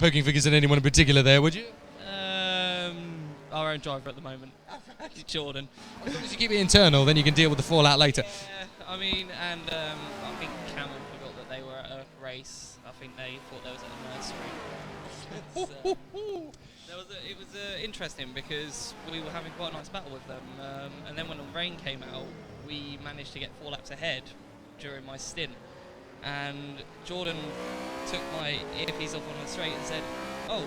poking fingers at anyone in particular there, would you? Our own driver at the moment, Jordan. As long as you keep it internal, then you can deal with the fallout later. Yeah, I mean, and I think Camel forgot that they were at a race. I think they thought they was at a nursery. It was interesting because we were having quite a nice battle with them, and then when the rain came out, we managed to get 4 laps ahead during my stint. And Jordan took my earpiece off on the straight and said, "Oh,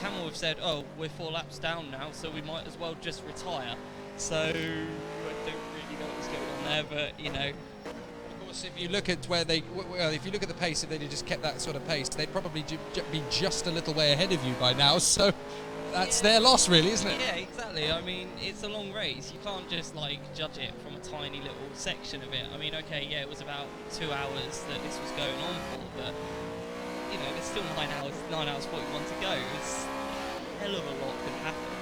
Camel have said, oh, we're 4 laps down now, so we might as well just retire." So I don't really know what was going on there, but you know. Of course, if you look at if you look at the pace, if they'd just kept that sort of pace, they'd probably be just a little way ahead of you by now. So that's their loss, really, isn't it? Yeah, exactly. I mean, it's a long race. You can't just like judge it from a tiny little section of it. I mean, okay, yeah, it was about 2 hours that this was going on for, but you know, there's still 9 hours 41 to go. It's a hell of a lot could happen,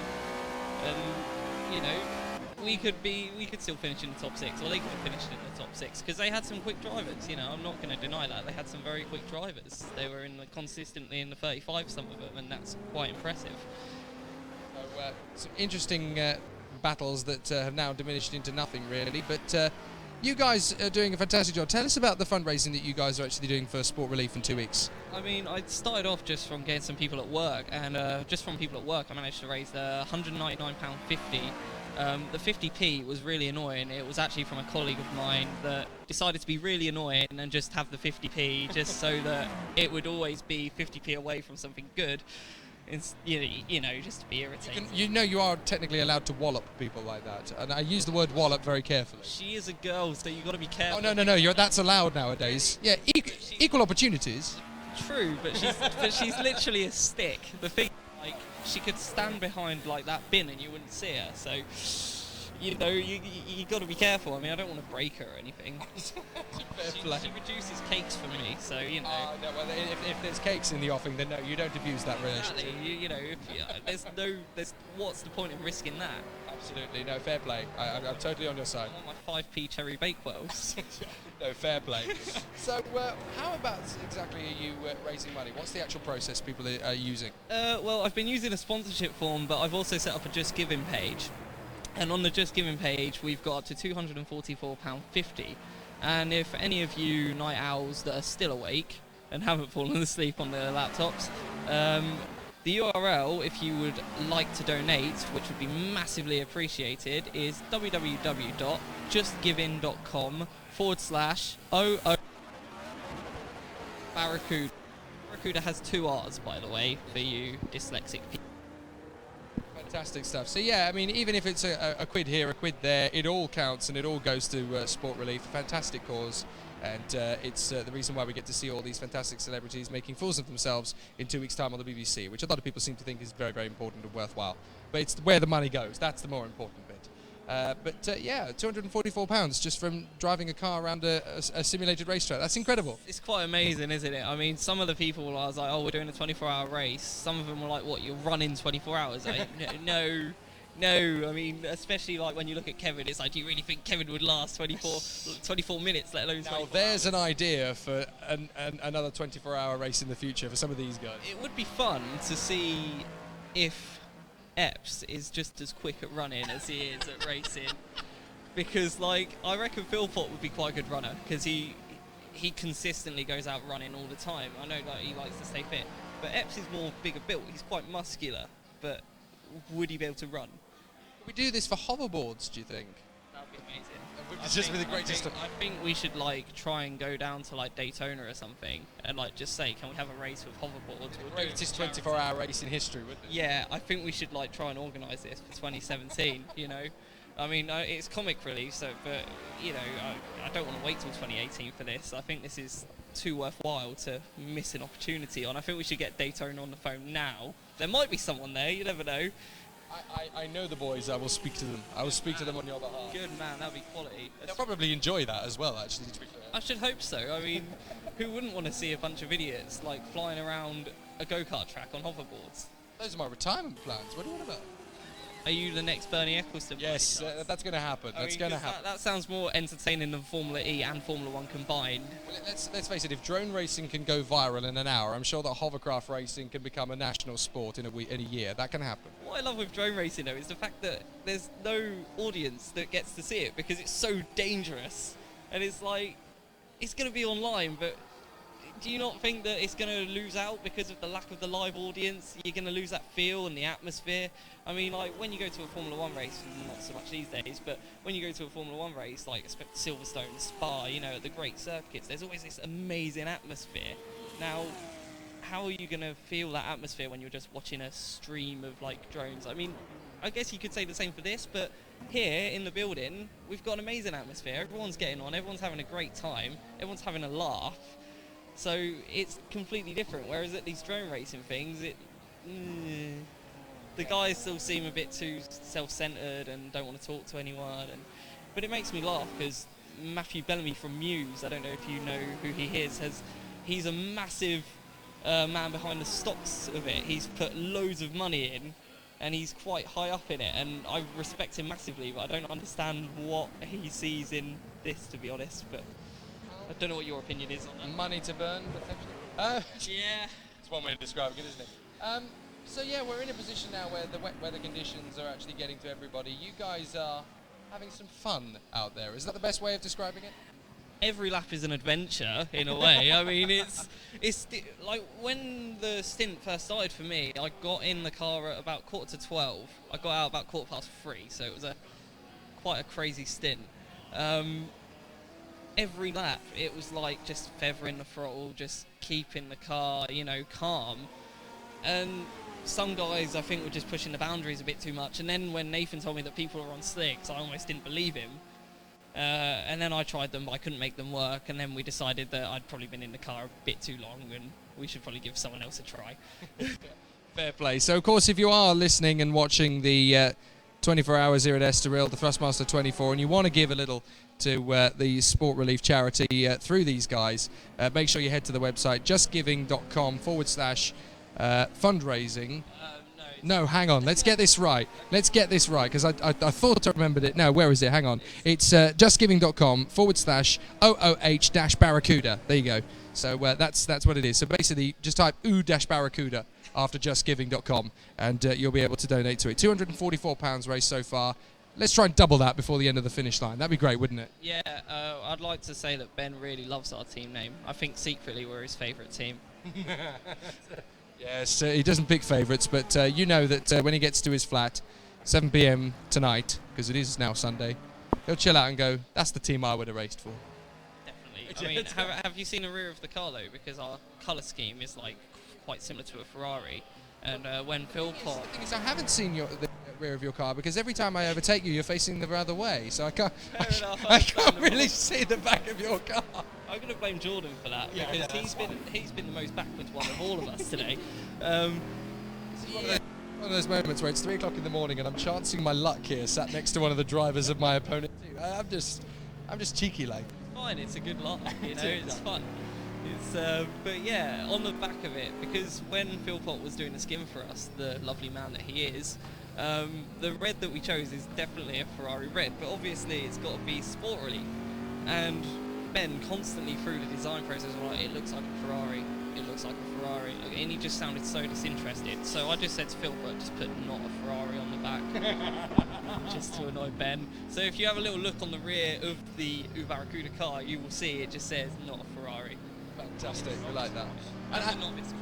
and you know, we could still finish in the top 6, or they could have finished in the top 6 because they had some quick drivers. You know, I'm not going to deny that they had some very quick drivers. They were consistently in the 35, some of them, and that's quite impressive. So, some interesting battles that have now diminished into nothing, really. But you guys are doing a fantastic job. Tell us about the fundraising that you guys are actually doing for Sport Relief in 2 weeks. I mean, I started off just from getting some people at work, and just from people at work, I managed to raise the £199.50. The 50p was really annoying. It was actually from a colleague of mine that decided to be really annoying and just have the 50p just so that it would always be 50p away from something good. It's, you know, just to be irritating. You are technically allowed to wallop people like that, and I use the word wallop very carefully. She is a girl, so you got to be careful. Oh no, that's allowed nowadays. Yeah, equal opportunities. True, but she's literally a stick. The thing, like, she could stand behind like that bin and you wouldn't see her. So, you know, you got to be careful. I mean, I don't want to break her or anything. She produces cakes for me, so you know. No, well, if there's cakes in the offing, then no, you don't abuse that relationship. Exactly. You know, what's the point in risking that? Absolutely, no, fair play. I'm totally on your side. I want my 5p cherry bakewells. No, fair play. So, how about exactly are you raising money? What's the actual process people are using? Well, I've been using a sponsorship form, but I've also set up a Just Giving page. And on the Just Giving page, we've got up to £244.50. And if any of you night owls that are still awake and haven't fallen asleep on their laptops, the URL, if you would like to donate, which would be massively appreciated, is www.justgiving.com/00 Barracuda. Barracuda has 2 R's, by the way, for you dyslexic people. Fantastic stuff. So yeah, I mean, even if it's a quid here, a quid there, it all counts and it all goes to Sport Relief. A fantastic cause, and it's the reason why we get to see all these fantastic celebrities making fools of themselves in 2 weeks' time on the BBC, which a lot of people seem to think is very, very important and worthwhile. But it's where the money goes. That's the more important bit. Yeah, £244 just from driving a car around a simulated racetrack. That's incredible. It's quite amazing, isn't it? I mean, some of the people, I was like, oh, we're doing a 24-hour race. Some of them were like, what, you're running 24 hours? Like, no. I mean, especially like when you look at Kevin, it's like, do you really think Kevin would last 24 minutes, let alone 24 Now, there's hours? an idea for another 24-hour race in the future for some of these guys. It would be fun to see if Epps is just as quick at running as he is at racing, because like I reckon Philpott would be quite a good runner because he consistently goes out running all the time. I know like he likes to stay fit, but Epps is more bigger built. He's quite muscular, but would he be able to run? Could we do this for hoverboards, do you think? That would be amazing. I think we should like try and go down to like Daytona or something and like just say, can we have a race with hoverboards? The greatest 24-hour race in history, wouldn't it? Yeah, I think we should like try and organise this for 2017. You know, I mean it's comic relief, so but you know I don't want to wait till 2018 for this. I think this is too worthwhile to miss an opportunity on. I think we should get Daytona on the phone now. There might be someone there. You never know. I know the boys. I will speak to them. I will speak to them on your behalf. Good man, that'd be quality. They'll probably enjoy that as well, actually, to be fair. I should hope so. I mean, who wouldn't want to see a bunch of idiots like flying around a go-kart track on hoverboards? Those are my retirement plans. What do you want about? Are you the next Bernie Eccleston? Yes, that's going to happen. That's going to happen. That sounds more entertaining than Formula E and Formula 1 combined. Well, let's face it, if drone racing can go viral in an hour, I'm sure that hovercraft racing can become a national sport in a year. That can happen. What I love with drone racing, though, is the fact that there's no audience that gets to see it because it's so dangerous. And it's like, it's going to be online, but do you not think that it's going to lose out because of the lack of the live audience? You're going to lose that feel and the atmosphere. I mean, like, when you go to a Formula 1 race, not so much these days, but when you go to a Formula 1 race, like Silverstone, Spa, you know, the great circuits, there's always this amazing atmosphere. Now, how are you going to feel that atmosphere when you're just watching a stream of, like, drones? I mean, I guess you could say the same for this, but here in the building, we've got an amazing atmosphere. Everyone's getting on, everyone's having a great time, everyone's having a laugh. So it's completely different. Whereas at these drone racing things, the guys still seem a bit too self-centered and don't want to talk to anyone. But it makes me laugh because Matthew Bellamy from Muse, I don't know if you know who he is, he's a massive man behind the stocks of it. He's put loads of money in, and he's quite high up in it. And I respect him massively, but I don't understand what he sees in this, to be honest. But I don't know what your opinion is on that. Money to burn, potentially. Yeah. It's one way of describing it, isn't it? So yeah, we're in a position now where the wet weather conditions are actually getting to everybody. You guys are having some fun out there. Is that the best way of describing it? Every lap is an adventure in a way. I mean, it's like when the stint first started for me, I got in the car at about 11:45. I got out about 3:15, so it was quite a crazy stint. Every lap, it was like just feathering the throttle, just keeping the car, you know, calm. And some guys, I think, were just pushing the boundaries a bit too much. And then when Nathan told me that people are on slicks, I almost didn't believe him. And then I tried them, but I couldn't make them work. And then we decided that I'd probably been in the car a bit too long and we should probably give someone else a try. Fair play. So, of course, if you are listening and watching the 24 hours here at Estoril, the Thrustmaster 24, and you want to give a little to the Sport Relief charity through these guys, make sure you head to the website justgiving.com/fundraising. No, hang on. Let's get this right. Because I thought I remembered it. No, where is it? Hang on. It's justgiving.com/OOH-Barracuda. There you go. So that's what it is. So basically, just type OO-Barracuda after justgiving.com and you'll be able to donate to it. £244 raised so far. Let's try and double that before the end of the finish line. That'd be great, wouldn't it? Yeah, I'd like to say that Ben really loves our team name. I think secretly we're his favourite team. Yes, he doesn't pick favourites, but you know that when he gets to his flat, 7 p.m. tonight, because it is now Sunday, he'll chill out and go, that's the team I would have raced for. Definitely. I mean, have you seen the rear of the car, though? Because our colour scheme is, like, quite similar to a Ferrari. And when Phil Pot... The thing is, I haven't seen the rear of your car, because every time I overtake you, you're facing the other way, so I can't really see the back of your car. I'm going to blame Jordan for that, because he's been the most backwards one of all of us today. One of those moments where it's 3 o'clock in the morning and I'm chancing my luck here, sat next to one of the drivers of my opponent. I'm just cheeky like. It's fine. It's a good laugh. You know, it's fun. But yeah, on the back of it, because when Phil Pot was doing the skim for us, the lovely man that he is, the red that we chose is definitely a Ferrari red, but obviously it's got to be Sport Relief. And Ben constantly through the design process was like, it looks like a Ferrari, it looks like a Ferrari, and he just sounded so disinterested. So I just said to Phil, but just put not a Ferrari on the back, just to annoy Ben. So if you have a little look on the rear of the Barracuda car, you will see it just says not a Ferrari. Fantastic, we like that. And not Mr.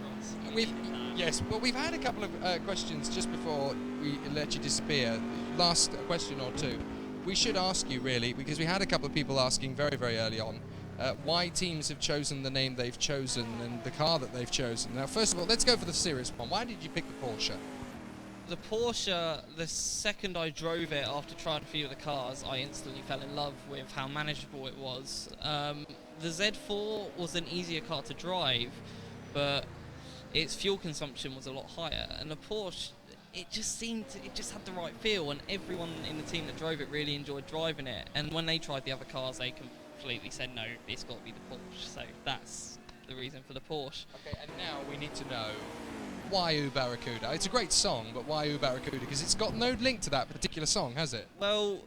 Yes, well, we've had a couple of questions just before we let you disappear. Last question or two. We should ask you, really, because we had a couple of people asking very, very early on why teams have chosen the name they've chosen and the car that they've chosen. Now, first of all, let's go for the serious one. Why did you pick the Porsche? The Porsche, the second I drove it after trying a few of the cars, I instantly fell in love with how manageable it was. The Z4 was an easier car to drive, but its fuel consumption was a lot higher. And the Porsche, it just had the right feel, and everyone in the team that drove it really enjoyed driving it. And when they tried the other cars, they completely said, no, it's got to be the Porsche. So that's the reason for the Porsche. Okay, and now we need to know Why Ooh Barracuda? It's a great song, but why Ooh Barracuda? Because it's got no link to that particular song, has it? Well,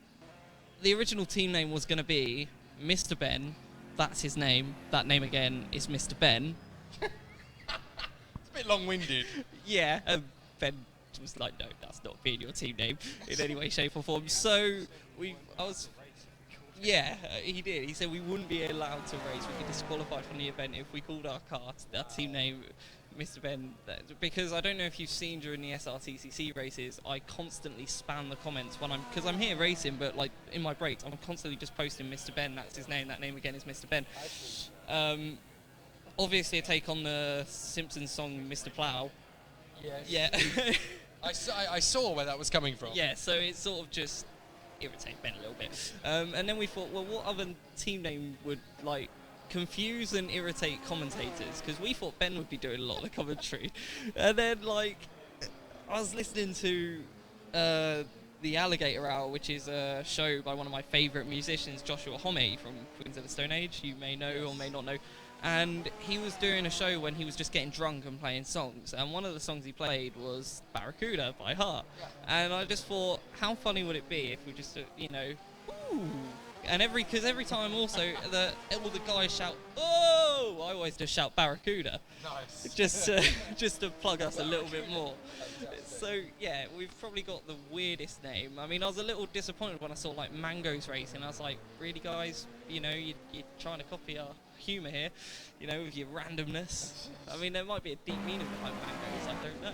the original team name was going to be Mr. Ben. That's his name. That name again is Mr. Ben. It's a bit long-winded. Yeah, Ben was like, no, that's not being your team name in any way, shape or form. So he did. He said we wouldn't be allowed to race. We'd be disqualified from the event if we called our car our team name Mr. Ben. Because I don't know if you've seen during the SRTCC races, I constantly spam the comments because I'm here racing, but like in my breaks, I'm constantly just posting Mr. Ben. That's his name. That name again is Mr. Ben. Obviously, a take on the Simpsons song Mr. Plow. Yes. Yeah. I saw where that was coming from. Yeah, so it sort of just irritate Ben a little bit. And then we thought, well, what other team name would like confuse and irritate commentators? Because we thought Ben would be doing a lot of the commentary. And then like I was listening to the Alligator Hour, which is a show by one of my favourite musicians, Joshua Homme from Queens of the Stone Age. You may know or may not know. And he was doing a show when he was just getting drunk and playing songs, and one of the songs he played was Barracuda by Heart. And I just thought, how funny would it be if we just, ooh. And every time also all the guys shout, oh, I always just shout Barracuda. Nice. Just to plug us a little bit more. So yeah, we've probably got the weirdest name. I mean, I was a little disappointed when I saw like Mangoes racing. I was like, really guys, you're trying to copy our humour here, with your randomness. I mean, there might be a deep meaning behind Mangoes, I don't know.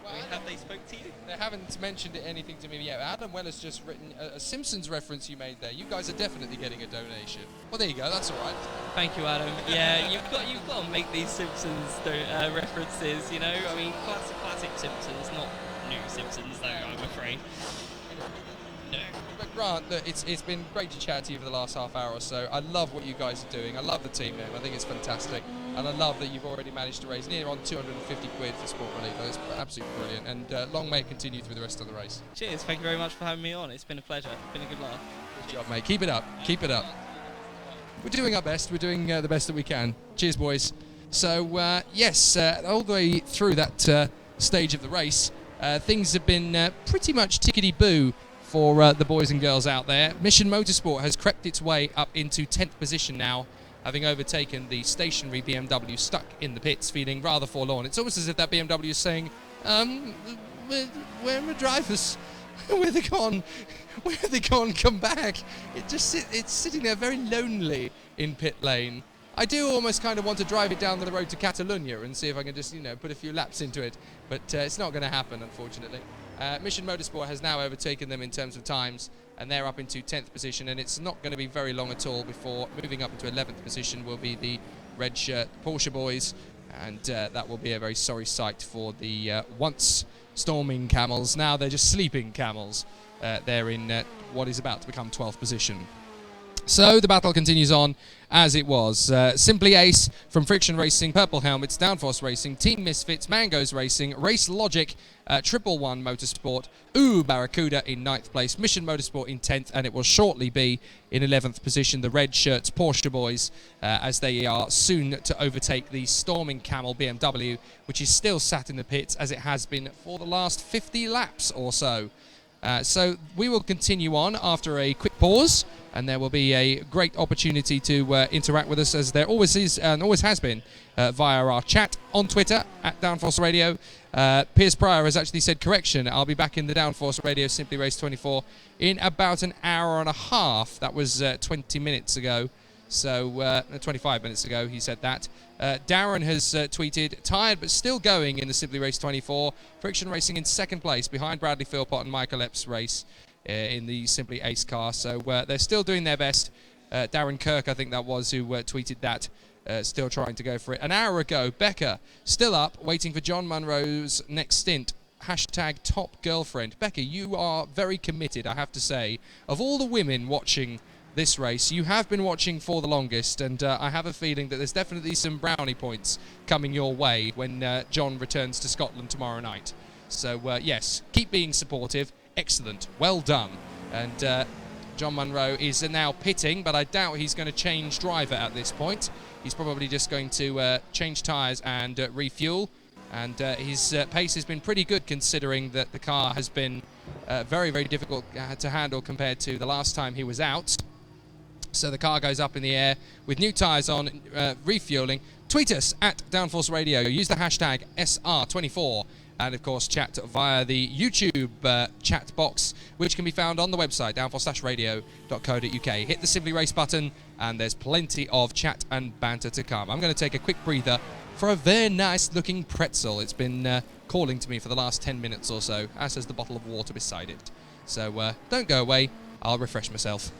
Well, have they spoke to you? They haven't mentioned anything to me yet. Adam Weller's just written a Simpsons reference you made there. You guys are definitely getting a donation. Well, there you go. That's all right. Thank you, Adam. Yeah, you've got to make these Simpsons references. I mean, classic Simpsons, not new Simpsons though. I'm afraid. No. But Grant, look, it's been great to chat to you for the last half hour or so. I love what you guys are doing. I love the team name. I think it's fantastic. And I love that you've already managed to raise near on 250 quid for Sport Relief. It's absolutely brilliant. And long may it continue through the rest of the race. Cheers. Thank you very much for having me on. It's been a pleasure. It's been a good laugh. Good job, mate. Keep it up. Keep it up. We're doing our best. We're doing the best that we can. Cheers, boys. So, yes, all the way through that stage of the race, things have been pretty much tickety-boo for the boys and girls out there. Mission Motorsport has crept its way up into 10th position now, having overtaken the stationary BMW stuck in the pits, feeling rather forlorn. It's almost as if that BMW is saying, where are my drivers? Where are they gone? Where are they gone? Come back. It's sitting there very lonely in pit lane. I do almost kind of want to drive it down the road to Catalonia and see if I can just, put a few laps into it. But it's not going to happen, unfortunately. Mission Motorsport has now overtaken them in terms of times, and they're up into 10th position, and it's not going to be very long at all before moving up into 11th position will be the red shirt Porsche boys, and that will be a very sorry sight for the once storming camels. Now they're just sleeping camels. They're in what is about to become 12th position. So the battle continues on as it was. Simply Ace from Friction Racing, Purple Helmets, Downforce Racing, Team Misfits, Mangoes Racing, Race Logic, Triple One Motorsport, Ooh Barracuda in 9th place, Mission Motorsport in 10th, and it will shortly be in 11th position, the red shirts Porsche boys, as they are soon to overtake the storming camel BMW, which is still sat in the pits as it has been for the last 50 laps or so. So we will continue on after a quick pause, and there will be a great opportunity to interact with us, as there always is and always has been, via our chat on Twitter at Downforce Radio. Piers Pryor has actually said, correction, I'll be back in the Downforce Radio Simply Race 24 in about an hour and a half. That was 20 minutes ago. So 25 minutes ago he said that. Darren has tweeted, tired but still going in the Simply Race 24. Friction Racing in 2nd place behind Bradley Philpott and Michael Epps' race in the Simply Ace car. So they're still doing their best. Darren Kirk, I think that was, who tweeted that. Still trying to go for it. An hour ago, Becca, still up, waiting for John Munro's next stint. Hashtag top girlfriend. Becca, you are very committed, I have to say. Of all the women watching this race, you have been watching for the longest, and I have a feeling that there's definitely some brownie points coming your way when John returns to Scotland tomorrow night. So yes, keep being supportive. Excellent, well done. And John Munro is now pitting, but I doubt he's going to change driver at this point. He's probably just going to change tyres and refuel. and his pace has been pretty good considering that the car has been very, very difficult to handle compared to the last time he was out. So the car goes up in the air with new tyres on, refueling. Tweet us at Downforce Radio. Use the hashtag SR24. And, of course, chat via the YouTube chat box, which can be found on the website, downforce-radio.co.uk. Hit the Simply Race button, and there's plenty of chat and banter to come. I'm going to take a quick breather for a very nice-looking pretzel. It's been calling to me for the last 10 minutes or so, as has the bottle of water beside it. So don't go away. I'll refresh myself.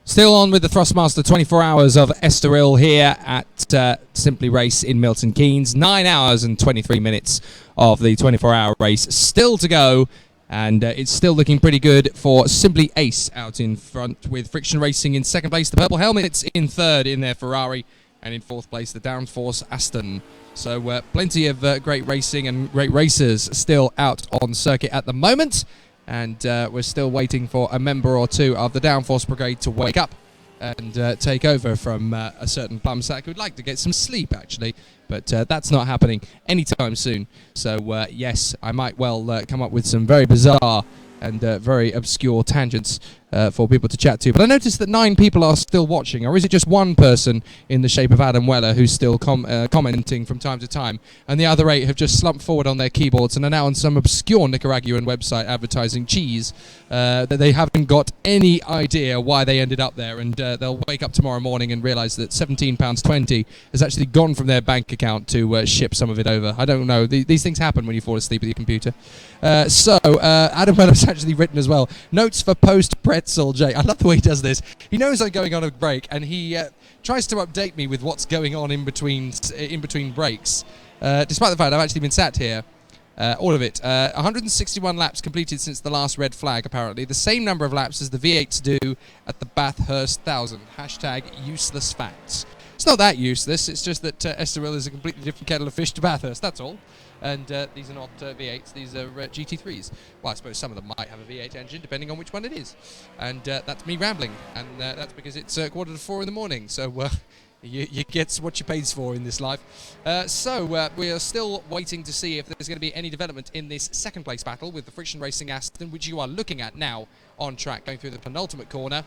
Still on with the Thrustmaster 24 hours of Estoril here at Simply Race in Milton Keynes. 9 hours and 23 minutes of the 24-hour race still to go, and it's still looking pretty good for Simply Ace out in front, with Friction Racing in second place, the Purple Helmets in third in their Ferrari, and in fourth place the Downforce Aston. So plenty of great racing and great racers still out on circuit at the moment. And we're still waiting for a member or two of the Downforce Brigade to wake up and take over from a certain bumsack who'd like to get some sleep, actually. But that's not happening anytime soon. So, yes, I might well come up with some very bizarre and very obscure tangents for people to chat to. But I noticed that 9 people are still watching, or is it just one person in the shape of Adam Weller who's still commenting from time to time, and the other 8 have just slumped forward on their keyboards and are now on some obscure Nicaraguan website advertising cheese that they haven't got any idea why they ended up there, and they'll wake up tomorrow morning and realise that £17.20 has actually gone from their bank account to ship some of it over. I don't know. These things happen when you fall asleep at your computer. Adam Weller's actually written as well, notes for post-pretzel Jake. I love the way he does this. He knows I'm going on a break, and he tries to update me with what's going on in between breaks, despite the fact I've actually been sat here all of it. 161 laps completed since the last red flag, apparently. The same number of laps as the V8s do at the Bathurst 1000. Hashtag useless facts. It's not that useless, it's just that Estoril is a completely different kettle of fish to Bathurst, that's all. And these are not V8s, these are GT3s. Well, I suppose some of them might have a V8 engine, depending on which one it is. And that's me rambling, and that's because it's 3:45 in the morning, so you get what you pays for in this life. We are still waiting to see if there's going to be any development in this second place battle with the Friction Racing Aston, which you are looking at now on track, going through the penultimate corner,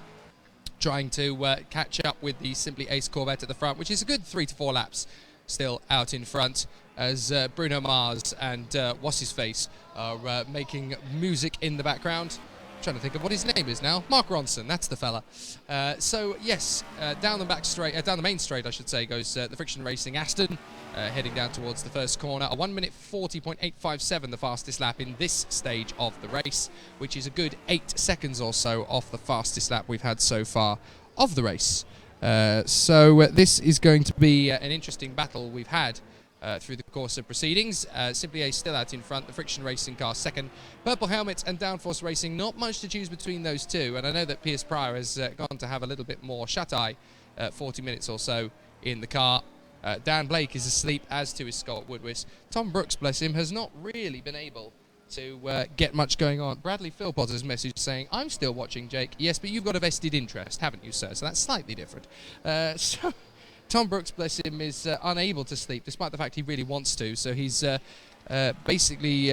trying to catch up with the Simply Ace Corvette at the front, which is a good 3 to 4 laps still out in front, as Bruno Mars and what's his face are making music in the background. I'm trying to think of what his name is now. Mark Ronson, that's the fella. Down the main straight, I should say, goes the Friction Racing Aston, heading down towards the first corner. A 1 minute 40.857, the fastest lap in this stage of the race, which is a good 8 seconds or so off the fastest lap we've had so far of the race. This is going to be an interesting battle we've had through the course of proceedings. Simply Ace still out in front, the Friction Racing car second. Purple Helmet and Downforce Racing, not much to choose between those two, and I know that Piers Pryor has gone to have a little bit more shut-eye, 40 minutes or so in the car. Dan Blake is asleep, as to is Scott Woodward. Tom Brooks, bless him, has not really been able to get much going on. Bradley Philpotter's message saying, I'm still watching, Jake. Yes, but you've got a vested interest, haven't you, sir? So that's slightly different. Tom Brooks, bless him, is unable to sleep, despite the fact he really wants to. So he's basically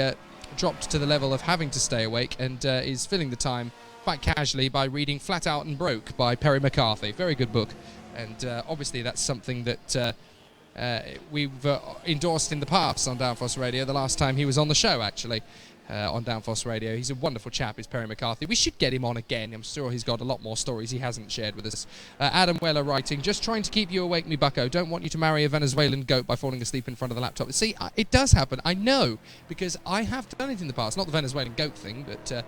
dropped to the level of having to stay awake, and is filling the time quite casually by reading Flat Out and Broke by Perry McCarthy. Very good book. And obviously that's something that we've endorsed in the past on Downforce Radio, the last time he was on the show, actually. On Downforce Radio. He's a wonderful chap, is Perry McCarthy. We should get him on again. I'm sure he's got a lot more stories he hasn't shared with us. Adam Weller writing, just trying to keep you awake, me bucko. Don't want you to marry a Venezuelan goat by falling asleep in front of the laptop. See, it does happen. I know, because I have done it in the past. Not the Venezuelan goat thing, but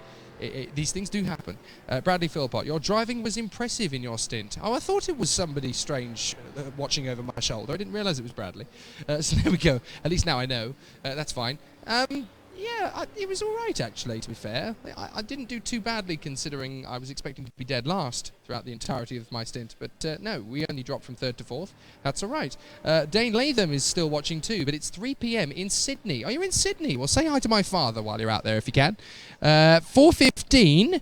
these things do happen. Bradley Philpott, your driving was impressive in your stint. Oh, I thought it was somebody strange watching over my shoulder. I didn't realise it was Bradley. So there we go. At least now I know. That's fine. Yeah, it was all right, actually, to be fair. I didn't do too badly, considering I was expecting to be dead last throughout the entirety of my stint. But no, we only dropped from 3rd to 4th. That's all right. Dane Latham is still watching too, but it's 3 p.m. in Sydney. Are you in Sydney? Well, say hi to my father while you're out there, if you can. 4:15.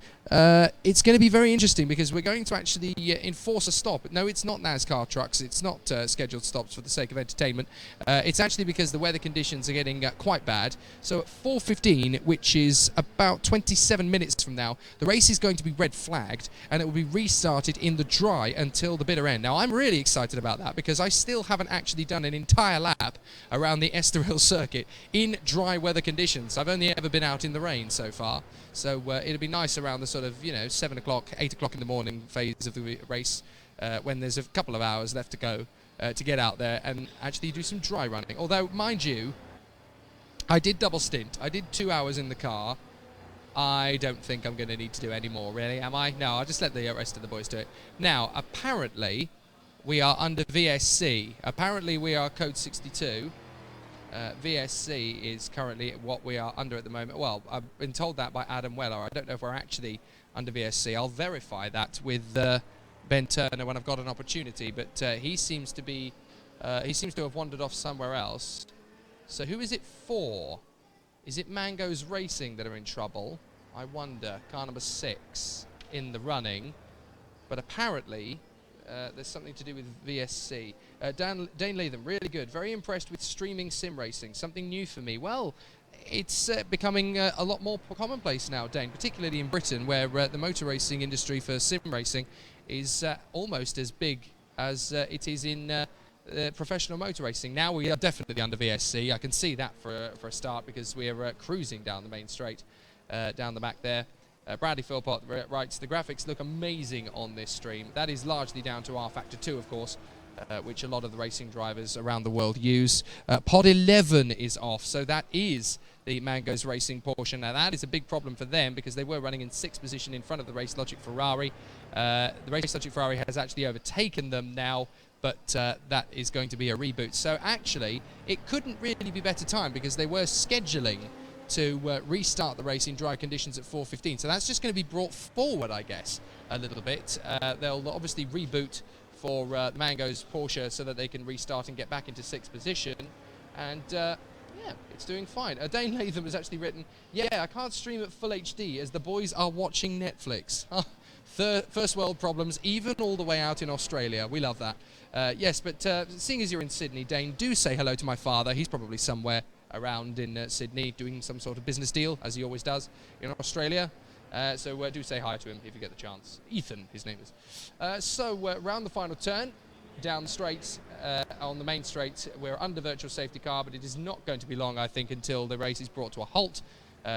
It's going to be very interesting, because we're going to actually enforce a stop. No, it's not NASCAR trucks. It's not scheduled stops for the sake of entertainment. It's actually because the weather conditions are getting quite bad. So at 4:15, which is about 27 minutes from now, the race is going to be red flagged, and it will be restarted in the dry until the bitter end. Now, I'm really excited about that, because I still haven't actually done an entire lap around the Estoril circuit in dry weather conditions. I've only ever been out in the rain so far. So it'll be nice around the sort of, 7 o'clock, 8 o'clock in the morning phase of the race, when there's a couple of hours left to go, to get out there and actually do some dry running. Although, mind you, I did double stint. I did 2 hours in the car. I don't think I'm going to need to do any more, really, am I? No, I'll just let the rest of the boys do it. Now, apparently, we are under VSC. Apparently, we are code 62. VSC is currently what we are under at the moment. Well, I've been told that by Adam Weller. I don't know if we're actually under VSC. I'll verify that with Ben Turner when I've got an opportunity. But he seems to be, he seems to have wandered off somewhere else. So who is it for? Is it Mango's Racing that are in trouble? I wonder. Car number 6 in the running. But apparently there's something to do with VSC. Dane Latham, really good. Very impressed with streaming sim racing. Something new for me. Well, it's becoming a lot more commonplace now, Dane, particularly in Britain, where the motor racing industry for sim racing is almost as big as it is in professional motor racing. Now we are definitely under VSC. I can see that for a start, because we are cruising down the main straight, down the back there. Bradley Philpott writes, the graphics look amazing on this stream. That is largely down to R-Factor 2, of course, which a lot of the racing drivers around the world use. Pod 11 is off, so that is the Mango's Racing Porsche. Now that is a big problem for them, because they were running in 6th position in front of the Race Logic Ferrari. The Race Logic Ferrari has actually overtaken them now, but that is going to be a reboot. So actually, it couldn't really be better time, because they were scheduling to restart the race in dry conditions at 4:15. So that's just going to be brought forward, I guess, a little bit. They'll obviously reboot for Mango's Porsche so that they can restart and get back into 6th position. And yeah, it's doing fine. Dane Latham has actually written, yeah, I can't stream at full HD as the boys are watching Netflix. First world problems, even all the way out in Australia. We love that. Yes, but seeing as you're in Sydney, Dane, do say hello to my father. He's probably somewhere around in Sydney doing some sort of business deal, as he always does in Australia. So do say hi to him if you get the chance. Ethan, his name is. So round the final turn, down the straight, on the main straight, we're under virtual safety car, but it is not going to be long, I think, until the race is brought to a halt.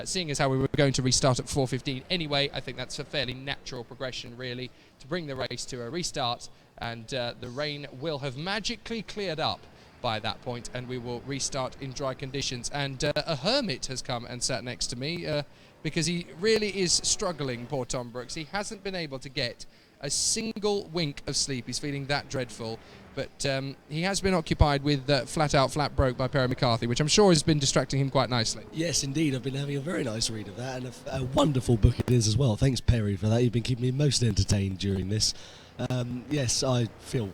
Seeing as how we were going to restart at 4:15 anyway, I think that's a fairly natural progression, really, to bring the race to a restart, and the rain will have magically cleared up by that point, and we will restart in dry conditions. And a hermit has come and sat next to me, because he really is struggling, poor Tom Brooks. He hasn't been able to get a single wink of sleep. He's feeling that dreadful. But he has been occupied with Flat Out, Flat Broke by Perry McCarthy, which I'm sure has been distracting him quite nicely. Yes, indeed. I've been having a very nice read of that, and a wonderful book it is as well. Thanks, Perry, for that. You've been keeping me most entertained during this. Yes, I feel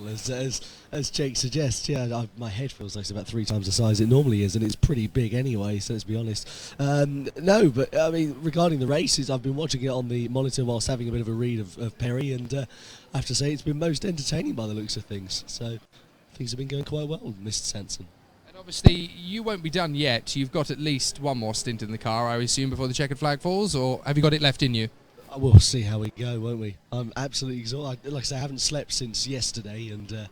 as Jake suggests. Yeah, my head feels like it's about 3 times the size it normally is, and it's pretty big anyway, so let's be honest. No, but I mean, regarding the races, I've been watching it on the monitor whilst having a bit of a read of Perry, and I have to say it's been most entertaining by the looks of things. So things have been going quite well, Mr. Sanson. And obviously, you won't be done yet. You've got at least one more stint in the car, I assume, before the checkered flag falls, or have you got it left in you? We'll see how we go, won't we? I'm absolutely exhausted. Like I say, I haven't slept since yesterday, and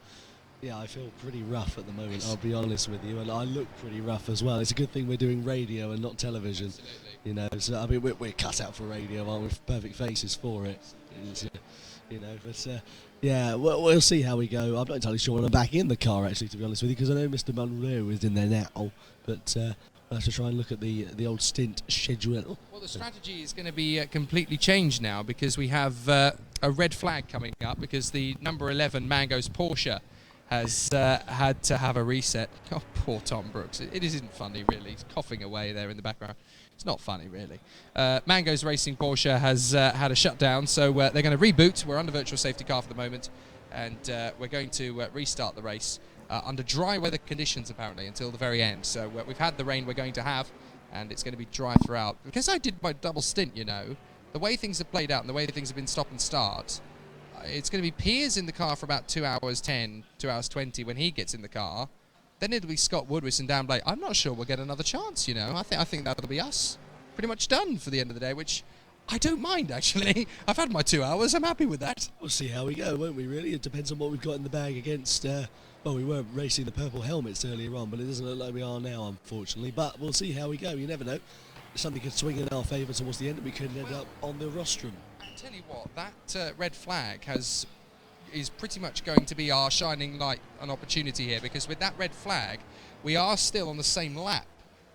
yeah, I feel pretty rough at the moment, I'll be honest with you, and I look pretty rough as well. It's a good thing we're doing radio and not television. Absolutely. You know, so I mean, we're cut out for radio, aren't we? Perfect faces for it. You know, but yeah, we'll see how we go. I'm not entirely sure when I'm back in the car, actually, to be honest with you, because I know Mr. Munro is in there now, but I'll have to try and look at the old stint schedule. Well, the strategy is going to be completely changed now, because we have a red flag coming up, because the number 11 Mango's Porsche has had to have a reset. Oh, poor Tom Brooks. It isn't funny, really. He's coughing away there in the background. It's not funny, really. Mango's Racing Porsche has had a shutdown, so they're going to reboot. We're under virtual safety car for the moment, and we're going to restart the race under dry weather conditions, apparently, until the very end. So we've had the rain we're going to have, and it's going to be dry throughout. Because I did my double stint, you know, the way things have played out and the way things have been stop and start, it's going to be Piers in the car for about 2 hours 10, 2 hours 20 when he gets in the car. Then it'll be Scott Woodward and Dan Blake. I'm not sure we'll get another chance, you know. I think that'll be us pretty much done for the end of the day, which I don't mind, actually. I've had my 2 hours. I'm happy with that. We'll see how we go, won't we, really? It depends on what we've got in the bag against... well, we were racing the purple helmets earlier on, but it doesn't look like we are now, unfortunately. But we'll see how we go. You never know. Something could swing in our favour towards the end, and we could end up on the rostrum. I'll tell you what, that red flag is pretty much going to be our shining light and opportunity here, because with that red flag, we are still on the same lap.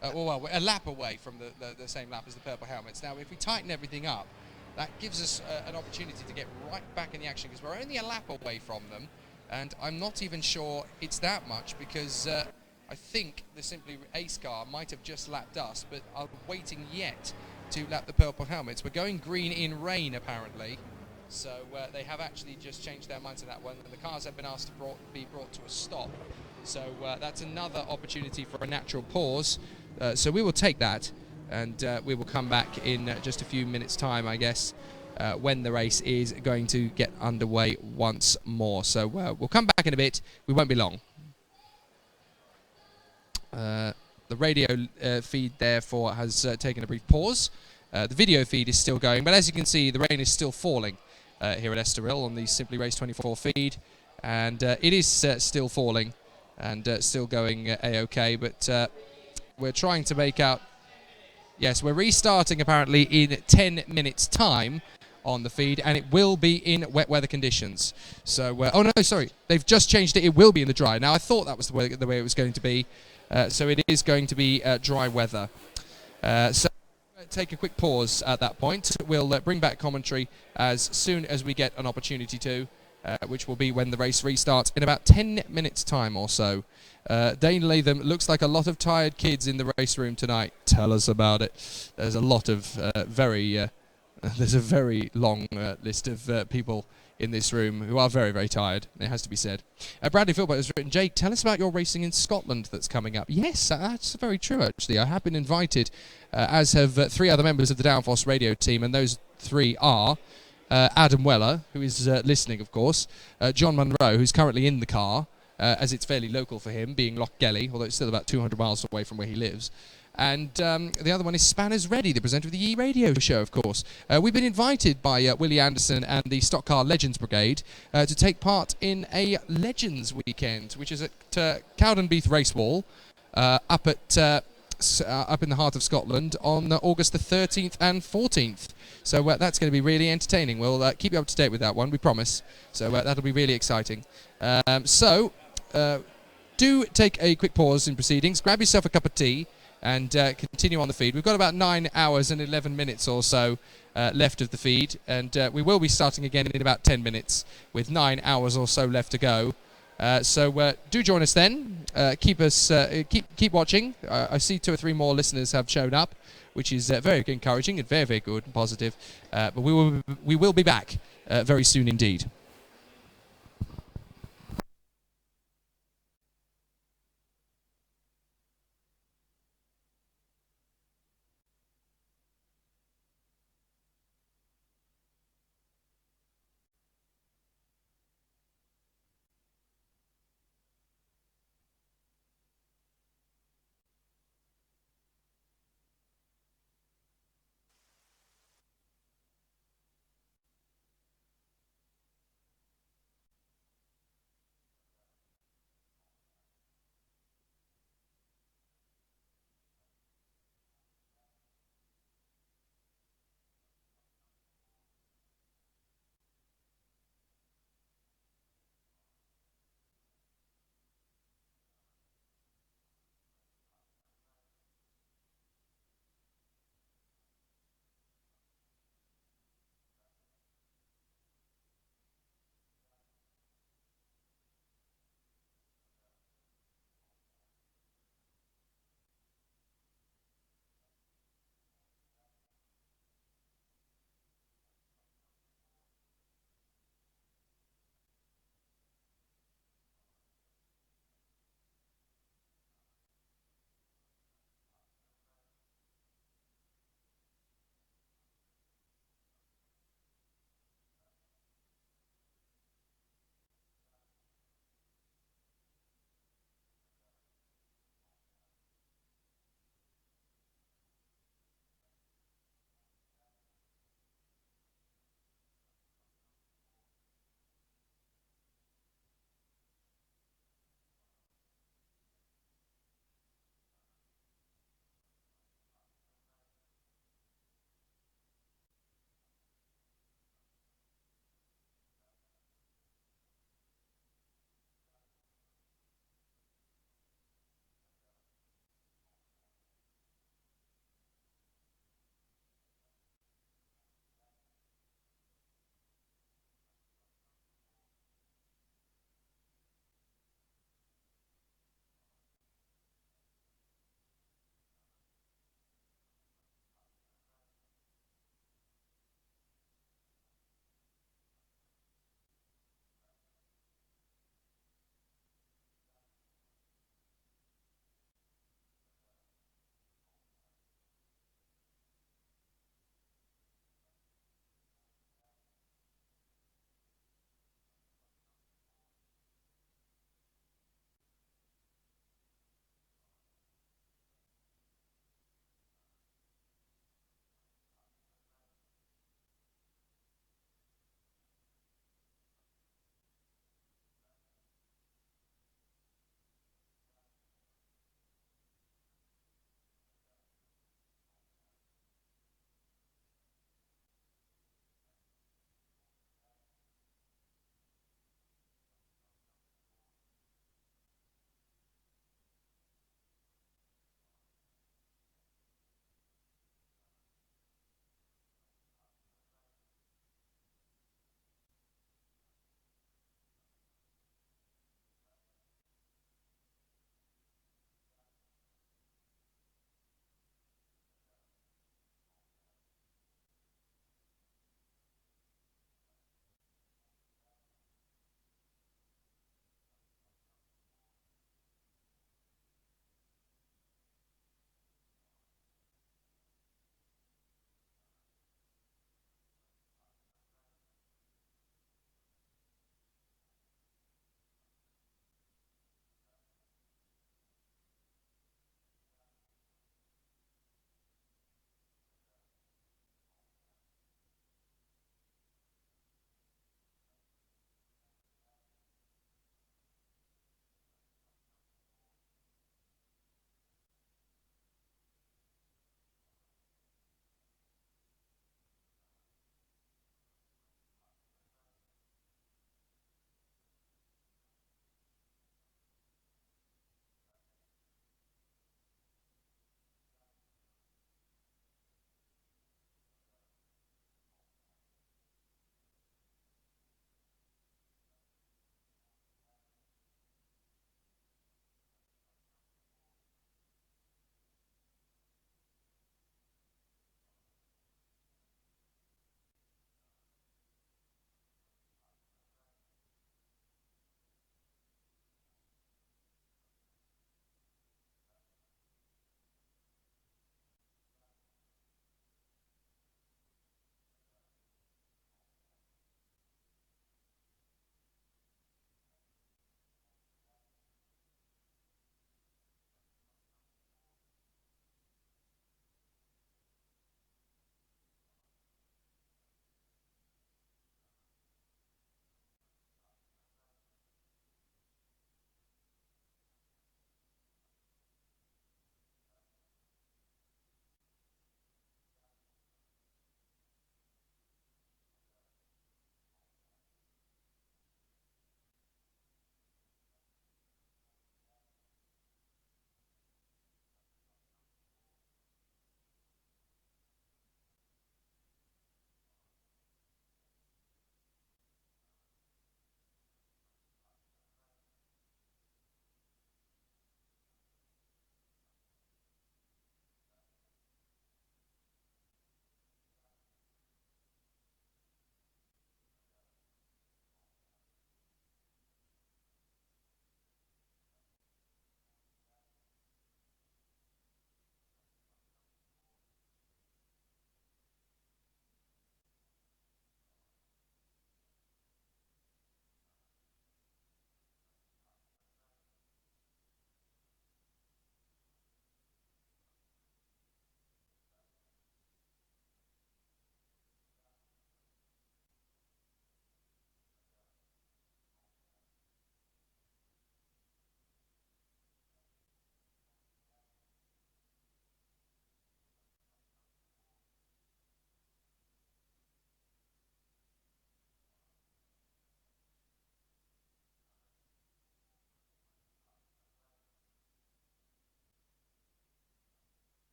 Well, we're a lap away from the same lap as the purple helmets. Now, if we tighten everything up, that gives us an opportunity to get right back in the action, because we're only a lap away from them, and I'm not even sure it's that much, because I think the Simply Ace car might have just lapped us, but I'm waiting yet to lap the purple helmets. We're going green in rain, apparently, so they have actually just changed their minds on that one, and the cars have been asked to be brought to a stop. So that's another opportunity for a natural pause. So we will take that, and we will come back in just a few minutes' time, I guess, when the race is going to get underway once more. So we'll come back in a bit. We won't be long. The radio feed, therefore, has taken a brief pause. The video feed is still going, but as you can see, the rain is still falling here at Estoril on the Simply Race 24 feed, and it is still falling and still going A-OK, but we're trying to make out. Yes, we're restarting apparently in 10 minutes' time on the feed, and it will be in wet weather conditions. So, oh no, sorry, they've just changed it. It will be in the dry. Now, I thought that was the way it was going to be. So it is going to be dry weather. So take a quick pause at that point. We'll bring back commentary as soon as we get an opportunity to, which will be when the race restarts in about 10 minutes' time or so. Dane Latham, looks like a lot of tired kids in the race room tonight. Tell us about it. There's a lot of there's a very long list of people in this room who are very, very tired, it has to be said. Bradley Philbert has written, Jake, tell us about your racing in Scotland that's coming up. Yes, that's very true, actually. I have been invited, as have 3 other members of the Downforce radio team, and those 3 are Adam Weller, who is listening, of course, John Munro, who's currently in the car, as it's fairly local for him, being Lochgelly, although it's still about 200 miles away from where he lives. And the other one is Spanners Ready, the presenter of the E-Radio show, of course. We've been invited by Willie Anderson and the Stock Car Legends Brigade to take part in a Legends weekend, which is at Cowdenbeath Race Wall, up in the heart of Scotland on August the 13th and 14th. So that's going to be really entertaining. We'll keep you up to date with that one, we promise. So that'll be really exciting. Do take a quick pause in proceedings, grab yourself a cup of tea, and continue on the feed. We've got about 9 hours and 11 minutes or so left of the feed, and we will be starting again in about 10 minutes with 9 hours or so left to go. So do join us then. Keep watching. I see 2 or 3 more listeners have shown up, which is very encouraging and very, very good and positive. But we will be back very soon indeed.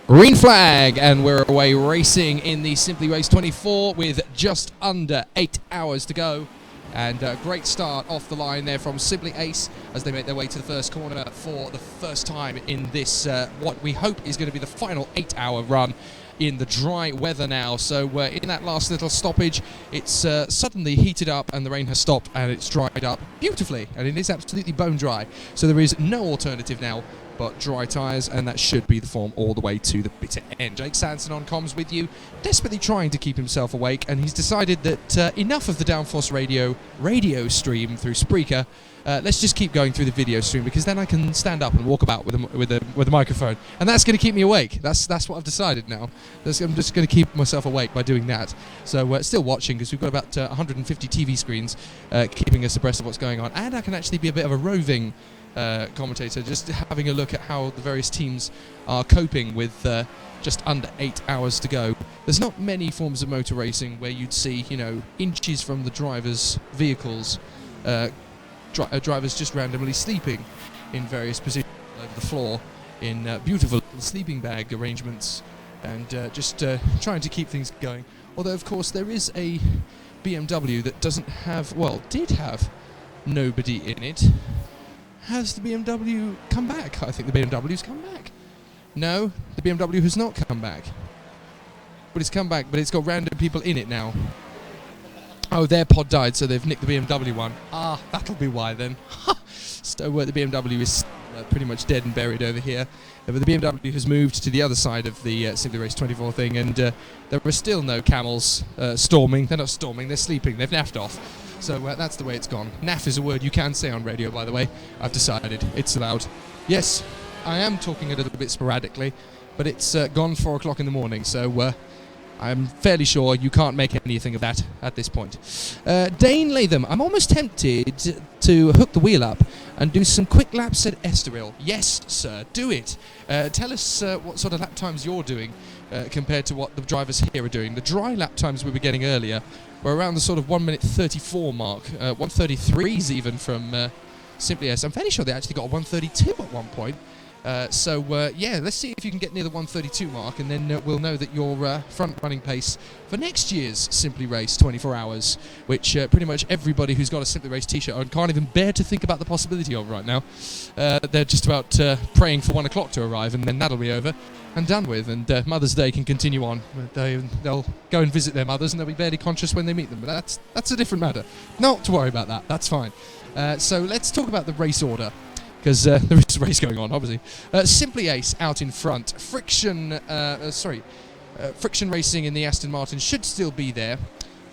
Green flag, and we're away racing in the Simply Race 24 with just under 8 hours to go. And a great start off the line there from Simply Ace as they make their way to the first corner for the first time in this, what we hope is going to be the final 8-hour run in the dry weather now. So in that last little stoppage, it's suddenly heated up and the rain has stopped and it's dried up beautifully, and it is absolutely bone dry. So there is no alternative now but dry tyres, and that should be the form all the way to the bitter end. Jake Sanson on comms with you, desperately trying to keep himself awake, and he's decided that enough of the Downforce radio stream through Spreaker. Let's just keep going through the video stream, because then I can stand up and walk about with a microphone, and that's going to keep me awake. That's what I've decided now. I'm just going to keep myself awake by doing that. So still watching, because we've got about 150 TV screens keeping us abreast of what's going on, and I can actually be a bit of a roving commentator, just having a look at how the various teams are coping with just under 8 hours to go. There's not many forms of motor racing where you'd see, inches from the drivers' vehicles, drivers just randomly sleeping in various positions over the floor in beautiful sleeping bag arrangements, and just trying to keep things going. Although, of course, there is a BMW that doesn't have, well, did have nobody in it. Has the BMW come back? I think the BMW's come back. No, the BMW has not come back. But it's come back, but it's got random people in it now. Oh, their pod died, so they've nicked the BMW one. Ah, that'll be why then. So the BMW is pretty much dead and buried over here. But the BMW has moved to the other side of the Simply Race 24 thing, and there are still no camels storming. They're not storming, they're sleeping. They've naffed off. So that's the way it's gone. Naff is a word you can say on radio, by the way. I've decided. It's allowed. Yes, I am talking a little bit sporadically, but it's gone 4 o'clock in the morning, so I'm fairly sure you can't make anything of that at this point. Dane Latham, I'm almost tempted to hook the wheel up and do some quick laps at Estoril. Yes, sir, do it. Tell us what sort of lap times you're doing compared to what the drivers here are doing. The dry lap times we were getting earlier were around the sort of 1 minute 34 mark, 1:33s even from Simply S. I'm fairly sure they actually got a 1:32 at one point. Yeah, let's see if you can get near the 1:32 mark, and then we'll know that your front-running pace for next year's Simply Race 24 Hours, which pretty much everybody who's got a Simply Race t-shirt on can't even bear to think about the possibility of right now. They're just about praying for 1 o'clock to arrive, and then that'll be over and done with, and Mother's Day can continue on. They'll go and visit their mothers, and they'll be barely conscious when they meet them, but that's a different matter. Not to worry about that, that's fine. So let's talk about the race order, because there is a race going on, obviously. Simply Ace out in front. Friction Racing in the Aston Martin should still be there,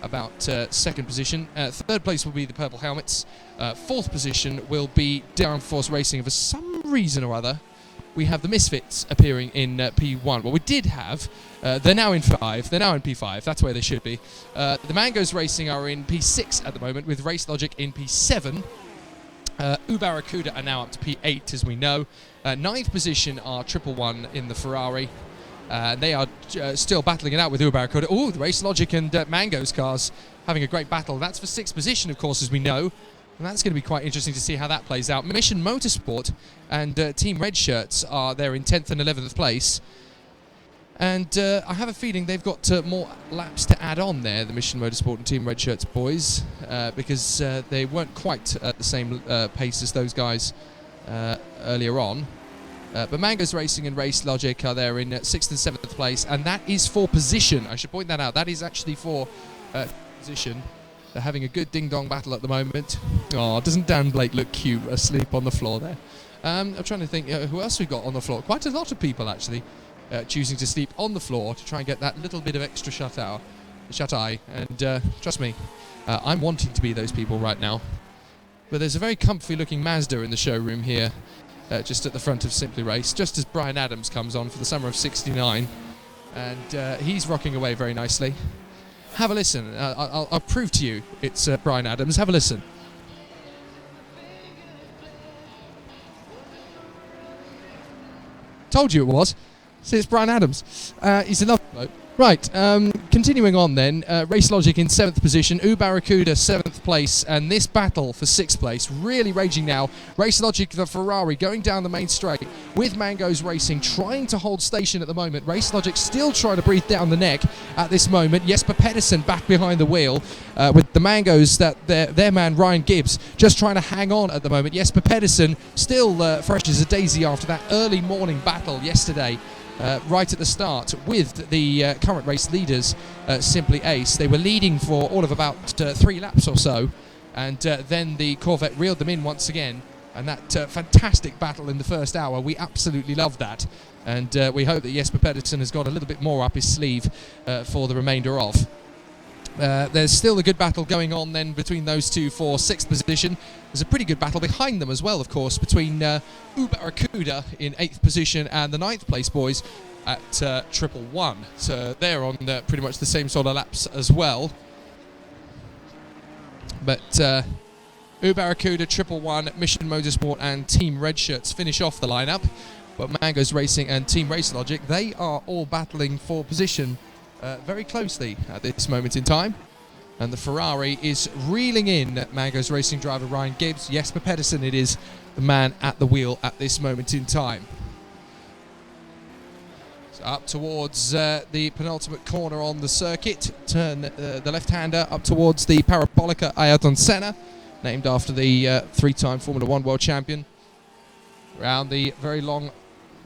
about second position. Third place will be the Purple Helmets. Fourth position will be Downforce Racing. For some reason or other, we have the Misfits appearing in P1. Well, we did have. They're now in 5. They're now in P5. That's where they should be. The Mangoes Racing are in P6 at the moment, with Race Logic in P7. Barracuda are now up to P8, as we know. Ninth position are 111 in the Ferrari. They are still battling it out with Barracuda. Oh, the Race Logic and Mango's cars having a great battle. That's for 6th position, of course, as we know. And that's going to be quite interesting to see how that plays out. Mission Motorsport and Team Red Shirts are there in 10th and 11th place. And I have a feeling they've got more laps to add on there, the Mission Motorsport and Team Red Shirts boys, because they weren't quite at the same pace as those guys earlier on. But Mango's Racing and Race Logic are there in 6th and 7th place, and that is for position. I should point that out. That is actually for position. They're having a good ding-dong battle at the moment. Oh, doesn't Dan Blake look cute asleep on the floor there? I'm trying to think who else we've got on the floor. Quite a lot of people, actually, choosing to sleep on the floor to try and get that little bit of extra shut-eye. And trust me, I'm wanting to be those people right now. But there's a very comfy-looking Mazda in the showroom here, just at the front of Simply Race, just as Brian Adams comes on for the summer of '69. And he's rocking away very nicely. Have a listen. I'll prove to you it's Brian Adams. Have a listen. Told you it was. See, it's Brian Adams. He's a lovely bloke. Right, continuing on then, Race Logic in 7th position, Barracuda 7th place, and this battle for 6th place really raging now. Race Logic, the Ferrari, going down the main straight with Mangoes Racing, trying to hold station at the moment. Race Logic still trying to breathe down the neck at this moment. Jesper Pedersen back behind the wheel with the Mangoes, that their man Ryan Gibbs just trying to hang on at the moment. Jesper Pedersen still fresh as a daisy after that early morning battle yesterday. Right at the start with the current race leaders, Simply Ace. They were leading for all of about 3 laps or so, and then the Corvette reeled them in once again, and that fantastic battle in the first hour, we absolutely loved that, and we hope that Jesper Pedersen has got a little bit more up his sleeve for the remainder of. There's still a good battle going on then between those two for 6th position. There's a pretty good battle behind them as well, of course, between Barracuda in 8th position and the 9th place boys at 111. So they're on pretty much the same sort of laps as well. But Barracuda, 111, Mission Motorsport and Team Red Shirts finish off the lineup. But Mangoes Racing and Team Race Logic, they are all battling for position very closely at this moment in time. And the Ferrari is reeling in Mangoes Racing driver Ryan Gibbs. Jesper Pedersen, it is the man at the wheel at this moment in time. So up towards the penultimate corner on the circuit. Turn the left-hander up towards the Parabolica Ayrton Senna, named after the three-time Formula 1 world champion. Around the very long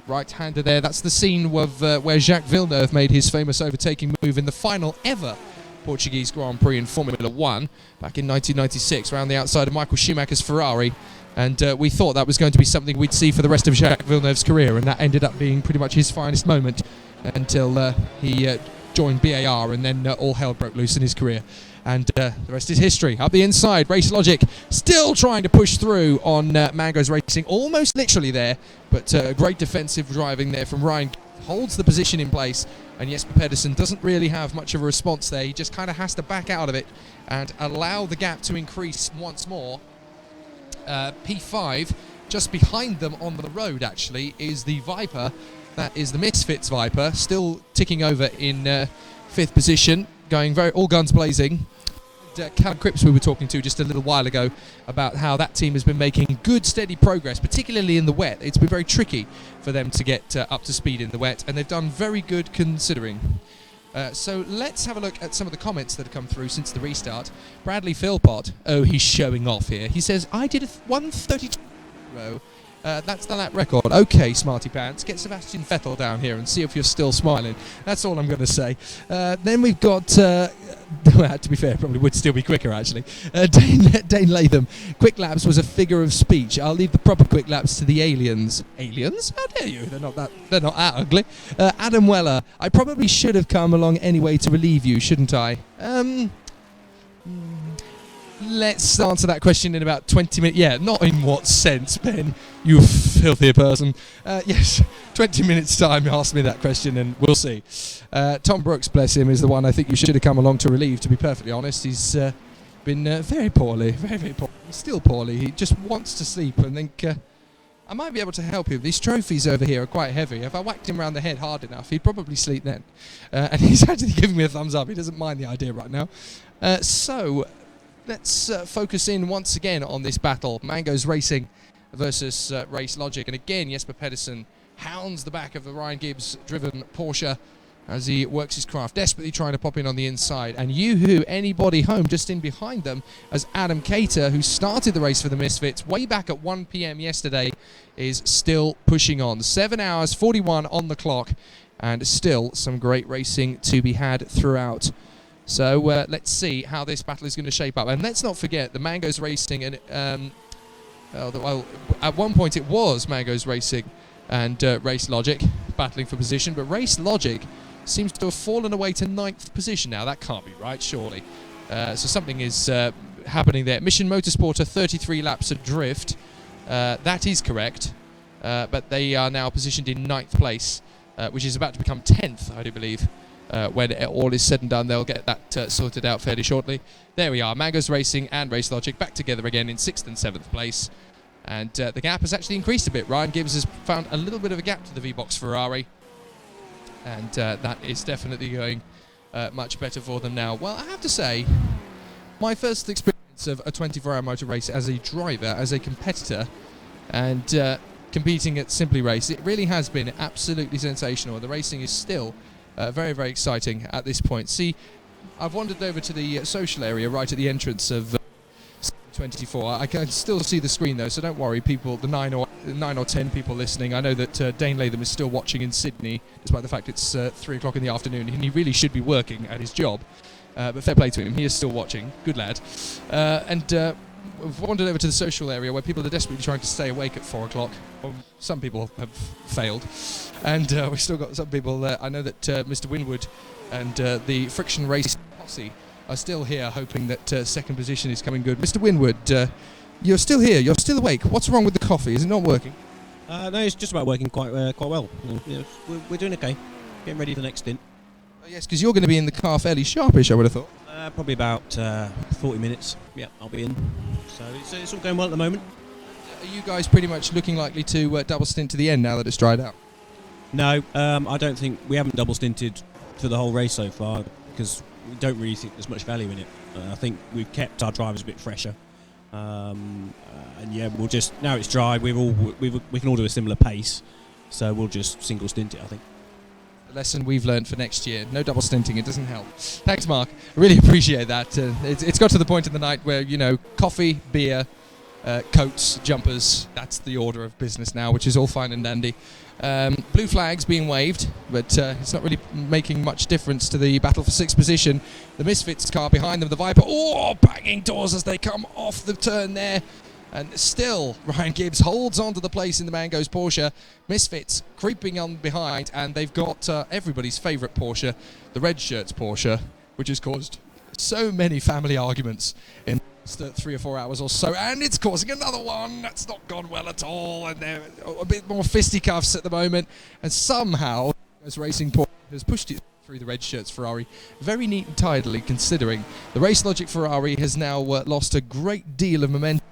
right-hander there. That's the scene of where Jacques Villeneuve made his famous overtaking move in the final ever Portuguese Grand Prix in Formula 1 back in 1996, around the outside of Michael Schumacher's Ferrari. And we thought that was going to be something we'd see for the rest of Jacques Villeneuve's career, and that ended up being pretty much his finest moment until he joined BAR, and then all hell broke loose in his career. And the rest is history. Up the inside, Race Logic still trying to push through on Mango's Racing, almost literally there, but great defensive driving there from Ryan. Holds the position in place, and Jesper Pedersen doesn't really have much of a response there. He just kind of has to back out of it and allow the gap to increase once more. P5, just behind them on the road actually, is the Viper. That is the Misfits Viper, still ticking over in 5th position, going all guns blazing. Callum Cripps, we were talking to just a little while ago about how that team has been making good steady progress, particularly in the wet. It's been very tricky for them to get up to speed in the wet, and they've done very good considering. So let's have a look at some of the comments that have come through since the restart. Bradley Philpott, oh, he's showing off here. He says, I did a 1:32 row. That's the lap record. Okay, smarty pants, get Sebastian Vettel down here and see if you're still smiling. That's all I'm going to say. Then we've got, well, to be fair, probably would still be quicker actually. Dane Latham, quick laps was a figure of speech. I'll leave the proper quick laps to the aliens. Aliens? How dare you? They're not that ugly. Adam Weller, I probably should have come along anyway to relieve you, shouldn't I? Let's answer that question in about 20 minutes. Yeah, not in what sense, Ben, you filthy person. Yes, 20 minutes time, ask me that question and we'll see. Tom Brooks, bless him, is the one I think you should have come along to relieve, to be perfectly honest. He's been very poorly, very poorly. Still poorly. He just wants to sleep and think, I might be able to help him. These trophies over here are quite heavy. If I whacked him around the head hard enough, he'd probably sleep then. And he's actually giving me a thumbs up. He doesn't mind the idea right now. So let's focus in once again on this battle. Mango's Racing versus Race Logic. And again, Jesper Pedersen hounds the back of the Ryan Gibbs-driven Porsche as he works his craft, desperately trying to pop in on the inside. And Yoo-hoo, anybody home, just in behind them, as Adam Cater, who started the race for the Misfits way back at 1 p.m. yesterday, is still pushing on. 7 hours, 41 on the clock, and still some great racing to be had throughout. So let's see how this battle is going to shape up. And let's not forget the Mango's Racing, and well, at one point it was Mango's Racing and Race Logic battling for position, but Race Logic seems to have fallen away to 9th position now. That can't be right, surely. So something is happening there. Mission Motorsport are 33 laps adrift. That is correct, but they are now positioned in 9th place, which is about to become 10th, I do believe. When all is said and done, they'll get that sorted out fairly shortly. There we are, Mango's Racing and Race Logic back together again in 6th and 7th place. And the gap has actually increased a bit. Ryan Gibbs has found a little bit of a gap to the V-Box Ferrari. And that is definitely going much better for them now. Well, I have to say, my first experience of a 24-hour motor race as a driver, as a competitor, and competing at Simply Race, it really has been absolutely sensational. The racing is still very, very exciting at this point. See, I've wandered over to the social area right at the entrance of 24. I can still see the screen though, so don't worry, people. The 9 or 10 people listening. I know that Dane Latham is still watching in Sydney, despite the fact it's 3 o'clock in the afternoon, and he really should be working at his job. But fair play to him, he is still watching. Good lad. We've wandered over to the social area where people are desperately trying to stay awake at 4 o'clock. Some people have failed, and we've still got some people there. I know that Mr. Winwood and the Friction Race posse are still here, hoping that second position is coming good. Mr. Winwood, you're still here. You're still awake. What's wrong with the coffee? Is it not working? No, it's just about working quite well. You know, we're doing okay. Getting ready for the next stint. Yes, because you're going to be in the car fairly sharpish, I would have thought. Probably about 40 minutes. Yeah, I'll be in. So it's all going well at the moment. Are you guys pretty much looking likely to double stint to the end now that it's dried out? No, I don't think we haven't double stinted for the whole race so far because we don't really think there's much value in it. I think we've kept our drivers a bit fresher. And yeah, we'll just, now it's dry, we can all do a similar pace, so we'll just single stint it, I think. lesson we've learned for next year. No double stinting, it doesn't help. Thanks, Mark. I really appreciate that. It's got to the point in the night where, coffee, beer, coats, jumpers, that's the order of business now, which is all fine and dandy. Blue flags being waved, but it's not really making much difference to the battle for 6th position. The Misfits car behind them, the Viper, banging doors as they come off the turn there. And still, Ryan Gibbs holds on to the place in the Mango's Porsche. Misfits creeping on behind, and they've got everybody's favourite Porsche, the Red Shirts Porsche, which has caused so many family arguments in 3 or 4 hours or so, and it's causing another one that's not gone well at all, and they're a bit more fisticuffs at the moment, and somehow this racing Porsche has pushed it through the Red Shirts Ferrari very neat and tidily, considering the Race Logic Ferrari has now lost a great deal of momentum.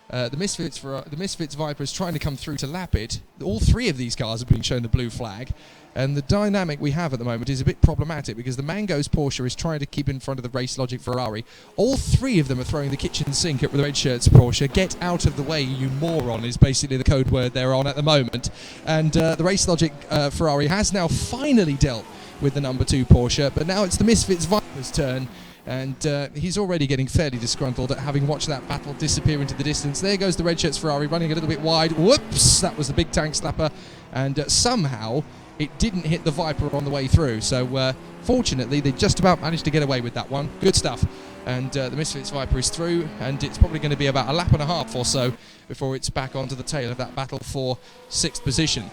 The Misfits Viper is trying to come through to lap it. All 3 of these cars are being shown the blue flag, and the dynamic we have at the moment is a bit problematic because the Mango's Porsche is trying to keep in front of the Race Logic Ferrari. All 3 of them are throwing the kitchen sink at the Red Shirts Porsche. Get out of the way, you moron, is basically the code word they're on at the moment. And the Race Logic Ferrari has now finally dealt with the number 2 Porsche, but now it's the Misfits Viper's turn. And he's already getting fairly disgruntled at having watched that battle disappear into the distance. There goes the Red Shirts Ferrari running a little bit wide. Whoops! That was the big tank slapper. And somehow it didn't hit the Viper on the way through. So fortunately, they just about managed to get away with that one. Good stuff. And the Misfits Viper is through, and it's probably going to be about a lap and a half or so before it's back onto the tail of that battle for 6th position.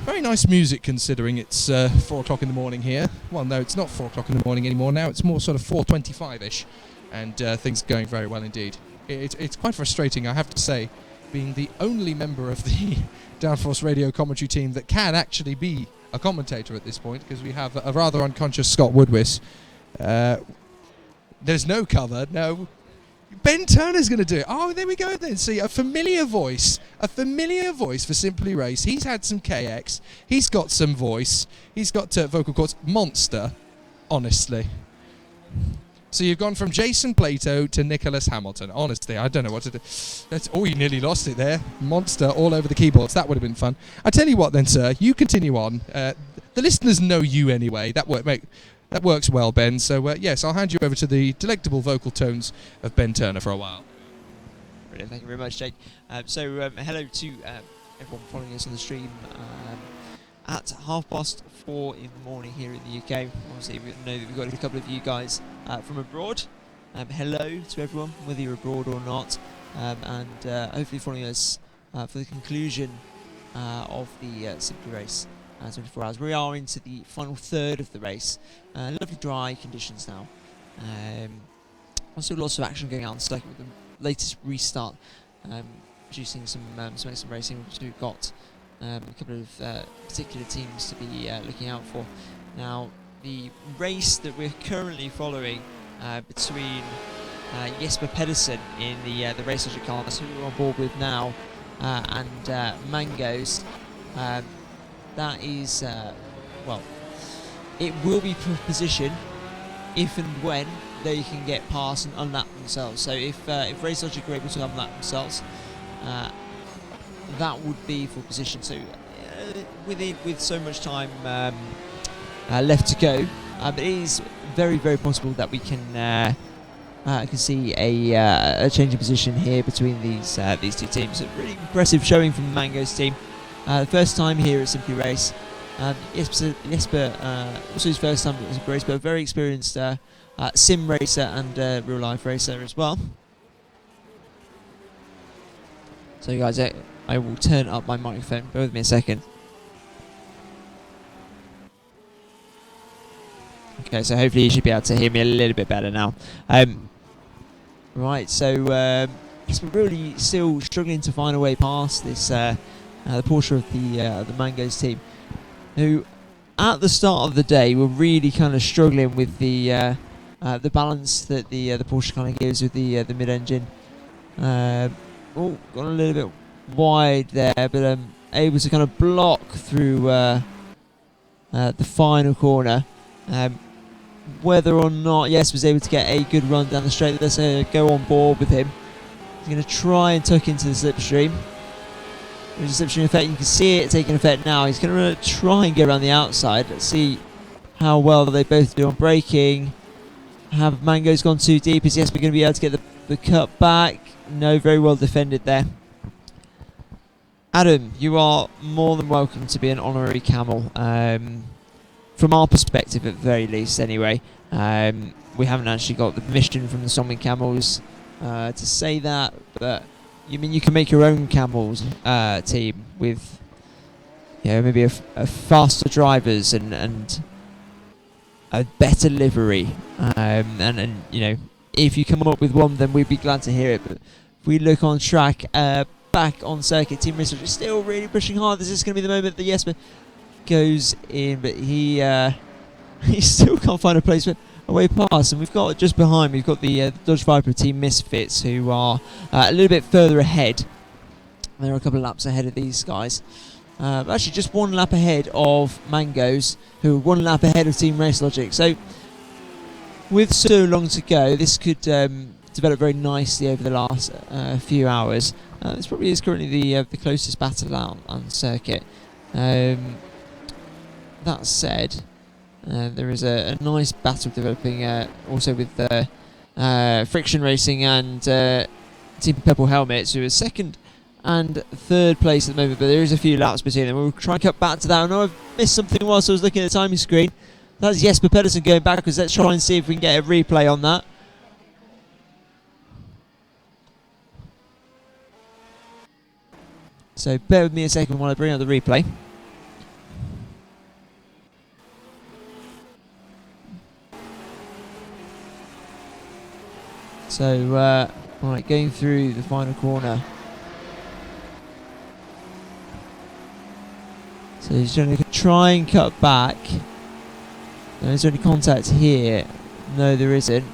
Very nice music considering it's 4 o'clock in the morning here. Well, no, it's not 4 o'clock in the morning anymore now. It's more sort of 4:25-ish, and things are going very well indeed. It's quite frustrating, I have to say, being the only member of the Downforce Radio commentary team that can actually be a commentator at this point, because we have a rather unconscious Scott Woodwiss. There's no cover, no. Ben Turner's going to do it. Oh, there we go then. See, a familiar voice for Simply Race. He's had some KX. He's got some voice. He's got vocal cords. Monster, honestly. So you've gone from Jason Plato to Nicholas Hamilton. Honestly, I don't know what to do. You nearly lost it there. Monster all over the keyboards. That would have been fun. I tell you what then, sir. You continue on. The listeners know you anyway. That works well, Ben. So, yes, I'll hand you over to the delectable vocal tones of Ben Turner for a while. Brilliant. Thank you very much, Jake. Hello to everyone following us on the stream at 4:30 in the morning here in the UK. Obviously, we know that we've got a couple of you guys from abroad. Hello to everyone, whether you're abroad or not, and hopefully following us for the conclusion of the Simply Race 24 hours. We are into the final third of the race. Lovely dry conditions now. Also lots of action going on, so with the latest restart, producing some excellent racing. We've got a couple of particular teams to be looking out for. Now, the race that we're currently following between Jesper Pedersen in the Race Logic cars, who we're on board with now, and Mango's. That is, it will be position if and when they can get past and unlap themselves. So if Race Logic are able to unlap themselves, that would be for position. So with so much time left to go, it is very, very possible that we can see a change in position here between these 2 teams. A really impressive showing from the Mango's team. The first time here at Simply Race. Jesper, also his first time at Simply Race, but a very experienced sim racer and real life racer as well. So guys, I will turn up my microphone. Bear with me a second. Okay, so hopefully you should be able to hear me a little bit better now. Right, so Jesper really still struggling to find a way past this. The Porsche of the Mango's team, who at the start of the day were really kind of struggling with the balance that the Porsche kind of gives with the mid-engine. Got a little bit wide there, but able to kind of block through the final corner. Whether or not was able to get a good run down the straight, let's go on board with him. He's going to try and tuck into the slipstream. There's a slipstream effect. You can see it taking effect now. He's going to try and get around the outside. Let's see how well they both do on braking. Have Mango's gone too deep? Is Jesper going to be able to get the cut back? No, very well defended there. Adam, you are more than welcome to be an honorary camel. From our perspective, at the very least, anyway. We haven't actually got the permission from the Soming Camels to say that, but you can make your own camels team with, maybe a faster drivers and a better livery, and if you come up with one, then we'd be glad to hear it. But if we look on track, back on circuit, Team Research is still really pushing hard. This is going to be the moment that Jesper goes in, but he still can't find a placement away past. And we've got just behind, we've got the Dodge Viper Team Misfits, who are a little bit further ahead. They're a couple of laps ahead of these guys. Actually, just one lap ahead of Mangoes, who are one lap ahead of Team Race Logic. So, with so long to go, this could develop very nicely over the last few hours. This probably is currently the closest battle out on circuit. That said, there is a nice battle developing also with Friction Racing and Team Purple Helmets, who is second and third place at the moment, but there is a few laps between them. We'll try and cut back to that. I know I've missed something whilst I was looking at the timing screen. That's Jesper Pedersen going backwards. Let's try and see if we can get a replay on that. So bear with me a second while I bring up the replay. So, right, going through the final corner. So he's going to try and cut back. Is there any contact here? No, there isn't.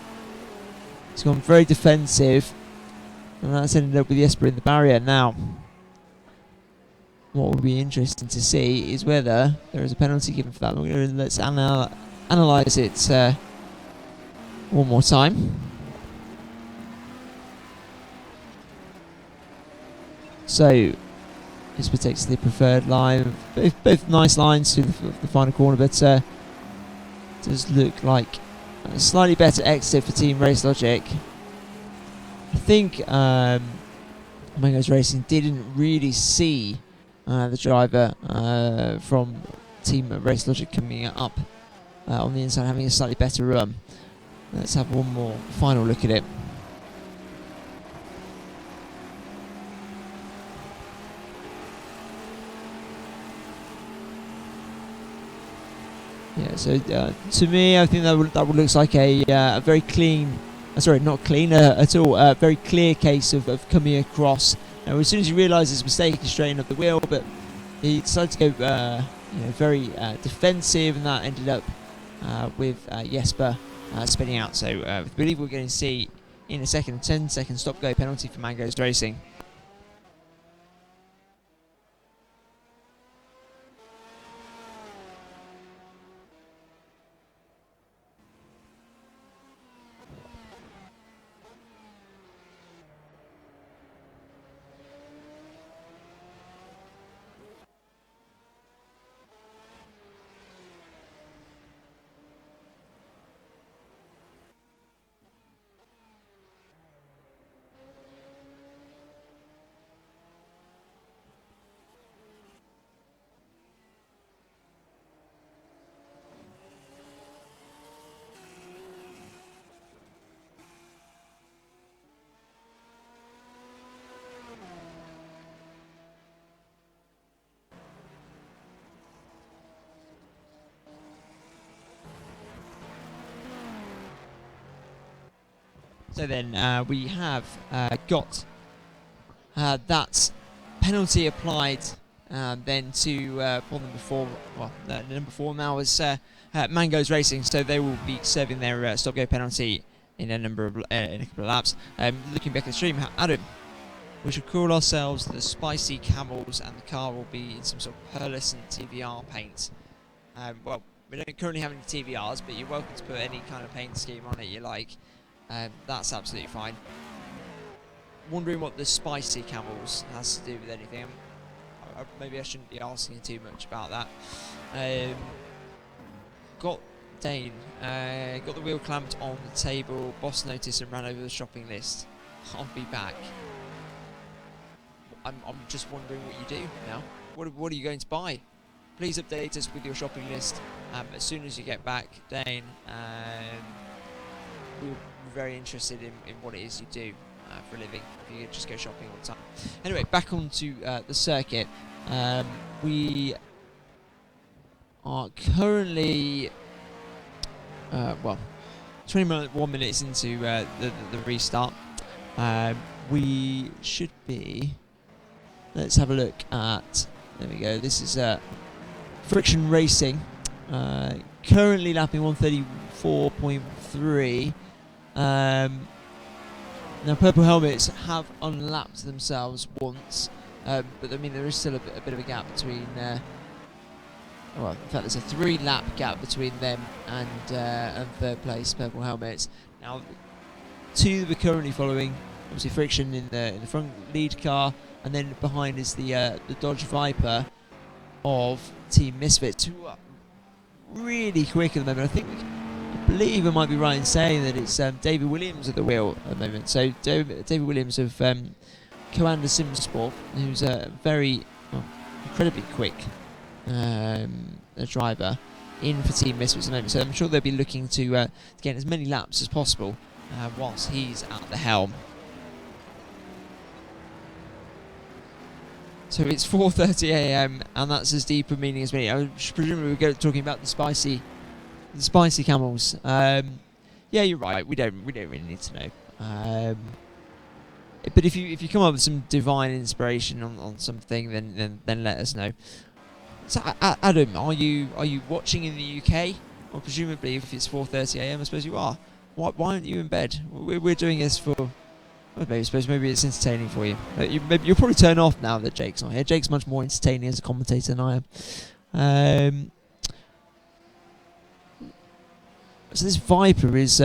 He's gone very defensive. And that's ended up with Jesper in the barrier. Now, what will be interesting to see is whether there is a penalty given for that. Let's analyse it one more time. So, Jesper takes the preferred line. Both nice lines to the final corner, but does look like a slightly better exit for Team Race Logic. I think Mango's Racing didn't really see the driver from Team Race Logic coming up on the inside, having a slightly better run. Let's have one more final look at it. Yeah, so to me, I think that would looks like a very clean, sorry, not clean at all, a very clear case of coming across. Now, as soon as he realised his mistake, he straightened up the wheel, but he decided to go very defensive, and that ended up with Jesper spinning out. So I believe we're going to see in a second 10-second stop-go penalty for Mango's Racing. So then we have got that penalty applied then to for number 4. Well, number 4 now is Mango's Racing, so they will be serving their stop-go penalty in a couple of laps. Looking back at the stream, Adam, we should call ourselves the Spicy Camels, and the car will be in some sort of pearlescent TVR paint. Well, we don't currently have any TVRs, but you're welcome to put any kind of paint scheme on it you like. That's absolutely fine. Wondering what the Spicy Camels has to do with anything. maybe I shouldn't be asking too much about that. Got Dane, got the wheel clamped on the table, boss noticed and ran over the shopping list. I'll be back. I'm just wondering what you do now. What are you going to buy? Please update us with your shopping list as soon as you get back, Dane. We're very interested in what it is you do for a living. If you could just go shopping all the time. Anyway, back onto the circuit. We are currently 21 minutes into the restart. We should be. Let's have a look at. There we go. This is Friction Racing. Currently lapping 134.3. Now, Purple Helmets have unlapped themselves once, but I mean there is still a bit of a gap between. Well, in fact, there's a 3-lap gap between them and third place Purple Helmets. Now, 2 that we're currently following. Obviously, Friction in the front lead car, and then behind is the Dodge Viper of Team Misfits, who are really quick at the moment. I believe I might be right in saying that it's David Williams at the wheel at the moment. So David Williams of Coanda Simsport, who's a very incredibly quick a driver in for Team Misfits at the moment. So I'm sure they'll be looking to get as many laps as possible whilst he's at the helm. So it's 4:30 a.m. and that's as deep a meaning as me. I presume we were talking about the spicy camels. Yeah, you're right. We don't really need to know. But if you come up with some divine inspiration on something, then let us know. So Adam, are you watching in the UK? Well, presumably, if it's 4:30 a.m., I suppose you are. Why aren't you in bed? We're doing this for. Well, maybe it's entertaining for you. You'll probably turn off now that Jake's not here. Jake's much more entertaining as a commentator than I am. So this Viper is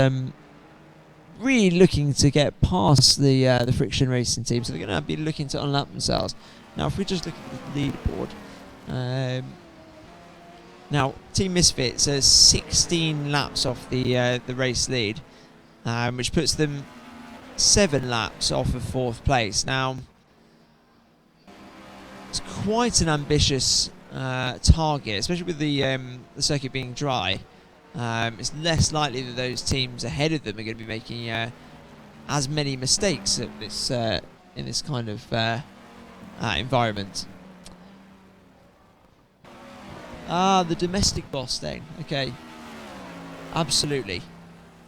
really looking to get past the Friction Racing team, so they're going to be looking to unlap themselves. Now, if we just look at the leaderboard, now Team Misfits are 16 laps off the race lead, which puts them 7 laps off of 4th place. Now, it's quite an ambitious target, especially with the circuit being dry. It's less likely that those teams ahead of them are going to be making as many mistakes at this in this kind of environment. The domestic boss thing. Okay, absolutely.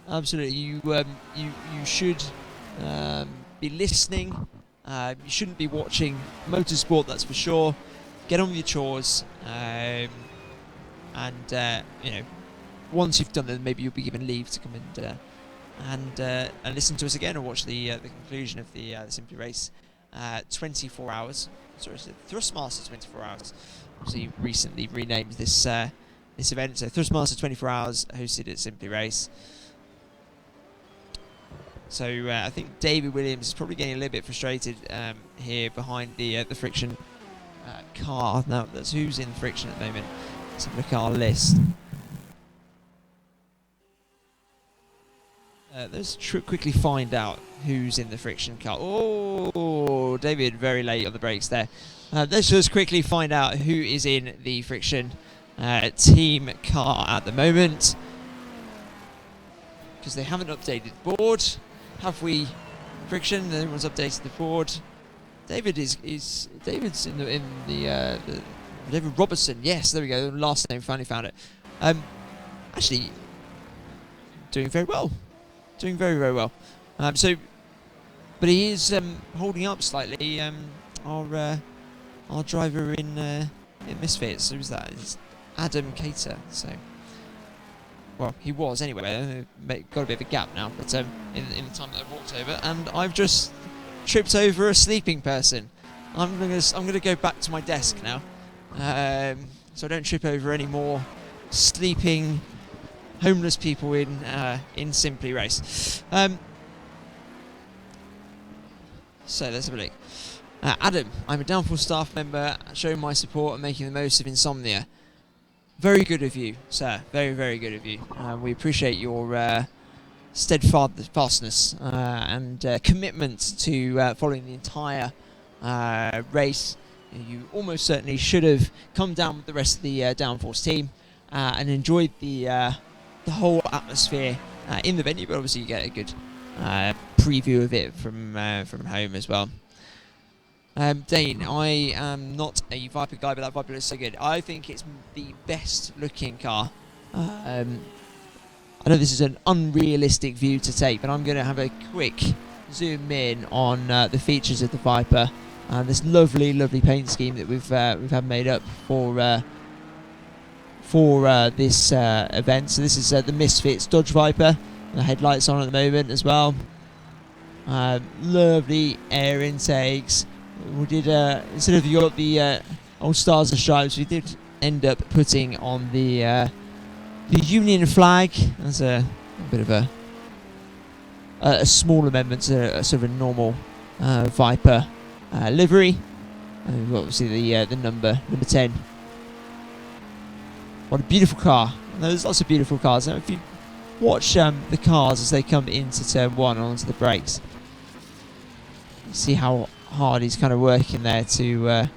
You should be listening. You shouldn't be watching motorsport, that's for sure. Get on with your chores, and once you've done them, maybe you'll be given leave to come and listen to us again, or watch the conclusion of the Simply Race 24 hours. Sorry, it's Thrustmaster 24 hours. Obviously, recently renamed this event. So Thrustmaster 24 hours hosted at Simply Race. So I think David Williams is probably getting a little bit frustrated here behind the Friction car. Now, that's who's in Friction at the moment. Let's have a look at our list. Let's quickly find out who's in the Friction car. Oh, David, very late on the brakes there. Let's just quickly find out who is in the Friction team car at the moment, because they haven't updated the board. Have we Friction? Everyone's updated the board. David's in the David Robertson. Yes, there we go. Last name, finally found it. Actually, doing very well. Doing very, very well. But he is holding up slightly. Our driver in Misfits. Who's that? It's Adam Cater. So, well, he was anyway. Got a bit of a gap now, but in the time that I walked over, and I've just tripped over a sleeping person. I'm gonna go back to my desk now, so I don't trip over any more sleeping homeless people in Simply Race. So let's have a look. Adam, I'm a Downforce staff member, showing my support and making the most of insomnia. Very good of you, sir. Very, very good of you. We appreciate your steadfastness and commitment to following the entire race. You almost certainly should have come down with the rest of the Downforce team and enjoyed the whole atmosphere in the venue, but obviously you get a good preview of it from home as well. Dane, I am not a Viper guy, but that Viper is so good. I think it's the best looking car. I know this is an unrealistic view to take, but I'm going to have a quick zoom in on the features of the Viper. This lovely, lovely paint scheme that we've had made up for this event. So this is the Misfits Dodge Viper. The headlights on at the moment as well. Lovely air intakes. We did instead of the old Stars and Stripes, we did end up putting on the Union flag as a bit of a small amendment to sort of a normal Viper livery. And obviously the number 10. What a beautiful car! There's lots of beautiful cars. Now, if you watch the cars as they come into turn 1 onto the brakes, you see how hard he's kind of working there to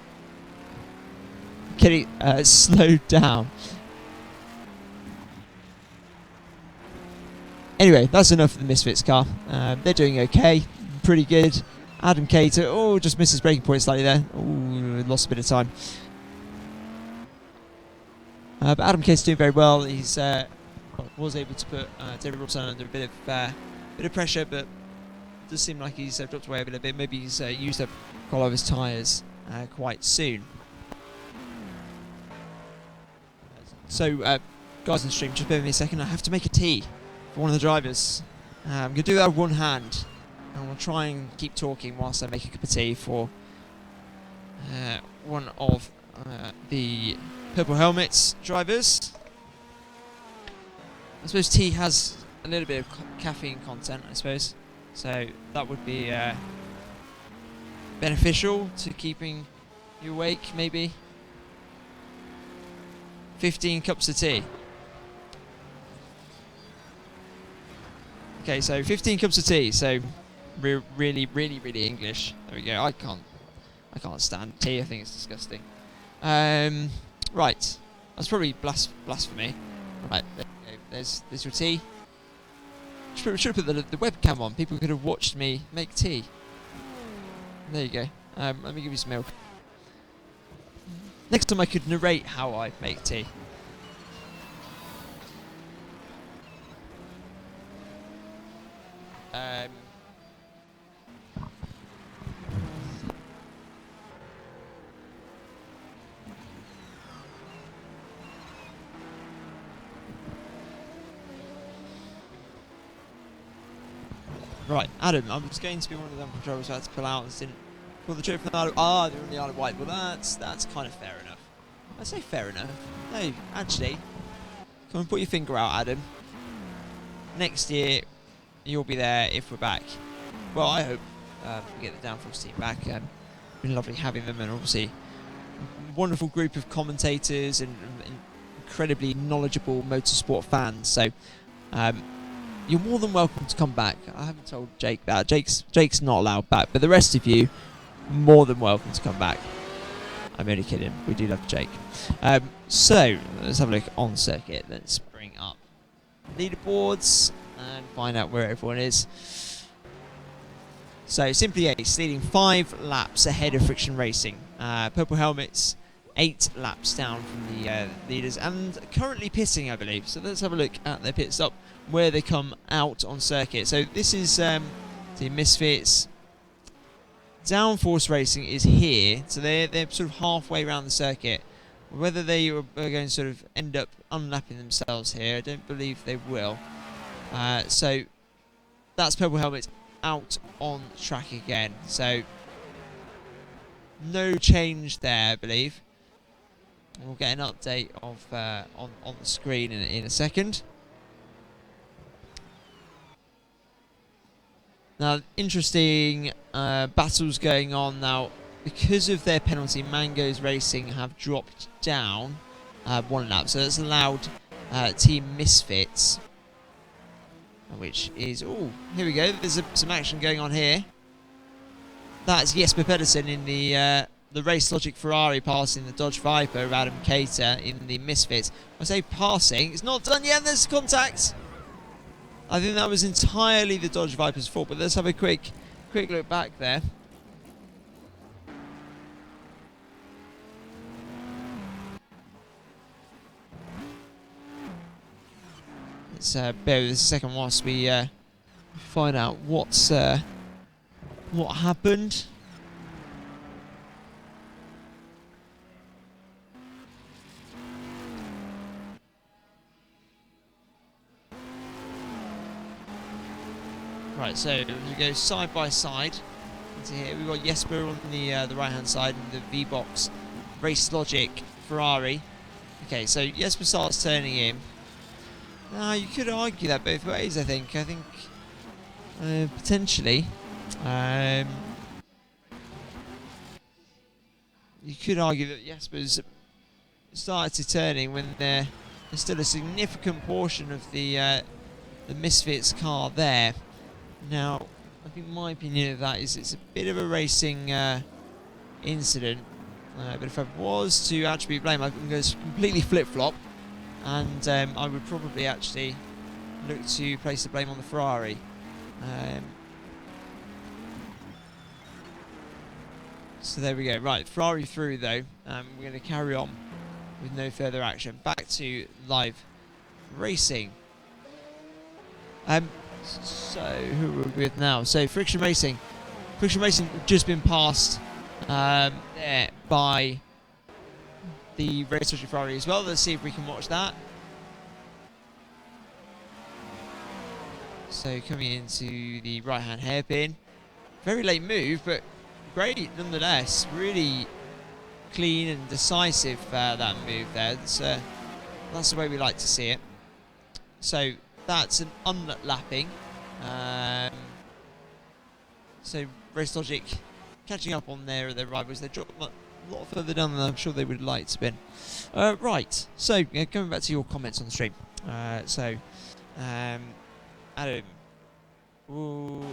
get it slowed down. Anyway, that's enough of the Misfits car. They're doing okay, pretty good. Adam Cater, just missed his braking point slightly there. Lost a bit of time. But Adam Cater's doing very well. He's was able to put David Robson under a bit of pressure, but it does seem like he's dropped away a little bit. Maybe he's used up quite a lot of his tyres quite soon. So, guys in the stream, just bear with me a second. I have to make a tea for one of the drivers. I'm going to do that with one hand. And we'll try and keep talking whilst I make a cup of tea for one of the Purple Helmets drivers. I suppose tea has a little bit of caffeine content, I suppose. So that would be beneficial to keeping you awake, maybe. 15 cups of tea. Okay, so 15 cups of tea, so really English. There we go. I can't stand tea. I think it's disgusting. Right, that's probably blasphemy. Right, there's your tea. Should have put the webcam on. People could have watched me make tea. There you go. Let me give you some milk. Next time I could narrate how I make tea. Right, Adam, I was going to be one of them controllers who had to pull out and didn't pull the trip from the Isle of... they're on the Isle of Wight. Well, that's kind of fair enough. I say fair enough. No, actually, come and put your finger out, Adam. Next year, you'll be there if we're back. Well, I hope we get the Downforce team back. It's been lovely having them, and obviously a wonderful group of commentators and incredibly knowledgeable motorsport fans. So you're more than welcome to come back. I haven't told Jake that. Jake's not allowed back, but the rest of you, more than welcome to come back. I'm only kidding. We do love Jake. So let's have a look on circuit. Let's bring up leaderboards and find out where everyone is. So Simply Ace leading 5 laps ahead of Friction Racing. Purple Helmets 8 laps down from the leaders and currently pitting, I believe. So let's have a look at their pit stop, where they come out on circuit. So this is the Misfits. Downforce Racing is here, so they're sort of halfway around the circuit. Whether they are going to sort of end up unlapping themselves here, I don't believe they will. So that's Purple Helmets out on track again. So no change there, I believe. We'll get an update of on the screen in a second. Now, interesting battles going on now because of their penalty, Mango's Racing have dropped down 1 lap. So that's allowed Team Misfits, which is... Oh, here we go. There's some action going on here. That's Jesper Pedersen in the Race Logic Ferrari passing the Dodge Viper of Adam Cater in the Misfits. I say passing, it's not done yet, there's contact! I think that was entirely the Dodge Viper's fault, but let's have a quick look back there. Let's bear with us a second whilst we find out what happened. Right, so we go side by side into here. We've got Jesper on the right hand side in the V-Box Race Logic Ferrari. Okay, so Jesper starts turning in. Now you could argue that both ways. I think potentially you could argue that Jesper's started turning when there's still a significant portion of the Misfits car there. Now, I think my opinion of that is it's a bit of a racing incident. But if I was to attribute blame, I'm going to completely flip-flop, and I would probably actually look to place the blame on the Ferrari. So there we go. Right, Ferrari through though. We're going to carry on with no further action. Back to live racing. So who are we with now? So Friction Racing. Friction Racing have just been passed there by the Race Logic Ferrari as well. Let's see if we can watch that. So coming into the right hand hairpin. Very late move, but great nonetheless. Really clean and decisive that move there. That's the way we like to see it. So that's an unlapping. So Race Logic catching up on their rivals. They dropped a lot further down than I'm sure they would like to be. Right, so coming back to your comments on the stream. Adam,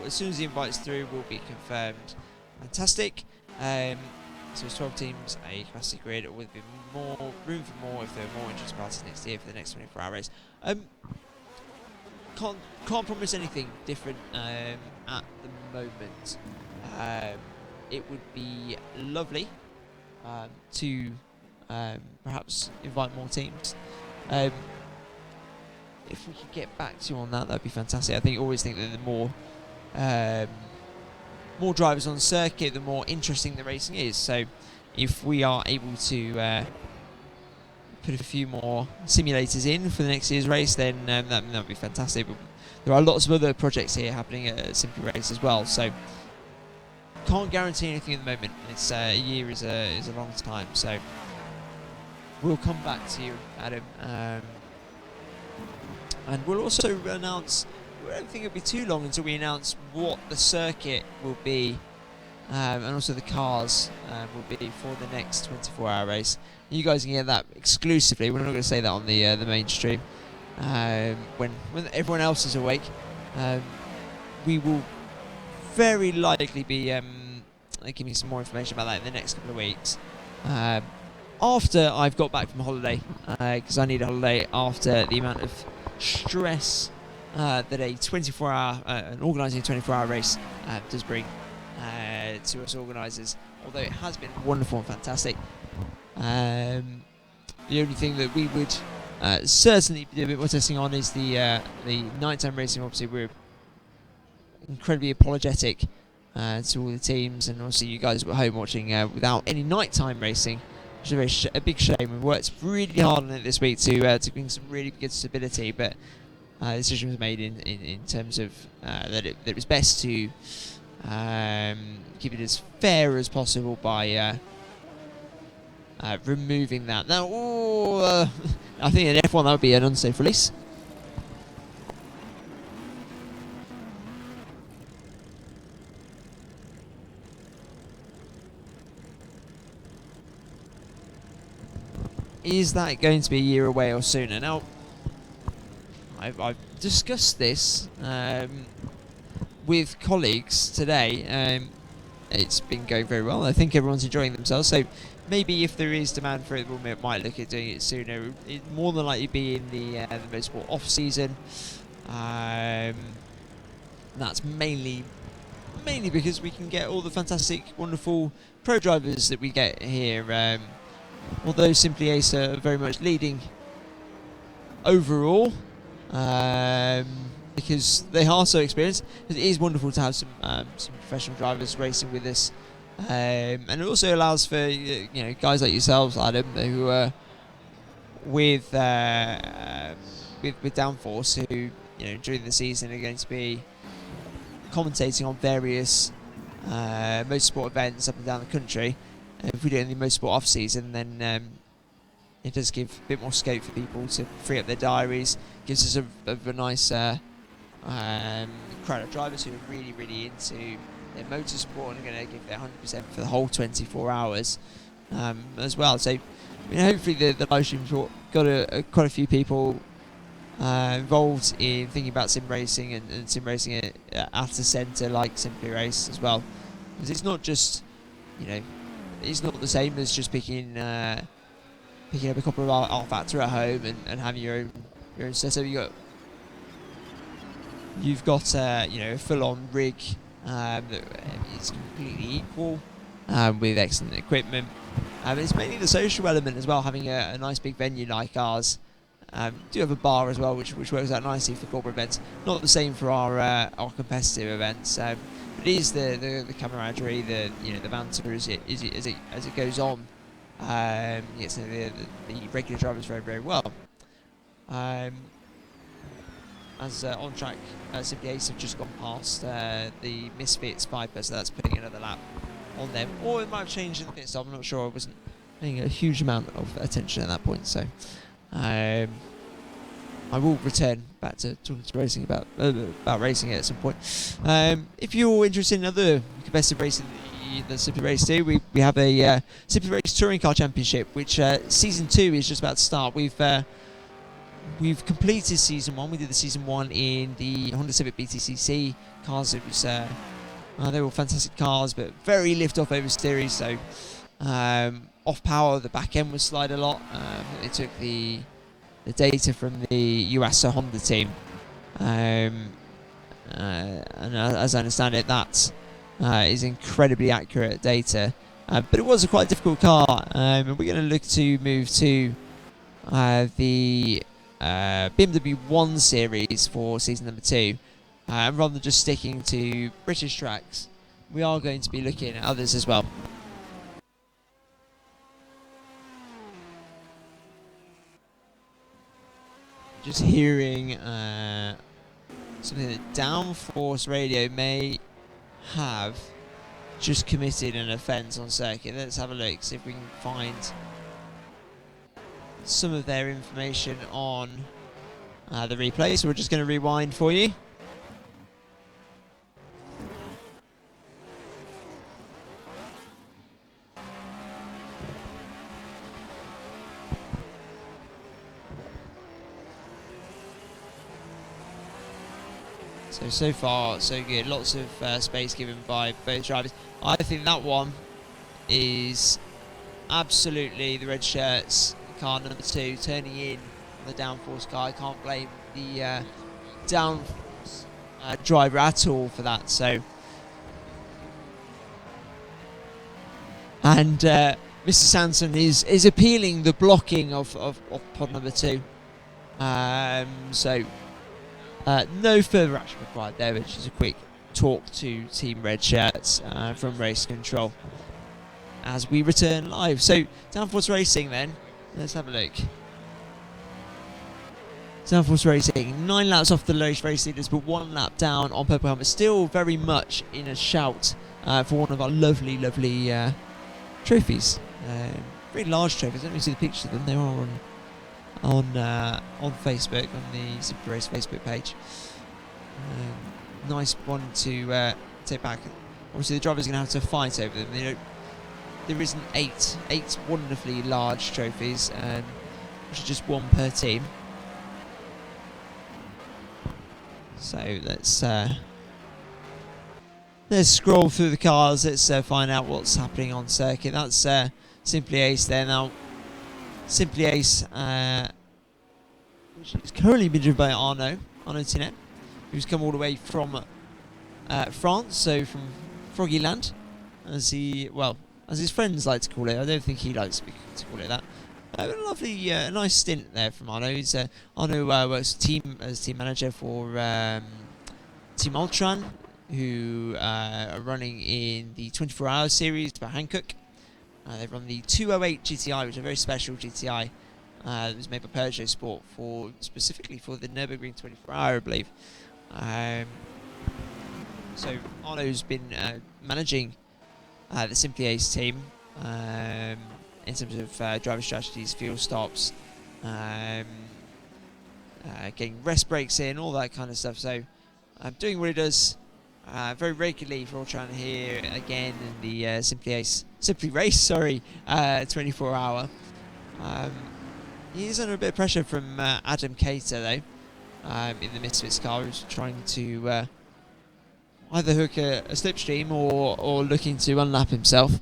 as soon as the invite's through, will be confirmed. Fantastic. So it's 12 teams, a capacity grid, with more room for more if there are more interested parties next year for the next 24-hour race. Can't promise anything different at the moment. It would be lovely to perhaps invite more teams. If we could get back to you on that, that'd be fantastic. I always think that the more drivers on circuit, the more interesting the racing is. So if we are able to put a few more simulators in for the next year's race, then that would be fantastic. But there are lots of other projects here happening at Simply Race as well, so can't guarantee anything at the moment. It's a year is a long time, so we'll come back to you, Adam, and we'll also announce. I don't think it'll be too long until we announce what the circuit will be, and also the cars will be for the next 24-hour race. You guys can get that exclusively. We're not going to say that on the mainstream. When everyone else is awake, we will very likely be giving some more information about that in the next couple of weeks. After I've got back from holiday, because I need a holiday after the amount of stress that a 24-hour, organising a 24-hour race does bring to us organisers. Although it has been wonderful and fantastic. The only thing that we would certainly do a bit more testing on is the nighttime racing. Obviously, we're incredibly apologetic to all the teams, and obviously you guys were home watching without any nighttime racing, which is a big shame. We've worked really hard on it this week to bring some really good stability, but the decision was made in terms of that it was best to keep it as fair as possible by removing that. Now, I think in F1 that would be an unsafe release. is that going to be a year away or sooner? Now, I've discussed this with colleagues today. It's been going very well. I think everyone's enjoying themselves. So maybe if there is demand for it, we might look at doing it sooner. It more than likely be in the motorsport off season. That's mainly because we can get all the fantastic, wonderful pro drivers that we get here. Although Simply Ace are very much leading overall, because they are so experienced. It is wonderful to have some professional drivers racing with us, and it also allows for guys like yourselves, Adam, who are with Downforce, who during the season are going to be commentating on various motorsport events up and down the country. If we do it in the motorsport off season, then it does give a bit more scope for people to free up their diaries. Gives us a nice crowd of drivers who are really, really into their motorsport and are going to give their 100% for the whole 24 hours as well. So hopefully the live stream's got quite a few people involved in thinking about sim racing and sim racing at a centre like Simply Race as well, because it's not just it's not the same as just picking up a couple of R Factor at home and having your own setup. You've got a full-on rig that is completely equal with excellent equipment. It's mainly the social element as well, having a nice big venue like ours. Do have a bar as well, which works out nicely for corporate events. Not the same for our competitive events. But it is the camaraderie, the banter as it goes on. Gets the regular drivers very, very well. As on track, Simply Ace have just gone past the Misfits Viper, so that's putting another lap on them. Or it might have changed in the pit stop. I'm not sure. I wasn't paying a huge amount of attention at that point, so. I will return back to talking to racing about racing at some point. If you're interested in other competitive racing that Simply Race do, we have a Simply Race Touring Car Championship, which season 2 is just about to start. We've completed season 1. We did the season 1 in the Honda Civic BTCC cars. It was they were fantastic cars, but very lift off oversteery. So off power, the back end would slide a lot. They took the data from the Yuasa Honda team, and as I understand it, that is incredibly accurate data. But it was a quite difficult car, and we're going to look to move to the BMW 1 Series for season number 2. Rather than just sticking to British tracks, we are going to be looking at others as well. Just hearing something that Downforce Radio may have just committed an offence on circuit. Let's have a look, see if we can find some of their information on the replay. So we're just going to rewind for you. So far, so good. Lots of space given by both drivers. I think that one is absolutely the red shirts car number 2 turning in on the Downforce car. I can't blame the Downforce driver at all for that. So, and Mr. Sanson is appealing the blocking of pod number 2. No further action required there, which is a quick talk to Team Red Shirts from Race Control as we return live. So, Downforce Racing then, let's have a look. Downforce Racing, 9 laps off the race leaders, but 1 lap down on Purple Helmet. Still very much in a shout for one of our lovely, lovely trophies. Very large trophies. Let me see the pictures of them. They are on Facebook, on the Simply Race Facebook page. Nice one to take back. Obviously, the driver's going to have to fight over them. There isn't eight wonderfully large trophies, which is just one per team. So let's scroll through the cars. Let's find out what's happening on circuit. That's Simply Ace there now. Simply Ace, which is currently been driven by Arnaud Tinet, who's come all the way from France, so from Froggy Land, as his friends like to call it. I don't think he likes to call it that. A lovely, nice stint there from Arnaud. Arnaud works as team manager for Team Ultran, who are running in the 24-hour series for Hankook. They run the 208 GTI, which is a very special GTI. It was made by Peugeot Sport specifically for the Nürburgring 24-hour, I believe. So Arnaud's been managing the Simply Ace team in terms of driver strategies, fuel stops, getting rest breaks in, all that kind of stuff. So doing what he does very regularly for Ultran here again in the Simply Race 24-hour. He's under a bit of pressure from Adam Cater though, in the Misfits car, who's trying to either hook a slipstream or looking to unlap himself.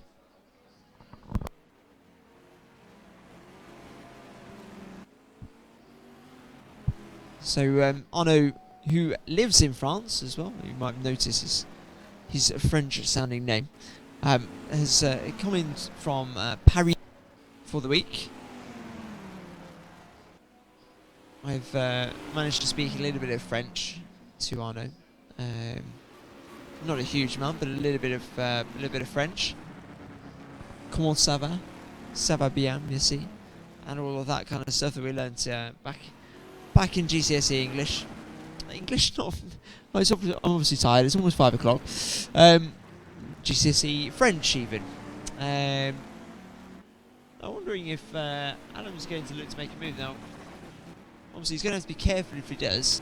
So Arnaud, who lives in France as well, you might notice his French-sounding name, has come in from Paris for the week. I've managed to speak a little bit of French to Arnaud. Not a huge amount, but a little bit of French. Comment ça va? Ça va bien, merci. And all of that kind of stuff that we learnt back in GCSE English. English, not. Well, I'm obviously tired. It's almost 5 o'clock. GCSE French, even. I'm wondering if Adam's going to look to make a move now. Obviously, he's going to have to be careful if he does.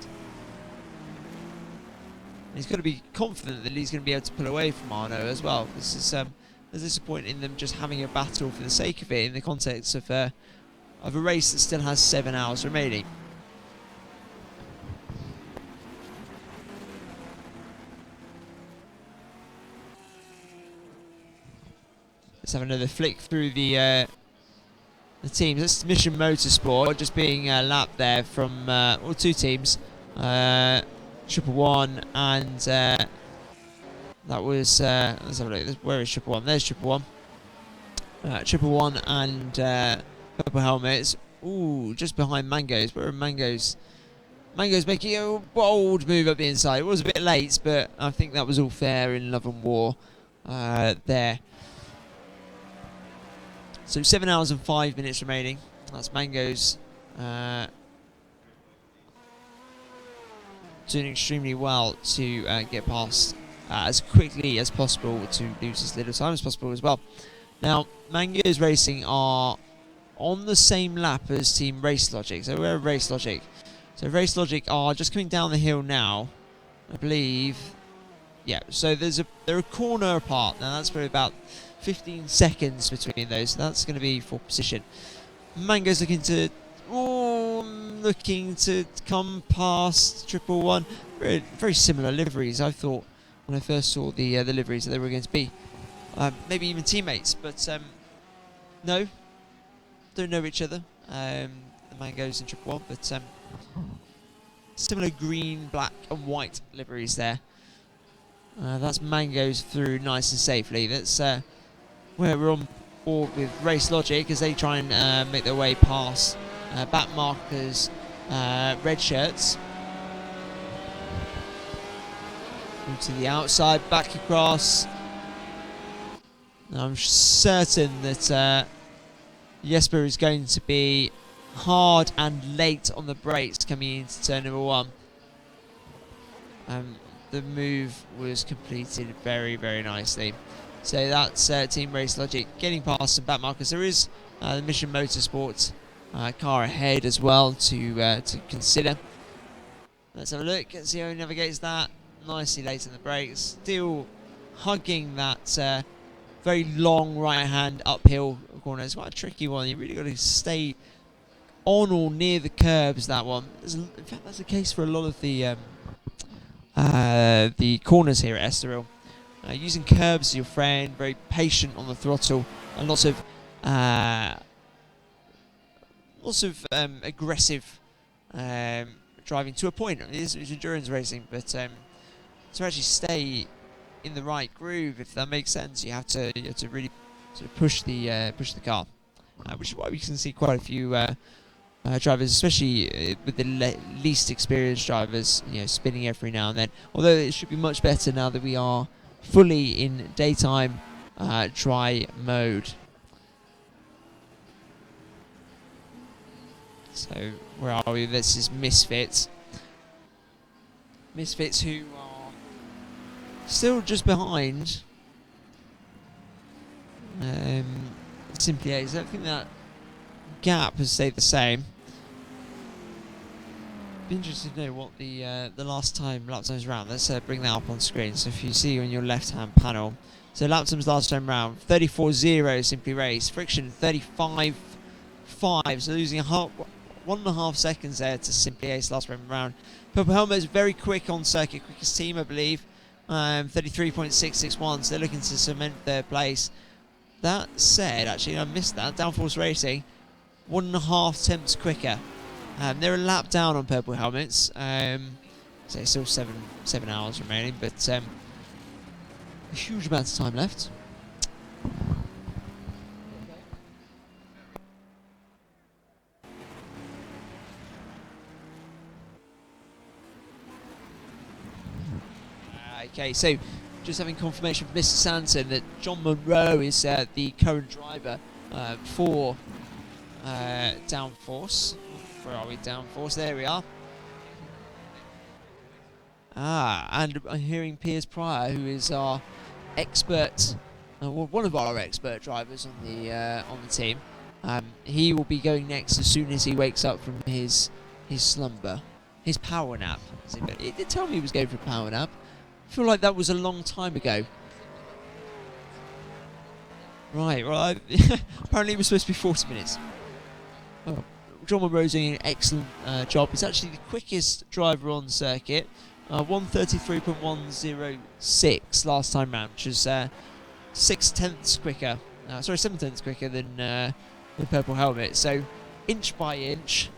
He's got to be confident that he's going to be able to pull away from Arnaud as well. There's a point in them just having a battle for the sake of it in the context of a race that still has 7 hours remaining. Let's have another flick through the teams. That's Mission Motorsport just being lapped there from two teams, 111 and that was let's have a look. Where is 111? There's 111. 111 and Purple Helmets. Ooh, just behind Mangoes. Where are Mangoes? Mangoes making a bold move up the inside. It was a bit late, but I think that was all fair in Love and War there. So 7 hours and 5 minutes remaining. That's Mangoes doing extremely well to get past as quickly as possible to lose as little time as possible as well. Now, Mangoes Racing are on the same lap as Team Race Logic. So we're Race Logic. So Race Logic are just coming down the hill now, I believe. Yeah, so they're a corner apart. Now that's probably about 15 seconds between those. So that's going to be for position. Mango's looking to come past 111. Very, very similar liveries. I thought when I first saw the liveries that they were going to be maybe even teammates, but no, don't know each other. The Mangoes and 111, but similar green, black, and white liveries there. That's Mangoes through nice and safely. That's where we're on board with Race Logic as they try and make their way past back markers, red shirts. Move to the outside, back across. Now I'm certain that Jesper is going to be hard and late on the brakes coming into turn number 1. The move was completed very, very nicely. So that's Team Race Logic getting past some back markers. There is the Mission Motorsport car ahead as well to consider. Let's have a look and see how he navigates that. Nicely late on the brakes. Still hugging that very long right hand uphill corner. It's quite a tricky one. You really got to stay on or near the curbs. That one. In fact, that's the case for a lot of the corners here at Estoril. Using curbs as your friend, very patient on the throttle, and lots of aggressive driving to a point. It is endurance racing, but to actually stay in the right groove, if that makes sense, you have to really sort of push the car, which is why we can see quite a few drivers, especially with the least experienced drivers, spinning every now and then. Although it should be much better now that we are fully in daytime dry mode. So where are we? This is Misfits. Misfits who are still just behind Simply Ace. I don't think that gap has stayed the same. Be interested to know what the last time lap times round. Let's bring that up on screen. So if you see on your left-hand panel, so lap times last time round 34.0 Simply Race, friction 35.5. So losing 1.5 seconds there to Simply Ace last time round. Purple Helmet's very quick on circuit, quickest team I believe. 33.661. So they're looking to cement their place. That said, actually I missed that. Downforce Racing 1.5 tenths quicker. They're a lap down on Purple Helmets. So still seven hours remaining, but a huge amount of time left. Okay, so just having confirmation from Mr. Sanson that John Monroe is the current driver for Downforce. Where are we? Downforce. There we are. And I'm hearing Piers Pryor, who is our expert, one of our expert drivers on the team. He will be going next as soon as he wakes up from his slumber, his power nap. It did tell me he was going for a power nap. I feel like that was a long time ago. Right, well, apparently it was supposed to be 40 minutes. Oh, John Monroe's doing an excellent job. He's actually the quickest driver on circuit. 1:33.106 last time round, which is 7 tenths quicker than the Purple Helmet. So, inch by inch,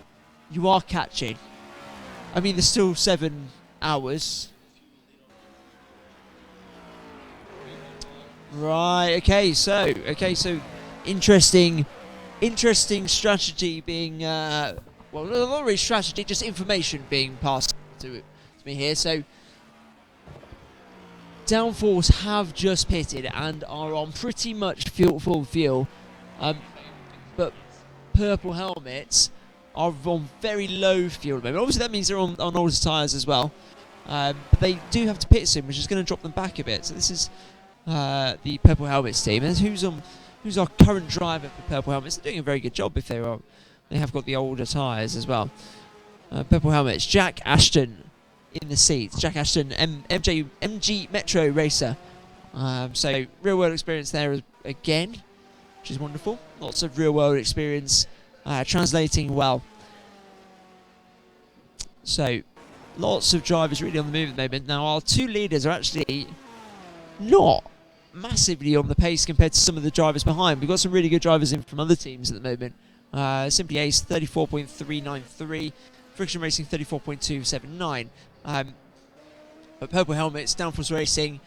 you are catching. I mean, there's still 7 hours. Right. Okay. So interesting strategy being well, not really strategy, just information being passed to me here. So Downforce have just pitted and are on pretty much full fuel, but Purple Helmets are on very low fuel at the moment. Obviously that means they're on older tyres as well, but they do have to pit soon, which is going to drop them back a bit. So this is the Purple Helmets team, and who's our current driver for Purple Helmets. They're doing a very good job if they have got the older tyres as well. Purple Helmets, Jack Ashton in the seats. Jack Ashton, MG Metro racer. So real world experience there again, which is wonderful. Lots of real world experience, translating well. So lots of drivers really on the move at the moment. Now our two leaders are actually not massively on the pace compared to some of the drivers behind. We've got some really good drivers in from other teams at the moment. Simply Ace 34.393, Friction Racing 34.279. But Purple Helmets, Downforce Racing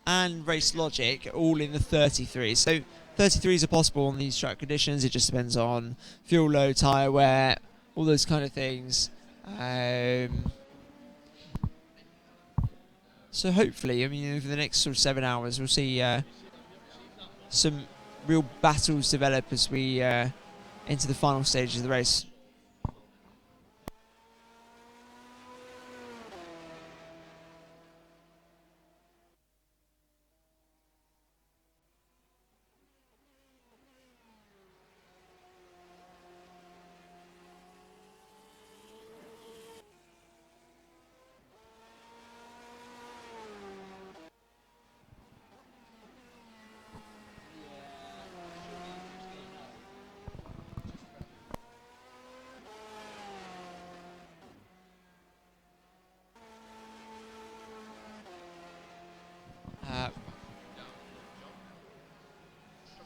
and Race Logic all in the 33s. So 33s are possible on these track conditions. It just depends on fuel load, tyre wear, all those kind of things. So hopefully, I mean, over the next sort of 7 hours, we'll see some real battles develop as we enter the final stages of the race.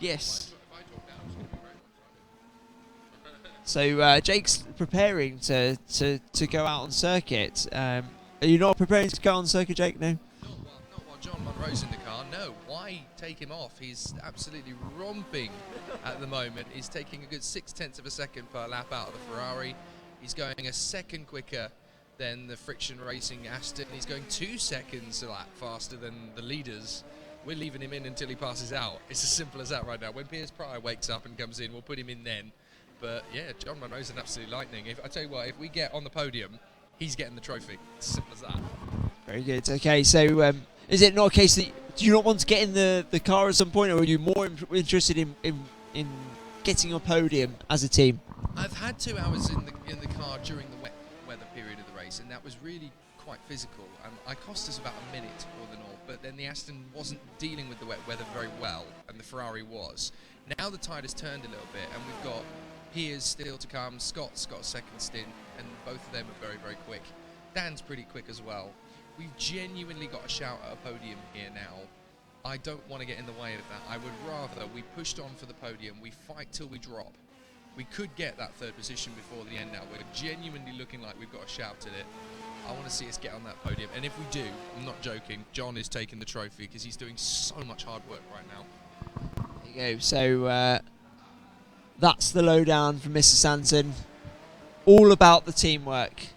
Yes. So Jake's preparing to go out on circuit. Are you not preparing to go on circuit, Jake? No. Not while John Monroe's in the car. No, why take him off? He's absolutely romping at the moment. He's taking a good 0.6 of a second per lap out of the Ferrari. He's going a second quicker than the Friction Racing Aston. He's going 2 seconds a lap faster than the leaders. We're leaving him in until he passes out. It's as simple as that right now. When Piers Pryor wakes up and comes in, we'll put him in then. But yeah, John Monroe's an absolute lightning. I tell you what, if we get on the podium, he's getting the trophy. It's as simple as that. Very good. Okay, so is it not a case that do you not want to get in the car at some point, or are you more interested in getting a podium as a team? I've had 2 hours in the car during the wet weather period of the race, and that was really quite physical. I cost us about a minute more than all, but then the Aston wasn't dealing with the wet weather very well, and the Ferrari was. Now the tide has turned a little bit, and we've got Piers still to come. Scott's got a second stint, and both of them are very, very quick. Dan's pretty quick as well. We've genuinely got a shout at a podium here now. I don't want to get in the way of that. I would rather we pushed on for the podium, we fight till we drop. We could get that 3rd position before the end now. We're genuinely looking like we've got a shout at it. I want to see us get on that podium. And if we do, I'm not joking, John is taking the trophy because he's doing so much hard work right now. There you go. So that's the lowdown from Mr. Sanson. All about the teamwork.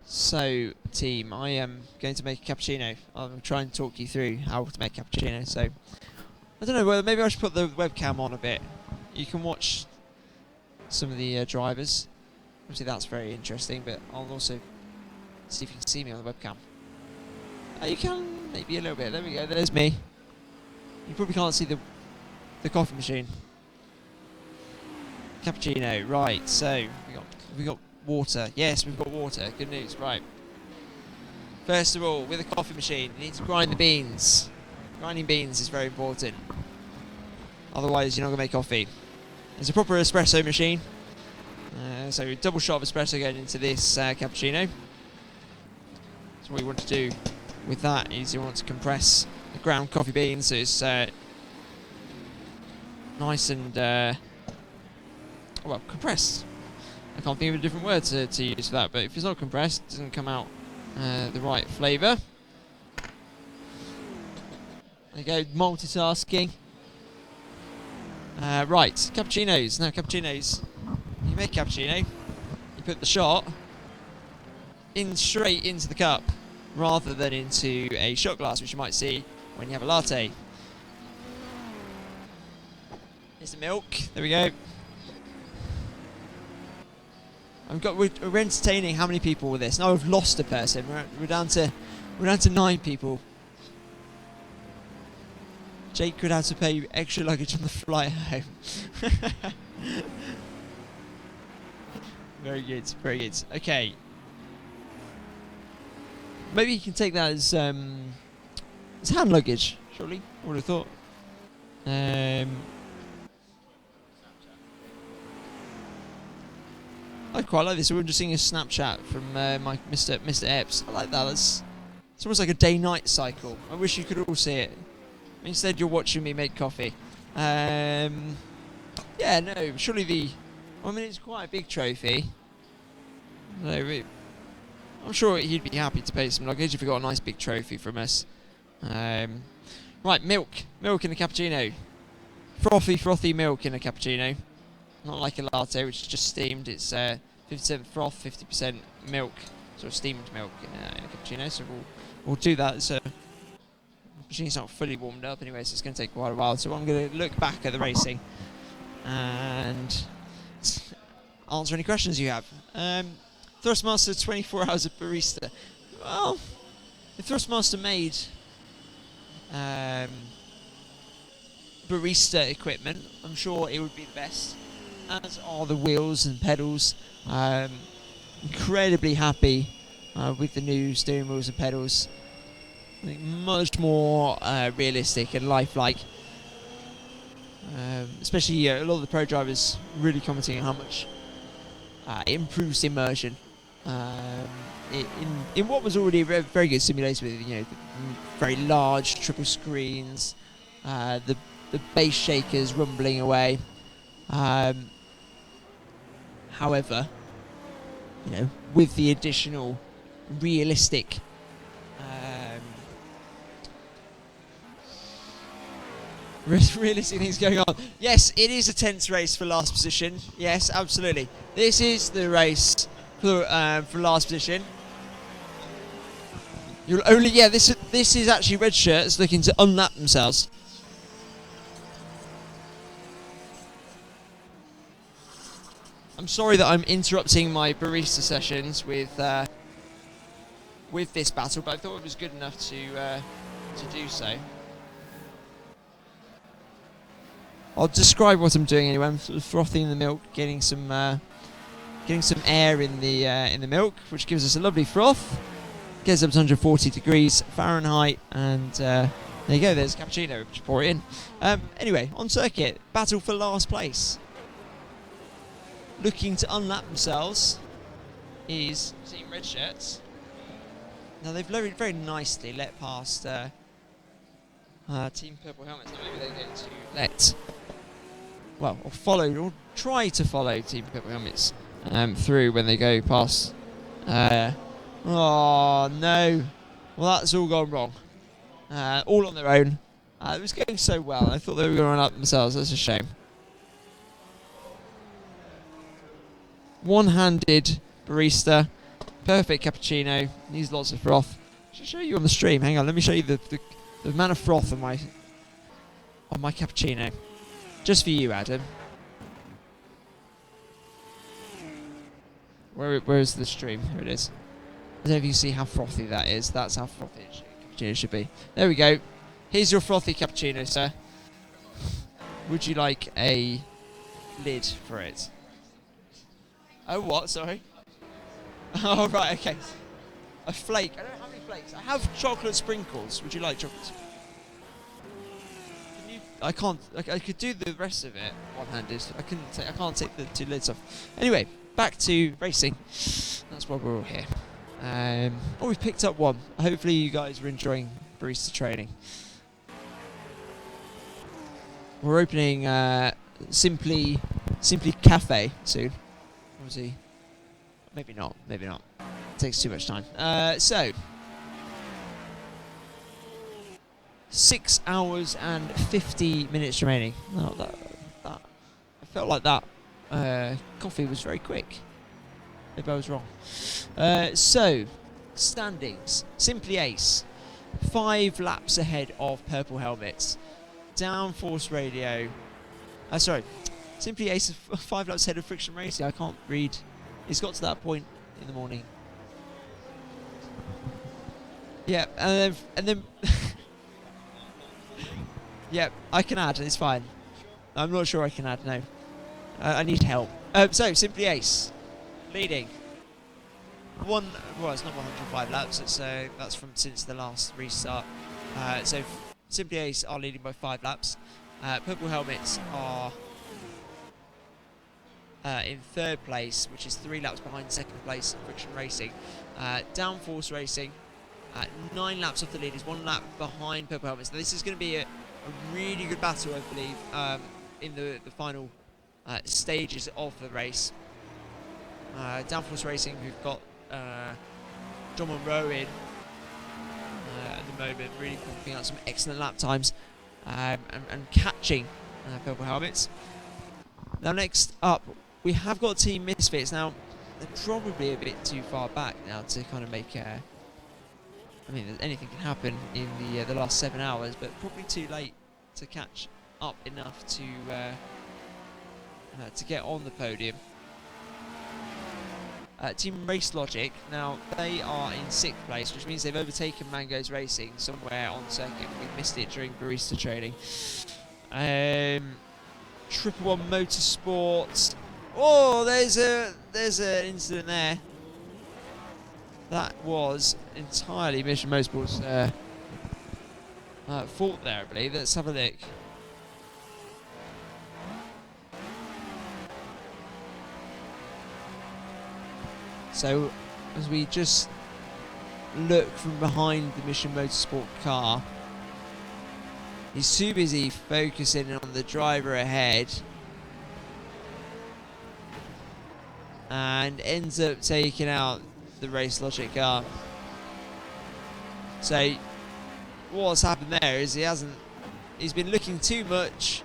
So, team, I am going to make a cappuccino. I'll try and talk you through how to make a cappuccino. So, I don't know whether maybe I should put the webcam on a bit. You can watch some of the drivers. Obviously, that's very interesting, but I'll also see if you can see me on the webcam. You can, maybe a little bit. There we go. There's me. You probably can't see the coffee machine. Cappuccino, right? So we got water. Yes, we've got water. Good news. Right. First of all, with a coffee machine, you need to grind the beans. Grinding beans is very important. Otherwise, you're not going to make coffee. There's a proper espresso machine. So double shot of espresso going into this cappuccino. So what you want to do with that is you want to compress the ground coffee beans so it's nice and well, compressed. I can't think of a different word to use for that, but if it's not compressed, it doesn't come out the right flavour. There you go, multitasking. Right, cappuccinos. Now, cappuccinos, you make a cappuccino, you put the shot in straight into the cup, rather than into a shot glass, which you might see when you have a latte. Here's the milk, there we go. We're entertaining how many people with this? Now we've lost a person. We're down to 9 people. Jake could have to pay extra luggage on the flight home. Very good, very good. Okay. Maybe you can take that as hand luggage, surely. I would have thought. I quite like this. We're just seeing a Snapchat from my Mr. Epps. I like that. It's almost like a day-night cycle. I wish you could all see it. Instead, you're watching me make coffee. Yeah, no. Surely I mean, it's quite a big trophy. I'm sure he'd be happy to pay some luggage if he got a nice big trophy from us. Right, milk. Milk in a cappuccino. Frothy milk in a cappuccino. Not like a latte, which is just steamed. It's 50% froth, 50% milk, sort of steamed milk in a cappuccino. So we'll do that. So the machine's not fully warmed up anyway, so it's going to take quite a while. So I'm going to look back at the racing and answer any questions you have. Thrustmaster 24 hours of barista. Well, if Thrustmaster made barista equipment, I'm sure it would be the best, as are the wheels and pedals. Incredibly happy with the new steering wheels and pedals. I think much more realistic and lifelike. Especially a lot of the pro drivers really commenting on how much it improves immersion in what was already a very good simulator with, you know, the very large triple screens, the bass shakers rumbling away. However, you know, with the additional realistic realistic things going on. Yes, it is a tense race for last position. Yes, absolutely. This is the race for last position. You'll only this is actually red shirts looking to unlap themselves. I'm sorry that I'm interrupting my barista sessions with this battle, but I thought it was good enough to do so. I'll describe what I'm doing anyway. I'm sort of frothing the milk, getting some air in the milk, which gives us a lovely froth. Gets up to 140 degrees Fahrenheit, and there you go. There's cappuccino. Just pour it in. Anyway, on circuit, battle for last place. Looking to unlap themselves is Team Red Shirts. Now they've very nicely let past Team Purple Helmets. Now maybe they're going to or try to follow Team Purple Helmets through when they go past. Oh no! Well, that's all gone wrong. All on their own. It was going so well. I thought they were going to run up themselves. That's a shame. One-handed barista, perfect cappuccino. Needs lots of froth. I should show you on the stream. Hang on, let me show you the amount of froth on my cappuccino. Just for you, Adam. Where is the stream? Here it is. I don't know if you can see how frothy that is. That's how frothy cappuccino should be. There we go. Here's your frothy cappuccino, sir. Would you like a lid for it? Oh, what? Sorry. Oh, right, okay. A flake. I don't have any flakes. I have chocolate sprinkles. Would you like chocolate? I can't. I could do the rest of it one-handed. I can't take the two lids off. Anyway, back to racing. That's why we're all here. We've picked up one. Hopefully, you guys are enjoying barista training. We're opening Simply Cafe soon. Obviously, maybe not. Maybe not. It takes too much time. So, 6 hours and 50 minutes remaining. Oh, that I felt like that coffee was very quick. Maybe I was wrong. So, standings. Simply Ace, 5 laps ahead of Purple Helmets. Downforce Radio. Simply Ace is 5 laps ahead of Friction Racing. I can't read. It's got to that point in the morning. Yeah, and then yeah, I can add. It's fine. I'm not sure I can add. No, I need help. So Simply Ace leading. Well, it's not 105 laps. It's that's from since the last restart. So Simply Ace are leading by 5 laps. Purple Helmets are in 3rd place, which is 3 laps behind 2nd place Friction Racing. Downforce Racing, 9 laps off the leaders, 1 lap behind Purple Helmets. Now, this is going to be a really good battle, I believe, in the final stages of the race. Downforce Racing, we've got John Monroe in at the moment, really pumping out some excellent lap times and catching Purple Helmets. Now, next up, we have got Team Misfits. Now, they're probably a bit too far back now to kind of make I mean, anything can happen in the last 7 hours, but probably too late to catch up enough to get on the podium. Team Race Logic, now they are in 6th place, which means they've overtaken Mango's Racing somewhere on circuit. We missed it during barista training. Triple One Motorsports. Oh, there's an incident there. That was entirely Mission Motorsports' fault there, I believe. Let's have a look. So, as we just look from behind the Mission Motorsport car, he's too busy focusing on the driver ahead and ends up taking out the Race Logic car. So what's happened there is he's been looking too much.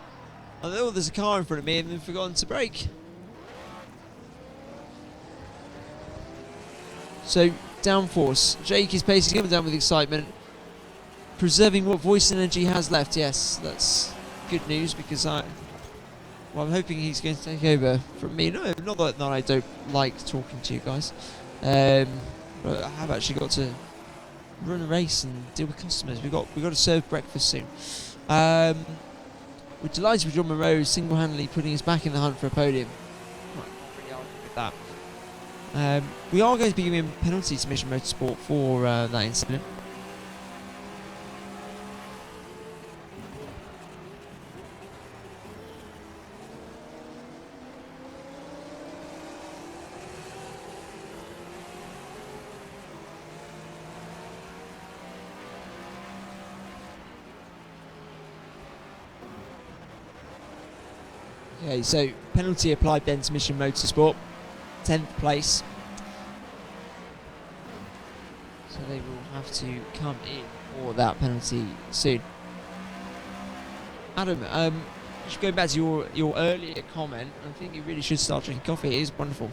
Oh, there's a car in front of me and then forgotten to brake. So downforce, Jake is basically coming down with excitement, preserving what voice energy has left. Yes, that's good news because I'm hoping he's going to take over from me. No, not that I don't like talking to you guys, but I have actually got to run a race and deal with customers. We've got to serve breakfast soon. We're delighted with John Monroe single-handedly putting us back in the hunt for a podium. Can't really argue with that. We are going to be giving penalty to Mission Motorsport for that incident. Okay, so penalty applied then to Mission Motorsport, 10th place. So they will have to come in for that penalty soon. Adam, just going back to your earlier comment, I think you really should start drinking coffee. It is wonderful.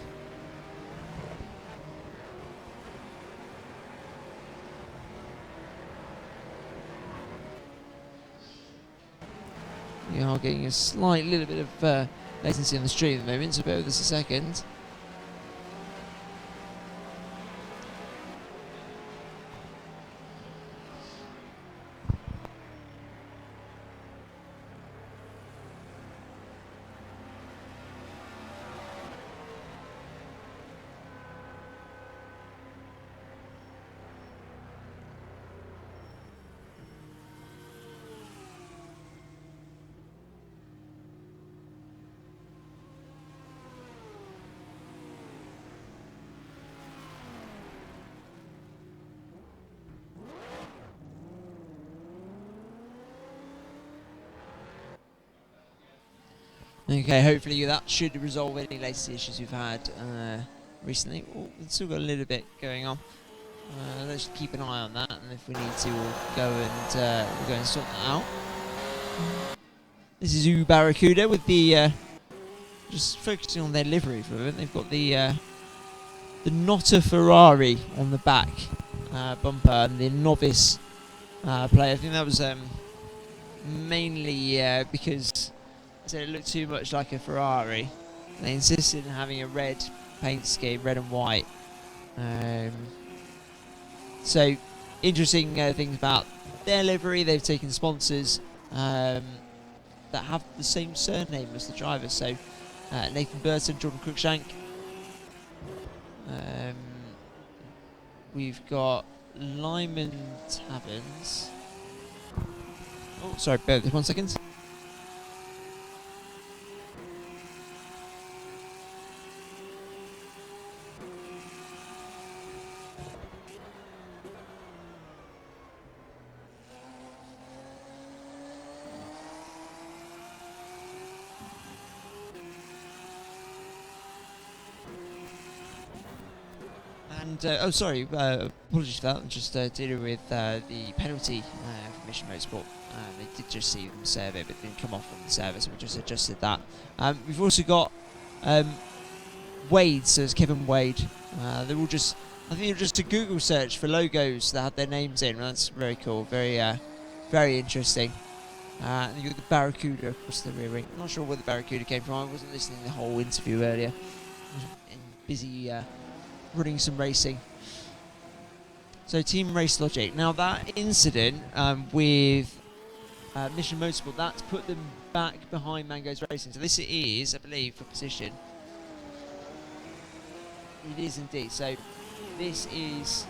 We are getting a slight little bit of latency on the stream at the moment, so bear with us a second. Okay, hopefully that should resolve any latency issues we've had recently. Oh, we've still got a little bit going on. Let's keep an eye on that, and if we need to, we'll go and sort that out. This is U Barracuda with the just focusing on their livery for a moment. They've got the Notta Ferrari on the back bumper and the novice player. I think that was mainly because so it looked too much like a Ferrari. They insisted on having a red paint scheme, red and white. So interesting things about their livery. They've taken sponsors that have the same surname as the driver. So Nathan Burton, Jordan Cruikshank. We've got Lyman Taverns. Oh, sorry, bear with me 1 second. Oh, sorry, apologies for that. I'm just dealing with the penalty for Mission Motorsport. They did just see them serve it, but didn't come off from the server, so we just adjusted that. We've also got Wade, so it's Kevin Wade. They're all just, I think they're just a Google search for logos that had their names in. That's very cool, very interesting. And you've got the Barracuda across the rear ring. I'm not sure where the Barracuda came from. I wasn't listening to the whole interview earlier. I was busy running some racing. So Team Race Logic. Now that incident with Mission Motorsport, that's put them back behind Mango's Racing. So this is, I believe, for position. It is indeed. So this is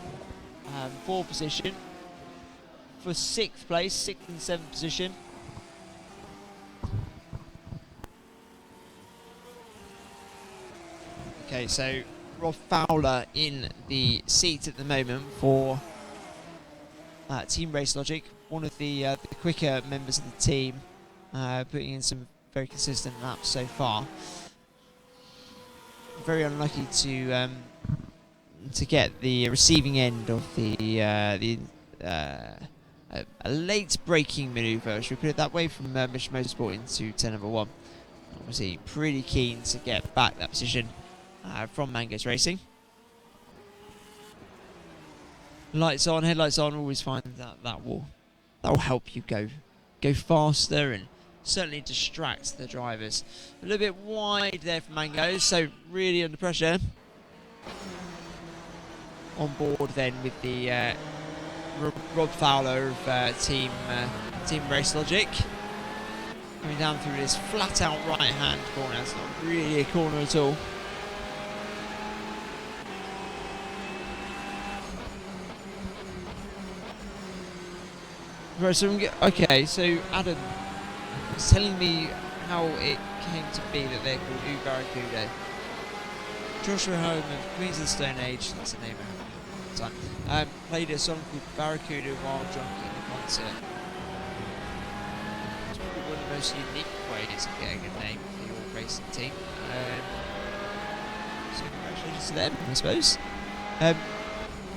for position. For 6th place, 6th and 7th position. Okay, so Rob Fowler in the seat at the moment for Team Race Logic, one of the quicker members of the team, putting in some very consistent laps so far. Very unlucky to get the receiving end of a late braking manoeuvre, should we put it that way, from Mission Motorsport into turn number 1. Obviously, pretty keen to get back that position from Mango's Racing. Lights on, headlights on. Always find that will help you go faster and certainly distract the drivers. A little bit wide there for Mango, so really under pressure. On board then with the Rob Fowler of Team Race Logic. Coming down through this flat out right hand corner. It's not really a corner at all. Right, so okay, so Adam was telling me how it came to be that they're called U Barracuda. Joshua Home of Queens of the Stone Age, that's the name I have at the time, played a song called Barracuda while drunk in the concert. It's probably one of the most unique ways of getting a name for your racing team. So congratulations to them, I suppose.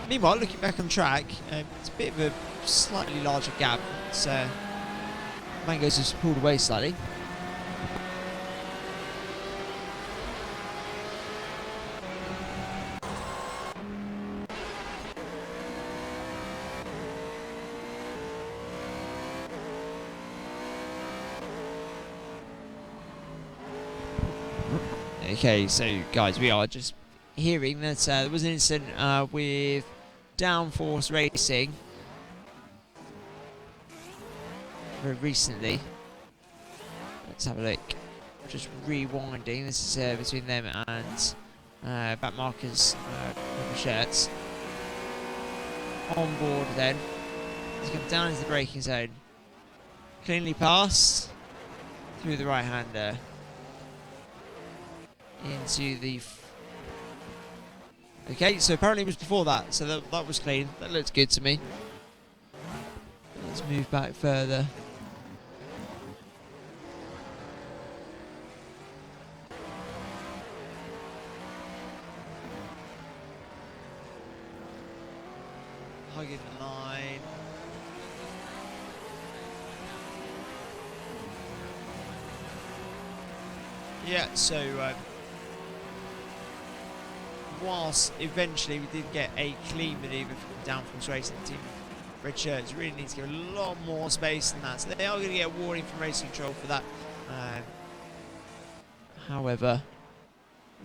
Meanwhile, looking back on track, it's a bit of a slightly larger gap. It's, Mango's just pulled away slightly. Okay, so guys, we are just hearing that there was an incident with Downforce Racing very recently. Let's have a look. Just rewinding. This is between them and back markers rubber shirts. On board then. He's come down into the braking zone. Cleanly passed through the right hander into the. Okay, so apparently it was before that, so that was clean. That looks good to me. Let's move back further. Hugging the line. Yeah, so whilst eventually we did get a clean manoeuvre from Downforce Racing, the team red shirts really need to give a lot more space than that, so they are going to get a warning from Racing Control for that. However,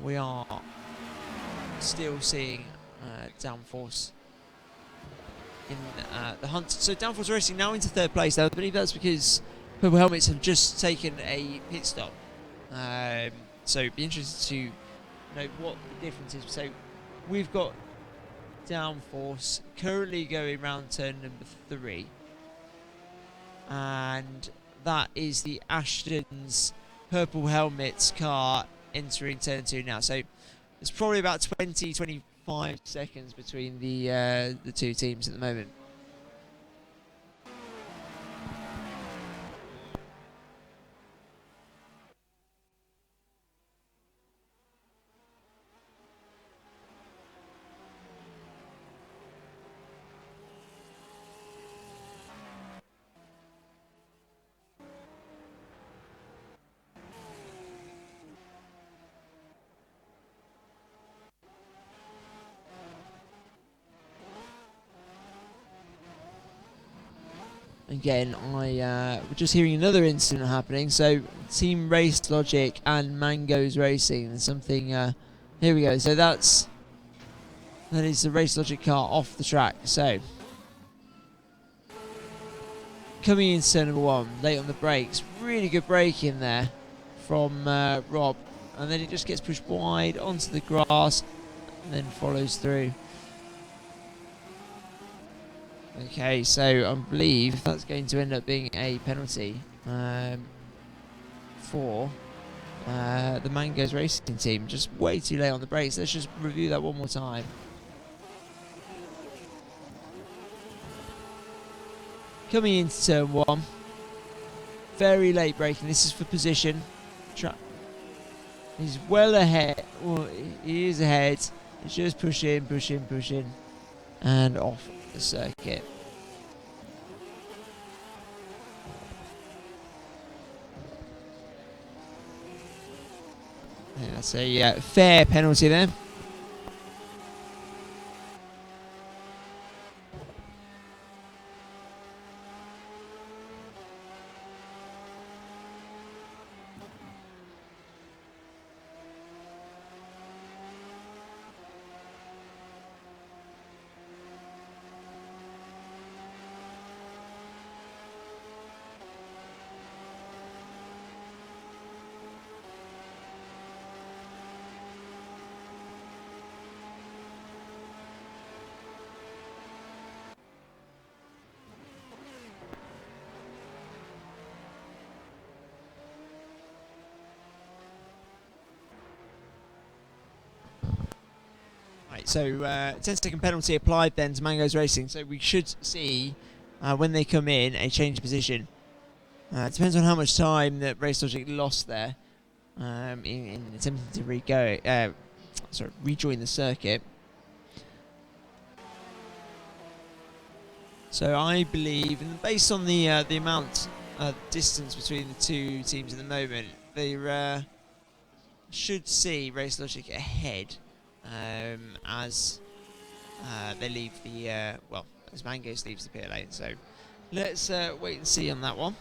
we are still seeing Downforce in the hunt. So Downforce Racing now into 3rd place. I believe that's because Purple Helmets have just taken a pit stop. So it'd be interested to know what the difference is. So we've got Downforce currently going round turn number 3, and that is the Ashton's Purple Helmets car entering turn 2 now. So there's probably about 20-25 seconds between the two teams at the moment. Again, we're just hearing another incident happening. So, Team Race Logic and Mango's Racing. There's something. Here we go. So that's That is the Race Logic car off the track. So, coming in turn number 1, late on the brakes. Really good braking there from Rob. And then it just gets pushed wide onto the grass and then follows through. Okay, so I believe that's going to end up being a penalty for the Mangoes Racing team. Just way too late on the brakes. Let's just review that one more time. Coming into turn 1, very late braking. This is for position. He's well ahead. Well, he is ahead. He's just pushing, and off the circuit. Yeah, that's a fair penalty there. Right, so 10-second penalty applied then to Mangoes Racing. So we should see, when they come in, a change of position. It depends on how much time that Race Logic lost there in attempting to rejoin the circuit. So I believe, and based on the amount of distance between the two teams at the moment, they should see Race Logic ahead as they leave the as Mangoes leaves the pit lane. So let's wait and see on that one.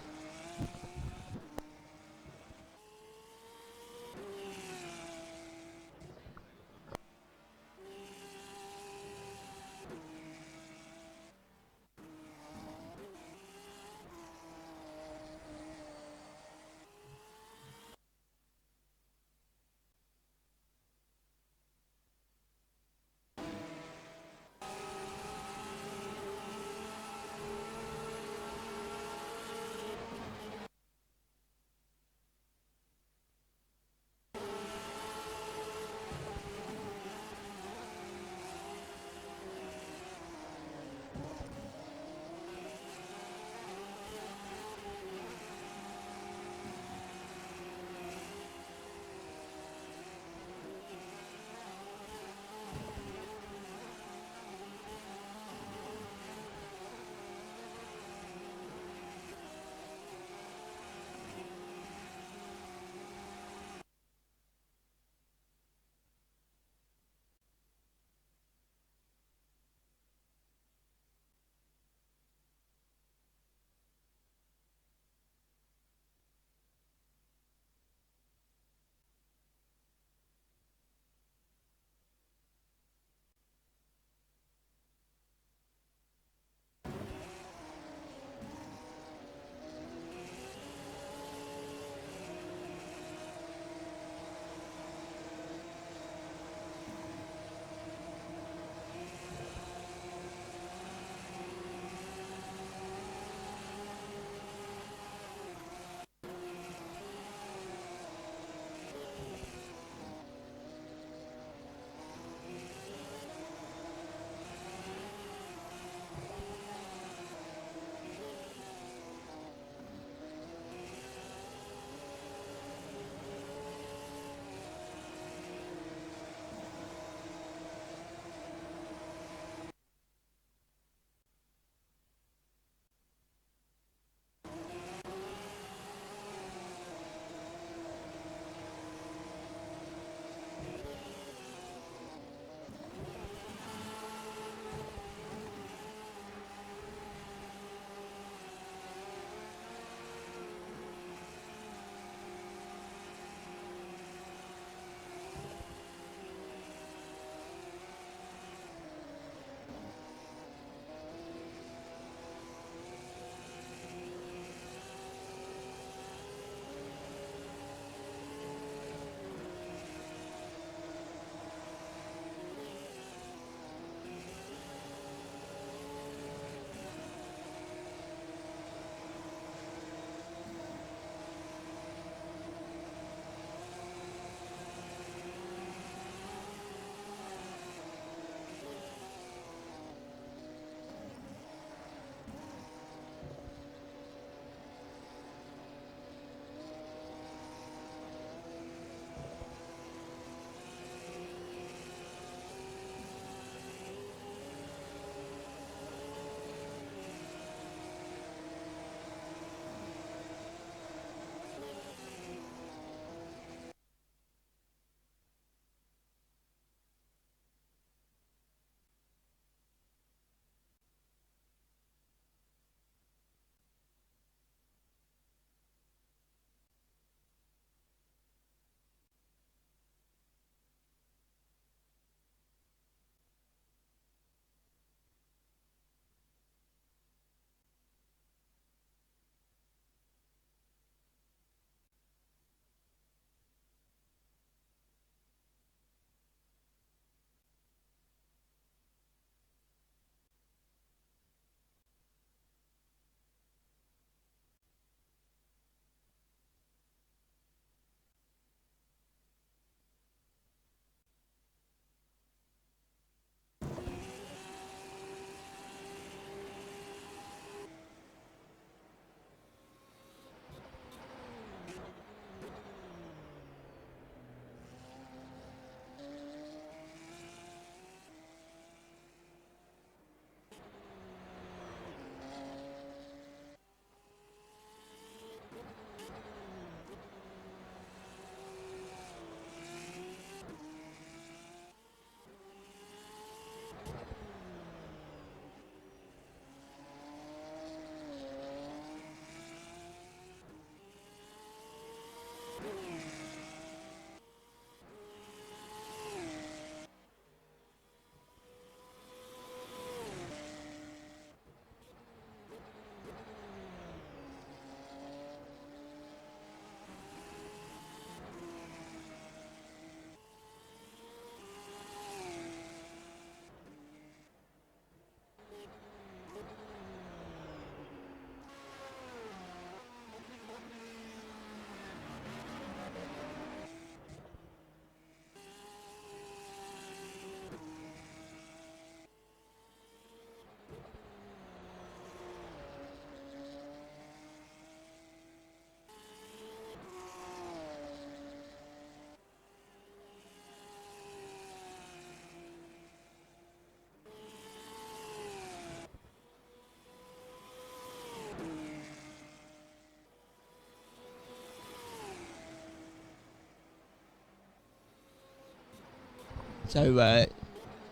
So,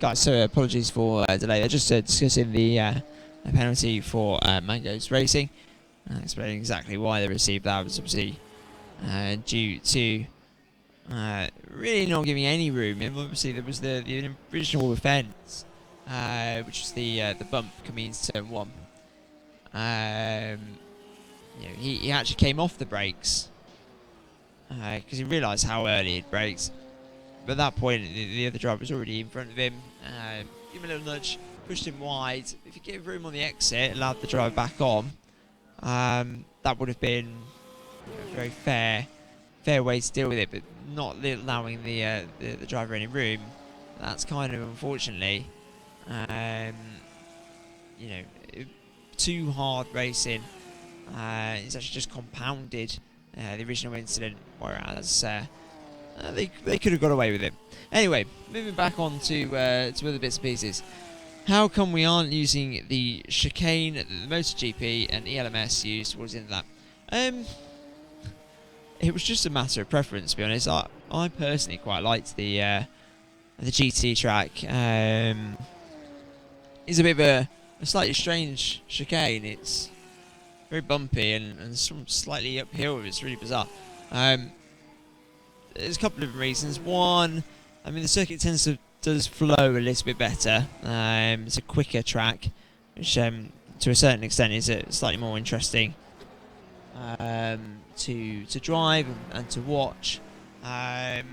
guys, so apologies for delay. They're just discussing the penalty for Mango's Racing, explaining exactly why they received that. It was obviously due to really not giving any room. And obviously, there was the original offence, which was the bump coming into turn one. He actually came off the brakes because he realised how early it braked. But at that point, the other driver was already in front of him. Give him a little nudge, pushed him wide. If you gave room on the exit, allowed the driver back on, that would have been a very fair way to deal with it. But not allowing the driver any room, that's kind of unfortunately, too hard racing. It's actually just compounded the original incident, whereas they could have got away with it. Anyway, moving back on to other bits and pieces. How come we aren't using the chicane that the MotoGP and ELMS used towards the end of that? It was just a matter of preference, to be honest. I personally quite liked the GT track. It's a bit of a slightly strange chicane. It's very bumpy and slightly uphill. It's really bizarre. There's a couple of different reasons. One, I mean, the circuit does flow a little bit better. It's a quicker track, which to a certain extent is slightly more interesting to drive and to watch. But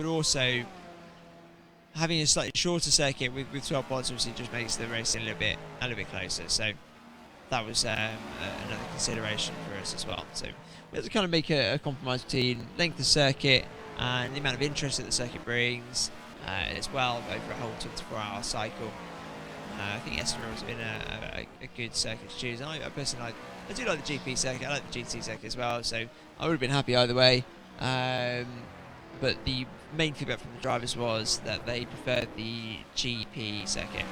also, having a slightly shorter circuit with 12 pods obviously just makes the racing a little bit closer. So that was another consideration for us as well. So we had to kind of make a compromise between length of circuit and the amount of interest that the circuit brings as well over a whole 24-hour cycle. I think Estoril has been a good circuit to choose. And I personally I do like the GP circuit. I like the GT circuit as well. So I would have been happy either way. But the main feedback from the drivers was that they preferred the GP circuit.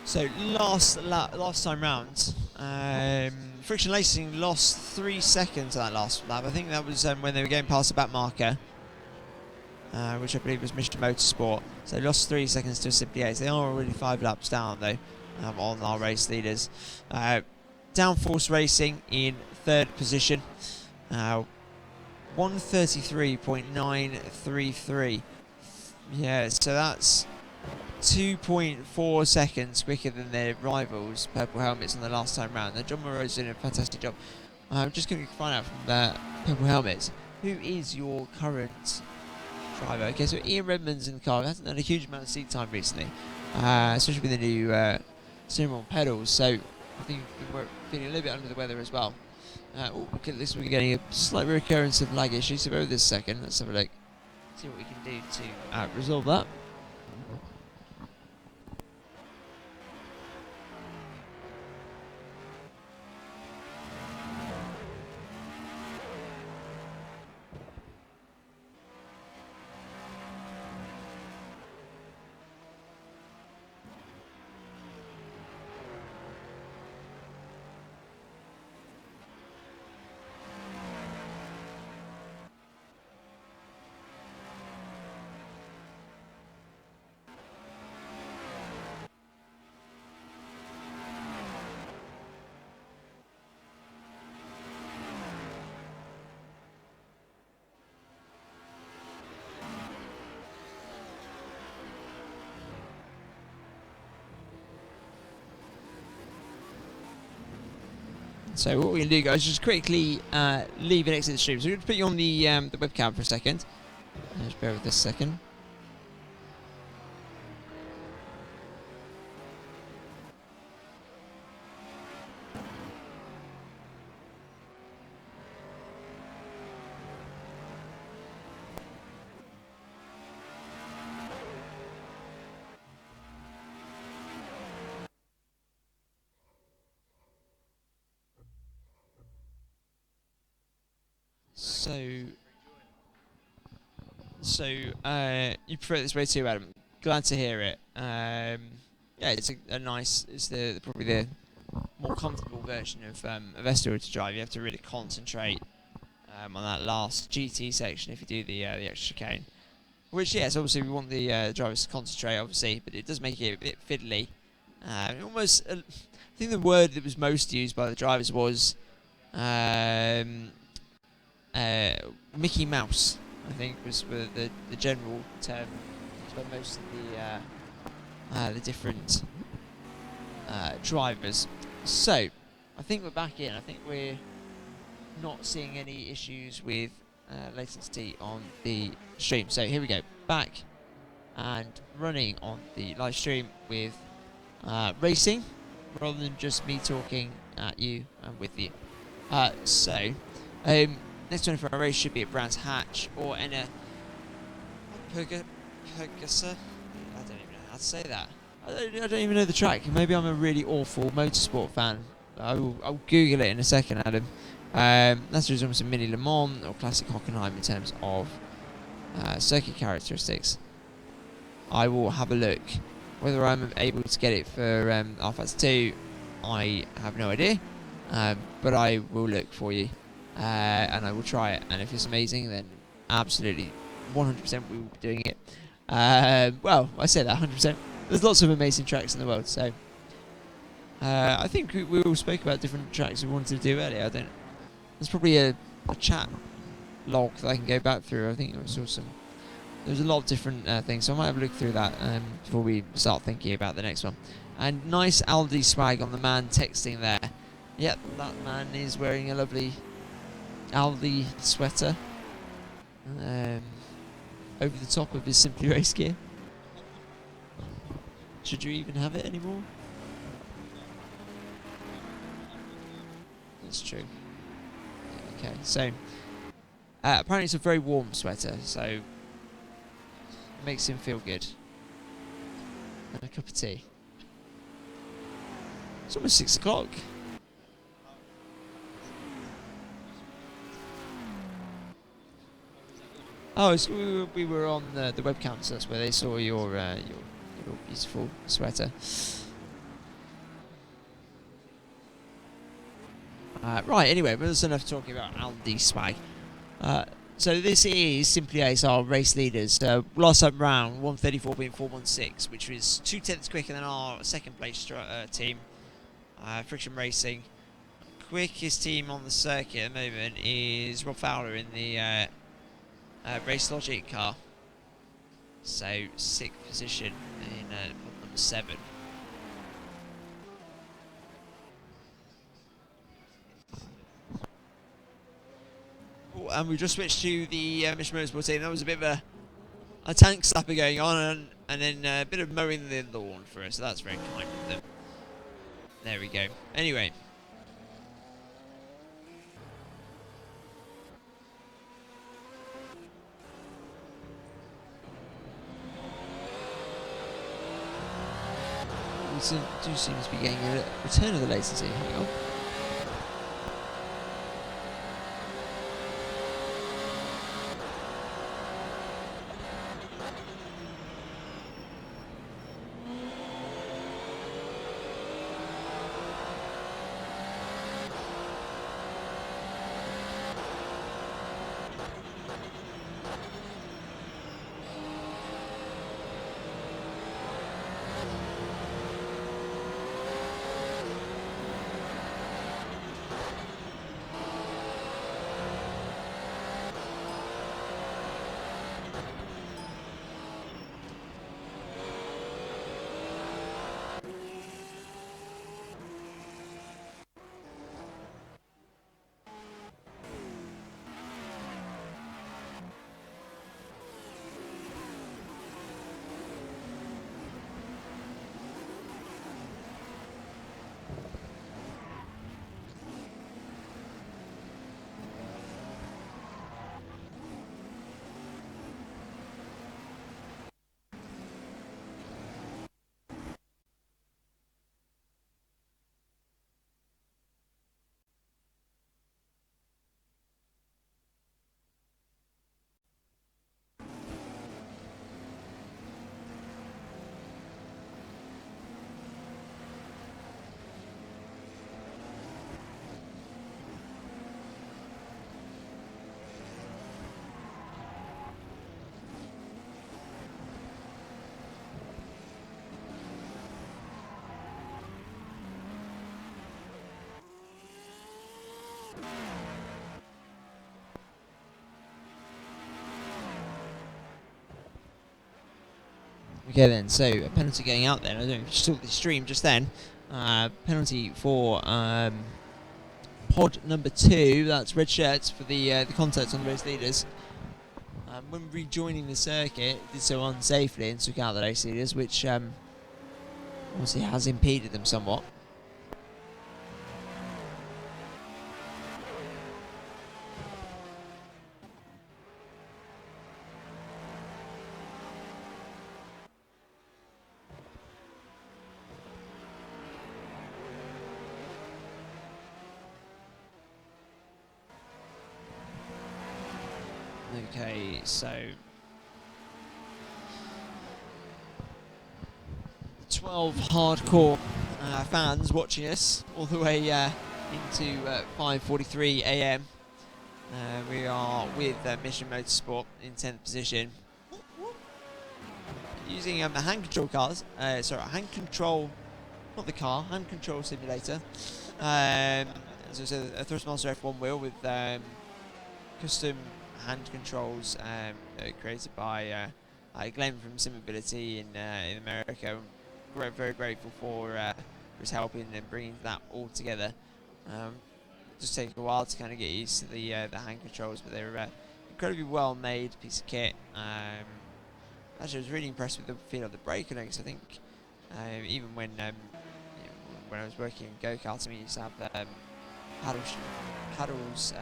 So last time round, Friction Racing lost 3 seconds on that last lap. I think that was when they were going past the back marker, which I believe was Mr. Motorsport. So they lost 3 seconds to a Simply 8. They are already 5 laps down though on our race leaders. Downforce Racing in 3rd position, 1:33.933. Yeah, so that's 2.4 seconds quicker than their rivals, Purple Helmets, on the last time round. Now, John Moreau's doing a fantastic job. I'm just going to find out from the Purple Helmets, who is your current driver? Okay, so Ian Redmond's in the car. He hasn't done a huge amount of seat time recently, especially with the new steering wheel pedals. So I think we're feeling a little bit under the weather as well. Look at this, we're getting a slight recurrence of lag issues. So over this second, let's have a look, see what we can do to resolve that. So what we're going to do, guys, is just quickly leave and exit the stream. So we're going to put you on the webcam for a second. Just bear with this a second. So you prefer it this way too, Adam? glad to hear it. Yeah, it's a nice. It's probably the more comfortable version of Estoril to drive. You have to really concentrate on that last GT section if you do the extra chicane. Which, yes, obviously we want the drivers to concentrate, obviously, but it does make it a bit fiddly. Almost, I think the word that was most used by the drivers was Mickey Mouse. I think was the general term by most of the different drivers. So, I think we're back in. I think we're not seeing any issues with latency on the stream. So here we go, back and running on the live stream with racing, rather than just me talking at you and with you. Next 24-hour race should be at Brands Hatch or in a Pergusa. I don't even know how to say that. I don't even know the track. Maybe I'm a really awful motorsport fan. I'll Google it in a second, Adam. That's almost a mini Le Mans or classic Hockenheim in terms of circuit characteristics. I will have a look. Whether I'm able to get it for R-Factor 2, I have no idea. But I will look for you. And I will try it. And if it's amazing, then absolutely 100% we will be doing it. Well, I say that 100%. There's lots of amazing tracks in the world, so I think we all spoke about different tracks we wanted to do earlier. There's probably a chat log that I can go back through. I think there's a lot of different things, so I might have a look through that before we start thinking about the next one. And nice Aldi swag on the man texting there. Yep, that man is wearing a lovely Aldi sweater over the top of his Simply Race gear. Should you even have it anymore? That's true. Okay, so apparently it's a very warm sweater, so it makes him feel good. And a cup of tea. It's almost 6 o'clock. Oh, so we were on the webcam, so that's where they saw your beautiful sweater. Right, anyway, but that's enough talking about Aldi swag. So this is Simply Ace, our race leaders. Last time round, 134.416, which was 2/10 quicker than our second place team, Friction Racing. Quickest team on the circuit at the moment is Rob Fowler in the Race Logic car. So 6th position in number 7. Oh, and we just switched to the Mission Motorsport team. That was a bit of a tank slapper going on, and then a bit of mowing the lawn for us. So that's very kind of them. There we go. Anyway. We do seem to be getting a return of the latency. Hang on. Okay then, so a penalty going out there. I don't know if you saw the stream just then. Penalty for pod number 2. That's red shirts for the contact on the race leaders. When rejoining the circuit, did so unsafely and took out the race leaders, which obviously has impeded them somewhat. Okay, so 12 hardcore fans watching us all the way into 5:43 a.m. We are with Mission Motorsport in 10th position, using a hand control cars. Hand control, not the car, hand control simulator. So it's a Thrustmaster F1 wheel with custom hand controls created by Glenn from Simability in America. We're very grateful for his help in bringing that all together. Just takes a while to kind of get used to the hand controls, but they're incredibly well made piece of kit. Actually, I was really impressed with the feel of the brake because I think even when I was working in go-karting, we used to have paddles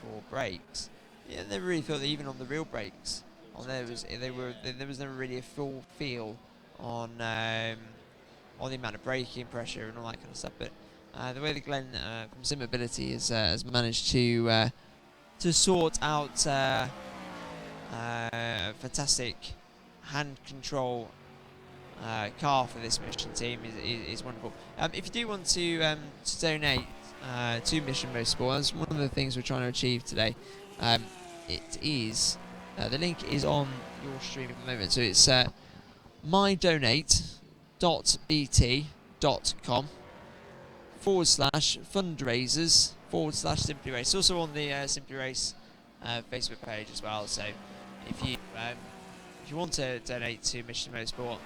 for brakes. Yeah, I never really felt that even on the real brakes, there was never really a full feel on the amount of braking pressure and all that kind of stuff. But the way that Glenn from Simability has managed to sort out a fantastic hand control car for this mission team is wonderful. If you do want to donate to Mission Motorsport, that's one of the things we're trying to achieve today. It is the link is on your stream at the moment, so it's mydonate.bt.com/fundraisers/Simply Race. It's also on the Simply Race Facebook page as well. So if you want to donate to Mission Motorsport,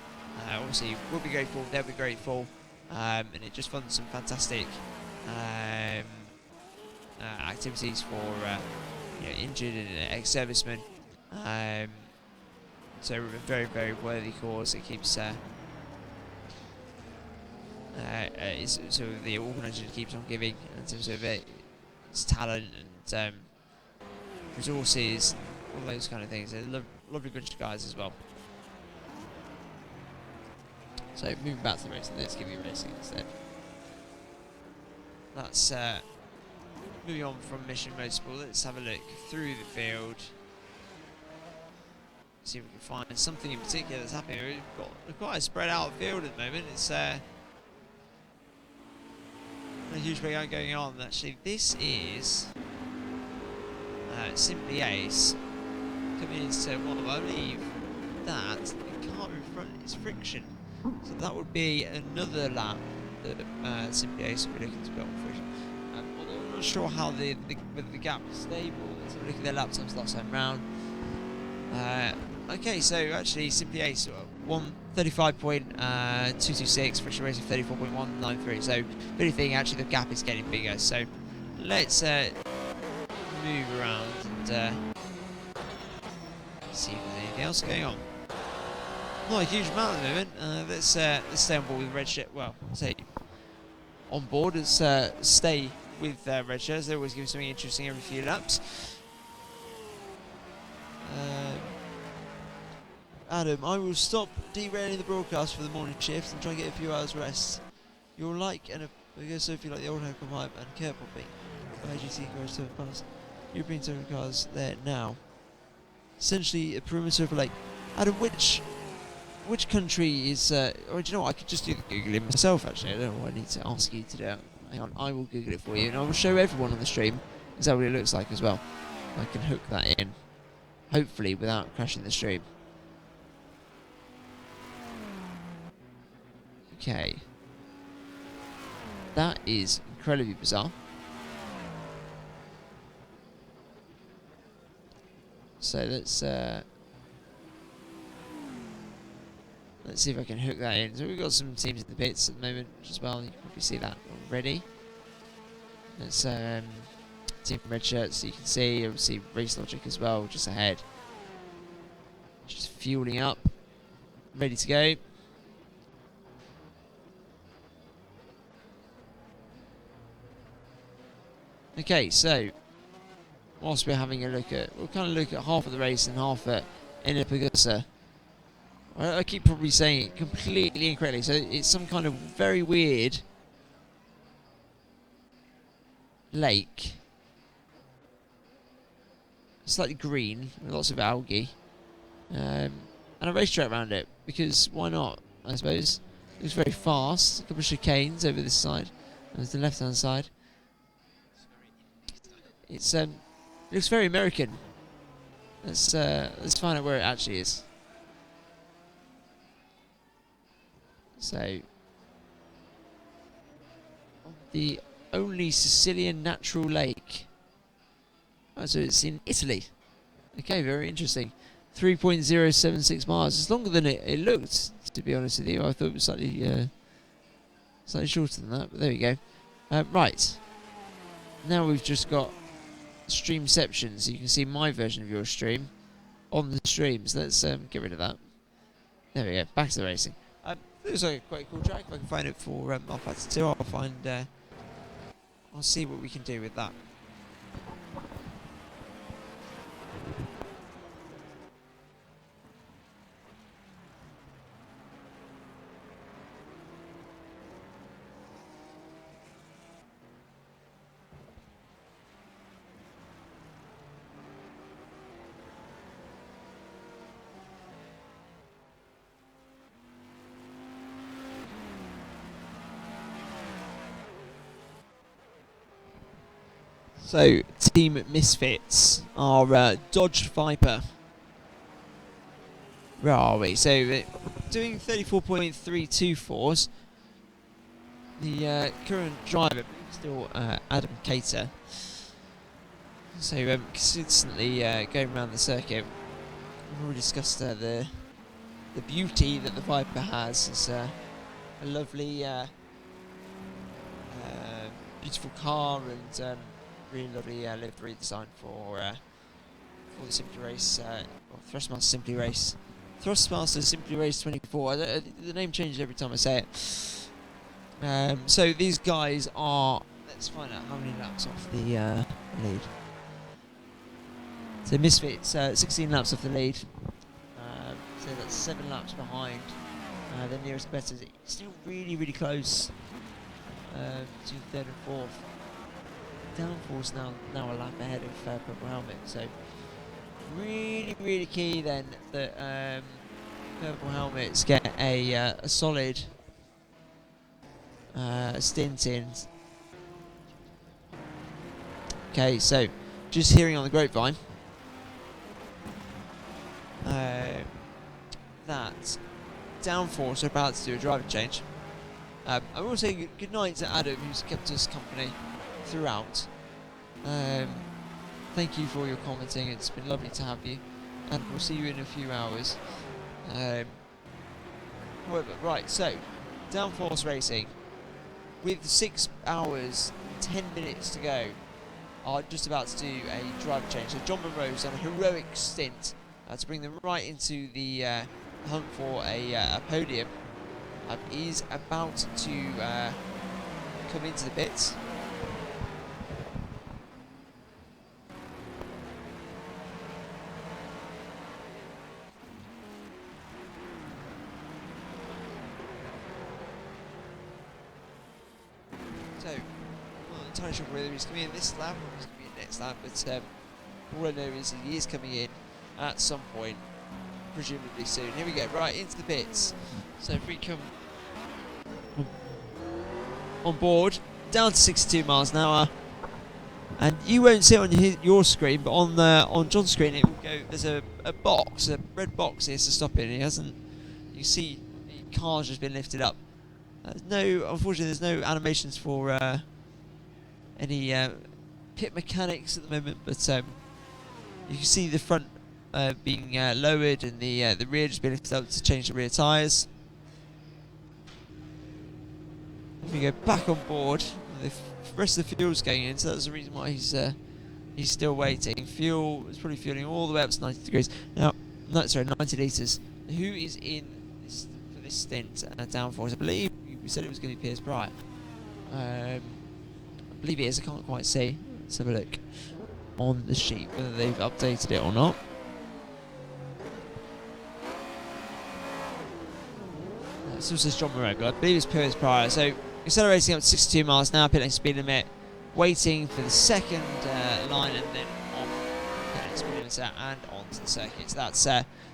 obviously we'll be grateful. They'll be grateful, and it just funds some fantastic activities for injured and ex-servicemen. So a very worthy cause. It keeps so the organisation keeps on giving in terms of its talent and resources, all those kind of things. They're lovely bunch of guys as well. So moving back to the racing, let's give you racing instead. That's moving on from Mission Motorsport. Let's have a look through the field. See if we can find something in particular that's happening. We've got quite a spread out field at the moment. It's a huge breakout going on. Actually, this is Simply Ace coming into one. I believe that the car in front is friction, so that would be another lap that Simply Ace will be looking to put on friction. Although I'm not sure how whether the gap is stable. Let's have a look at their lap times last time round. Okay, so actually Simply Ace 135.226, friction race of 34.193. So really think actually the gap is getting bigger. So let's move around and see if there's anything else going on. Not a huge amount at the moment. Let's stay on board with red shirt. Well, say on board. Let's stay with red shirts. They always give something interesting every few laps. Adam, I will stop derailing the broadcast for the morning shift and try and get a few hours rest. You'll like and so if you like the old Hockham Hype and Care Popping, AGT cars 7 plus European touring cars there now. Essentially a perimeter of a lake. Adam, which country is or do you know what, I could just do the Googling myself actually. I don't know what I need to ask you to do. Hang on, I will Google it for you and I will show everyone on the stream exactly what it looks like as well. I can hook that in, hopefully without crashing the stream. Okay. That is incredibly bizarre. So let's Let's see if I can hook that in. So we've got some teams in the pits at the moment as well. You can probably see that already. That's team from red shirts. So you can see, obviously, Race Logic as well, just ahead. Just fueling up, ready to go. Okay, so whilst we're having a look at, we'll kind of look at half of the race and half at Innipagusa. I keep probably saying it completely incorrectly. So it's some kind of very weird lake, slightly green with lots of algae, and a racetrack around it. Because why not? I suppose it looks very fast. A couple of chicanes over this side, and there's the left-hand side. It's it looks very American. Let's find out where it actually is. So, the only Sicilian natural lake. Oh, so it's in Italy. Okay, very interesting. 3.076 miles. It's longer than it looked, to be honest with you. I thought it was slightly shorter than that, but there we go. Right. Now we've just got Streamception, so you can see my version of your stream on the stream. So let's get rid of that. There we go. Back to the racing. Looks like a quite cool track. If I can find it for Alpha 2, I'll find. I'll see what we can do with that. So, Team Misfits are Dodge Viper. Where are we? So, doing 34.324s. The current driver is still Adam Cater. So, consistently going around the circuit. We've already discussed the beauty that the Viper has. It's a lovely, beautiful car and really lovely livery design for the Simply Race, or Thrustmaster Simply Race. Thrustmaster Simply Race 24. The name changes every time I say it. So these guys are. Let's find out how many laps off the lead. So Misfits, 16 laps off the lead. So that's 7 laps behind the nearest competitors. It's still really, really close to third and fourth. Downforce now a lap ahead of Purple Helmet, so really key then that Purple Helmets get a solid stint in. Okay, so just hearing on the grapevine that Downforce are about to do a driver change. I will say good night to Adam, who's kept us company throughout. Thank you for your commenting. It's been lovely to have you, and we'll see you in a few hours. However, right, so Downforce Racing, with 6 hours 10 minutes to go, are just about to do a driver change. So John Monroe's done a heroic stint to bring them right into the hunt for a podium. Is about to come into the pits. So, I'm not entirely sure whether he's coming in this lap or he's coming in next lap, but all I know is he is coming in at some point, presumably soon. Here we go, right into the pits. So if we come on board, down to 62 miles an hour, and you won't see it on your screen, but on John's screen it will go. There's a box, a red box. He has to stop it. And he hasn't. You see, the car's just been lifted up. Unfortunately, there's no animations for any pit mechanics at the moment, but you can see the front being lowered and the rear just being lifted up to change the rear tyres. if we go back on board, the rest of the fuel's going in, so that's the reason why he's still waiting. Fuel is probably fueling all the way up to 90 degrees. Now, no, sorry, 90 litres. Who is in this, for this stint downforce? I believe we said it was going to be Piers Pryor. I believe it is. I can't quite see. Let's have a look on the sheet whether they've updated it or not. It still says John Moreau, but I believe it's Piers Pryor. So accelerating up to 62 miles an hour, pit lane speed limit, waiting for the second line, and then on pit lane speed limiter and onto the circuit. So that's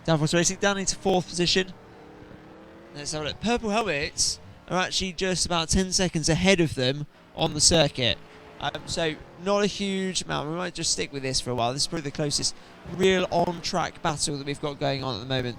downforce racing down into 4th position. Let's have a look. Purple helmets are actually just about 10 seconds ahead of them on the circuit. So not a huge amount. We might just stick with this for a while. This is probably the closest real on-track battle that we've got going on at the moment.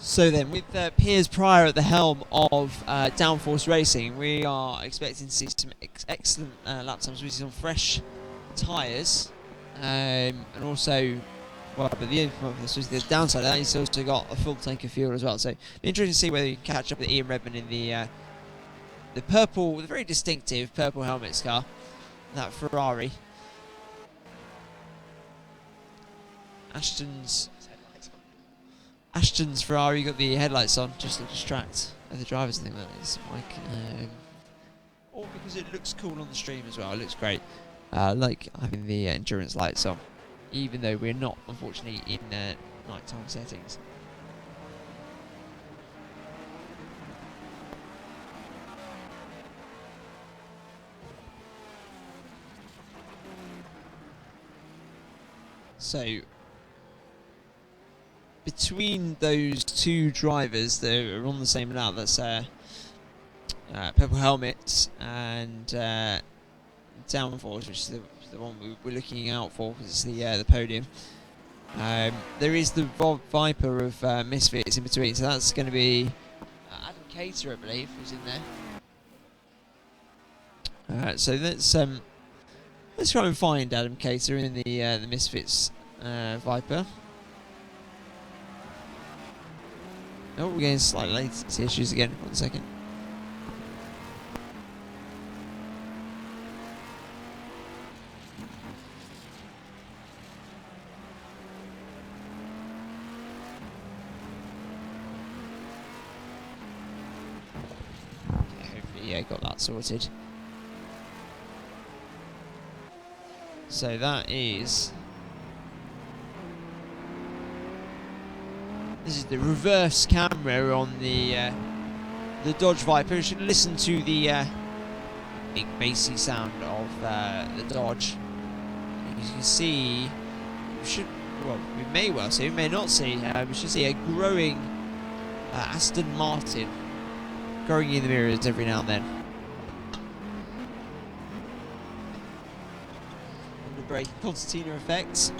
So then, with Piers Pryor at the helm of Downforce Racing, we are expecting to see some excellent lap times. We see some fresh tyres, and also, well, but the downside of that, he's also got a full tank of fuel as well. So, be interesting to see whether you can catch up with Ian Redmond in the purple, the very distinctive purple helmets car, that Ferrari. Ashton's Ferrari got the headlights on just to distract the drivers. I think that is, Mike. Or because it looks cool on the stream as well. It looks great. Like having the endurance lights on, even though we're not, unfortunately, in nighttime settings. So, between those two drivers that are on the same lap, that's Purple Helmets and Downforce, which is the one we're looking out for because it's the podium. There is the Viper of Misfits in between, so that's going to be Adam Cater, I believe, who's in there. So let's try and find Adam Cater in the Misfits Viper. Oh, we're getting slight latency issues again. 1 second. Okay, hopefully, yeah, got that sorted. So that is... This is the reverse camera on the Dodge Viper. You should listen to the big bassy sound of the Dodge. And you can see, we may well see, we may not see, we should see a growing Aston Martin growing in the mirrors every now and then. The brake concertina effects.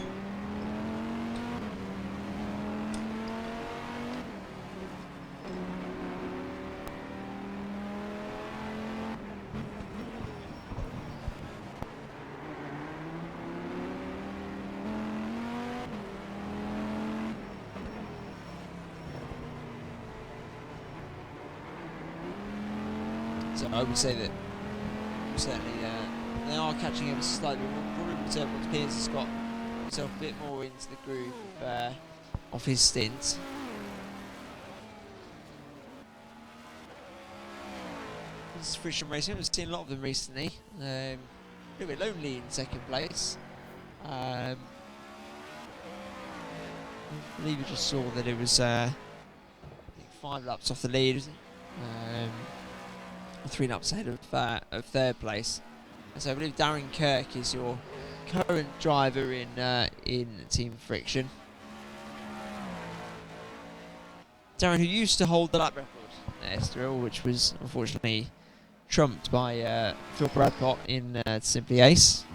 So I would say that certainly they are catching him slightly. We'll probably return once Piers has got himself a bit more into the groove of his stint. This is Friction Racing. We've seen a lot of them recently. A little bit lonely in second place. I believe we just saw that it was I think 5 laps off the lead. 3 laps ahead of third place. And so I believe Darren Kirk is your current driver in Team Friction. Darren, who used to hold the lap record at Estoril, which was unfortunately trumped by Phil Bradcott in Simply Ace.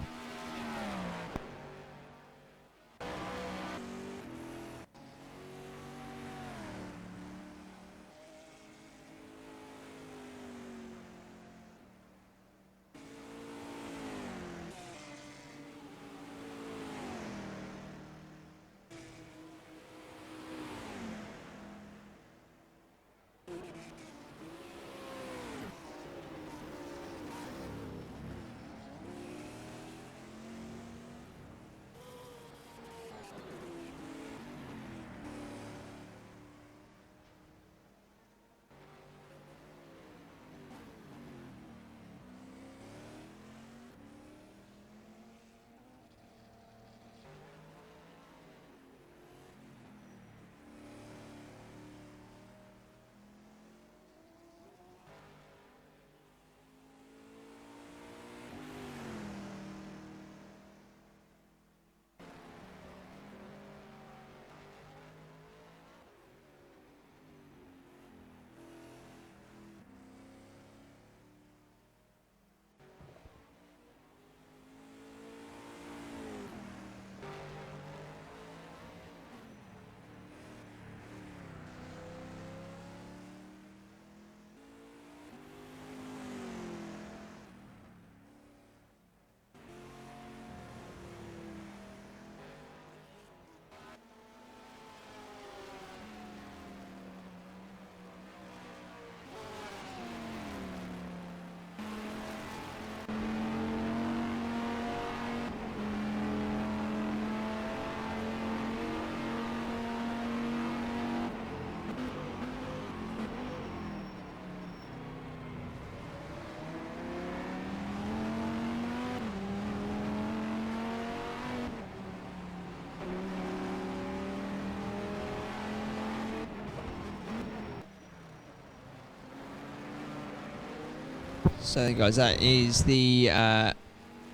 So guys, that is the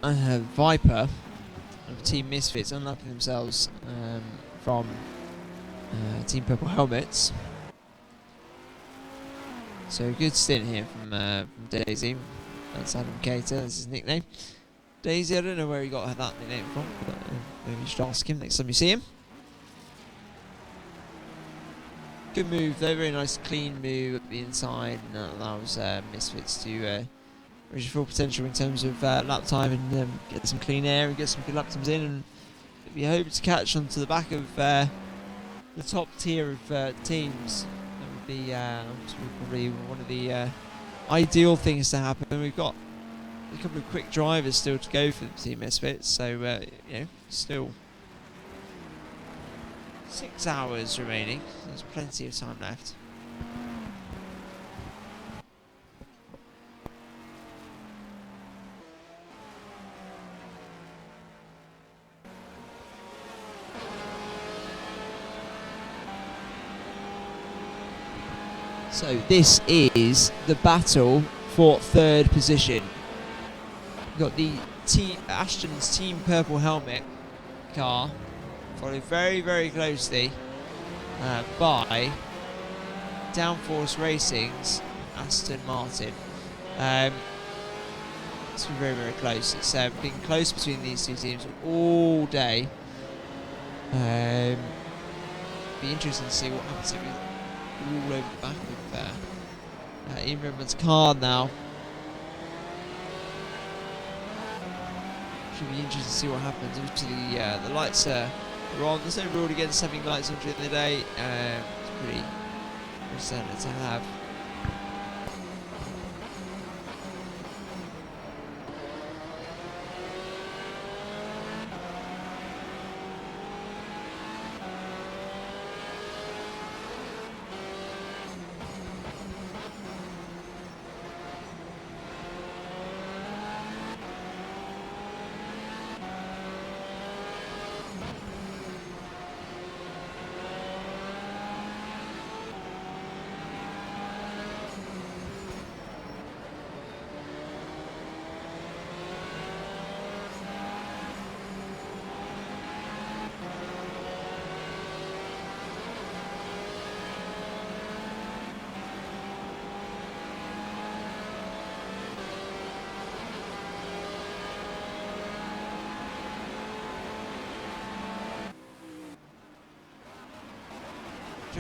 Viper of Team Misfits unlocking themselves from Team Purple Helmets. So good stint here from Daisy. That's Adam Cater, that's his nickname. Daisy, I don't know where he got that nickname from, but maybe you should ask him next time you see him. Good move though, very nice clean move at the inside, and that allows Misfits to reach full potential in terms of lap time and get some clean air and get some good lap times in, and we hope to catch onto the back of the top tier of teams. That would be probably one of the ideal things to happen. We've got a couple of quick drivers still to go for the Team Misfits, so you know, still 6 hours remaining. There's plenty of time left. So this is the battle for third position. We've got the Ashton's Team Purple Helmet car, followed very, very closely by Downforce Racing's Aston Martin. It's been very, very close. It's been close between these two teams all day. Be interesting to see what happens if we're all over the back of Ian Redmond's car now. Should be interesting to see what happens. Obviously, the lights are on. There's no rule against having lights on during the day. It's pretty standard to have.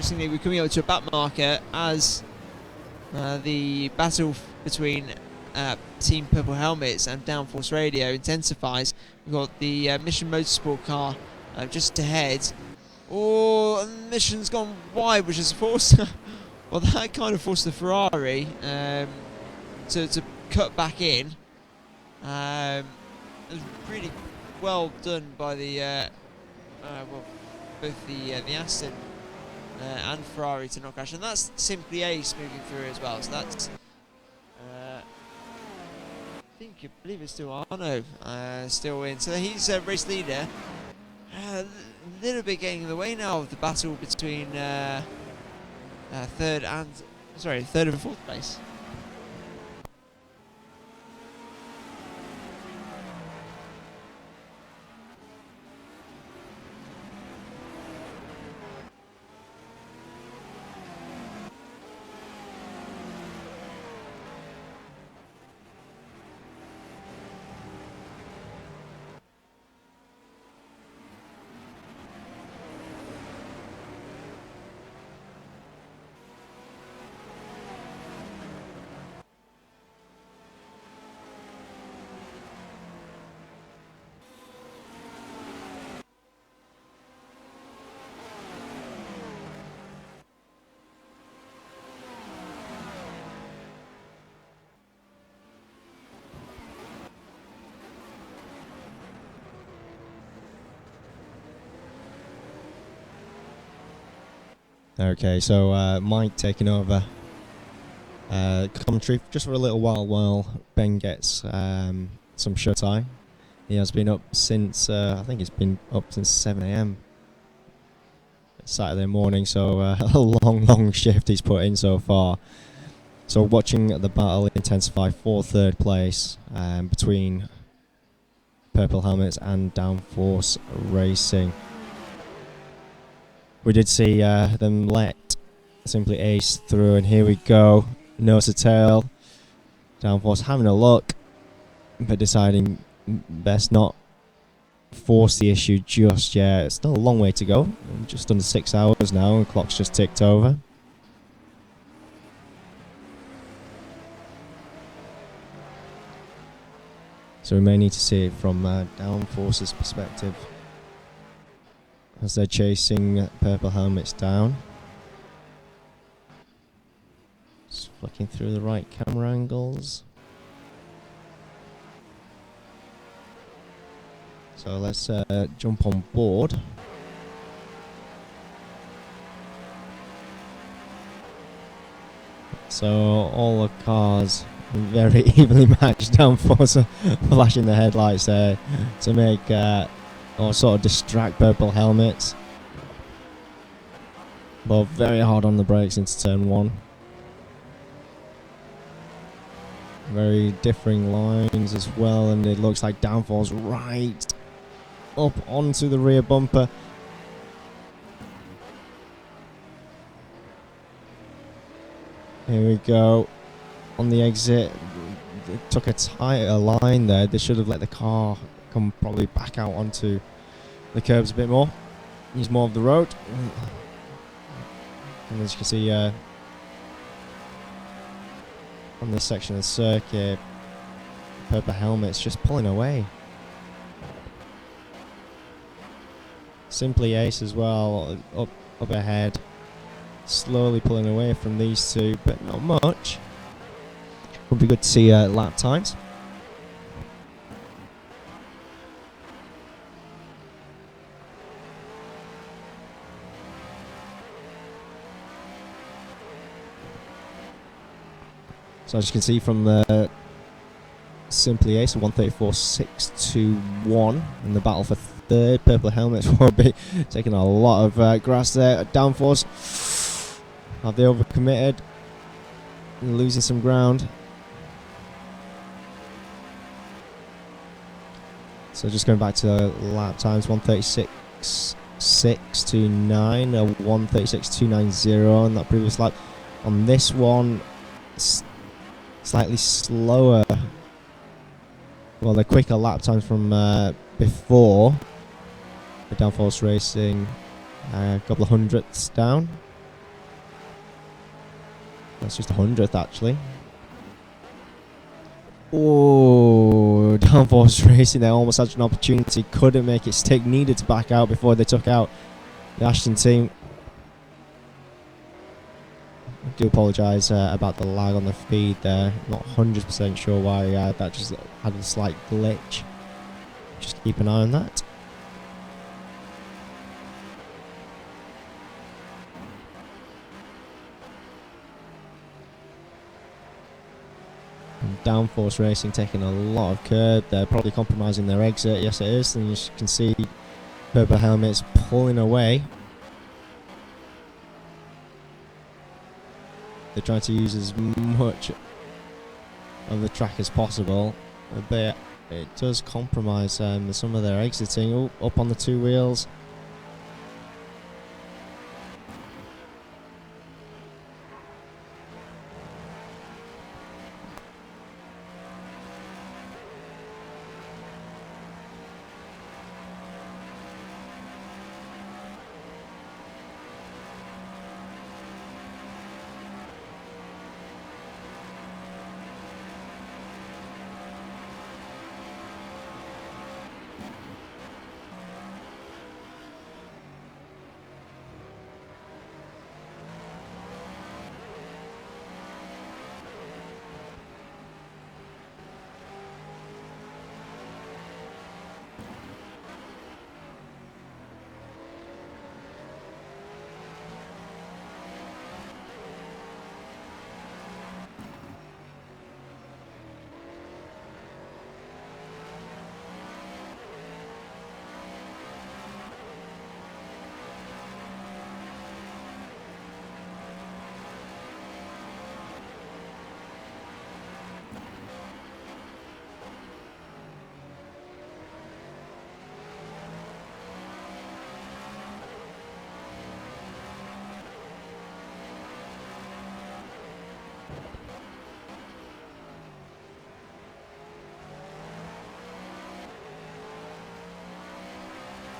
interestingly, we're coming up to a back marker as the battle between Team Purple Helmets and Downforce Radio intensifies. We've got the Mission Motorsport car just ahead. Oh, and Mission's gone wide, which has forced... well, that kind of forced the Ferrari to cut back in. It was really well done by the both the Aston and Ferrari to not crash, and that's Simply Ace moving through as well. So that's I believe it's still Arno still in. So he's race leader. A little bit getting in the way now of the battle between third and fourth place. Okay, so Mike taking over commentary just for a little while Ben gets some showtime. He has been up since, I think it's been up since 7 a.m. Saturday morning, so a long shift he's put in so far. So watching the battle intensify for third place between Purple Helmets and Downforce Racing. We did see them let Simply Ace through, and here we go. Nose to tail. Downforce having a look, but deciding best not force the issue just yet. It's still a long way to go. Just under 6 hours now, and the clock's just ticked over. So we may need to see it from Downforce's perspective as they're chasing Purple Helmets down. Just flicking through the right camera angles. So let's jump on board. So all the cars very evenly matched. Downforce flashing the headlights there to make or sort of distract Purple Helmets. But very hard on the brakes into turn one. Very differing lines as well, and it looks like Downforce right up onto the rear bumper. Here we go. On the exit, it took a tighter line there. They should have let the car come probably back out onto the curbs a bit more. Use more of the road. And as you can see on this section of the circuit, Purple Helmet's just pulling away. Simply Ace as well, up ahead. Slowly pulling away from these two, but not much. Would be good to see lap times. So as you can see from the Simply Ace, 134.621 in the battle for third. Purple Helmets will be taking a lot of grass there. Downforce, have they overcommitted? Losing some ground. So just going back to lap times, 136.629, 136.290 on that previous lap. On this one, slightly slower. Well, they're quicker lap times from before. The Downforce Racing, a couple of hundredths down. That's just 100th actually. Oh, Downforce Racing there almost had an opportunity, couldn't make it stick, needed to back out before they took out the Ashton team. I do apologise about the lag on the feed there, not 100% sure why that just had a slight glitch. Just keep an eye on that. And Downforce Racing taking a lot of curb. They're probably compromising their exit. Yes, it is. And you can see Purple Helmets pulling away. They're trying to use as much of the track as possible, but it does compromise some of their exiting. Oh, up on the two wheels.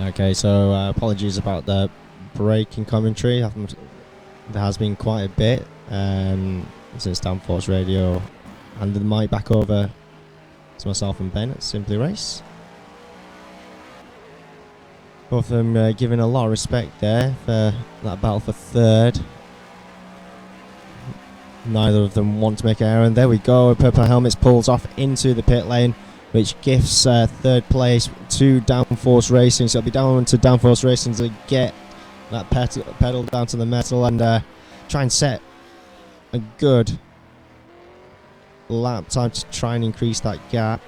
Okay, so apologies about the breaking commentary. There has been quite a bit since Downforce Radio handed the mic back over to myself and Ben at Simply Race. Both of them giving a lot of respect there for that battle for third. Neither of them want to make an error, and there we go. Purple Helmets pulls off into the pit lane, which gifts third place to Downforce Racing. So it'll be down to Downforce Racing to get that pedal down to the metal and try and set a good lap time to try and increase that gap.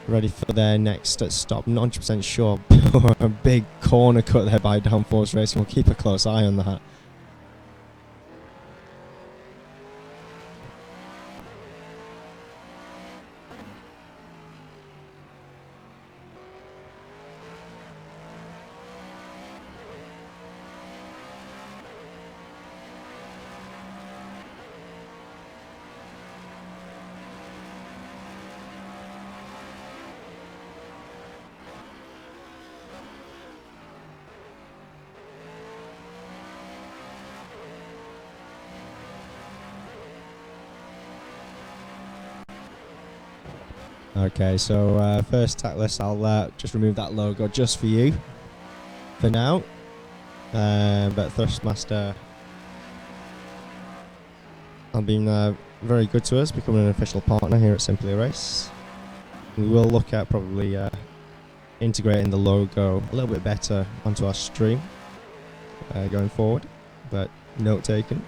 Ready for their next stop. Not 100% sure. A big corner cut there by Downforce Racing. We'll keep a close eye on that. Okay, so first tack list, I'll just remove that logo just for you for now. But Thrustmaster have been very good to us, becoming an official partner here at Simply Race. We will look at probably integrating the logo a little bit better onto our stream going forward, but note taken.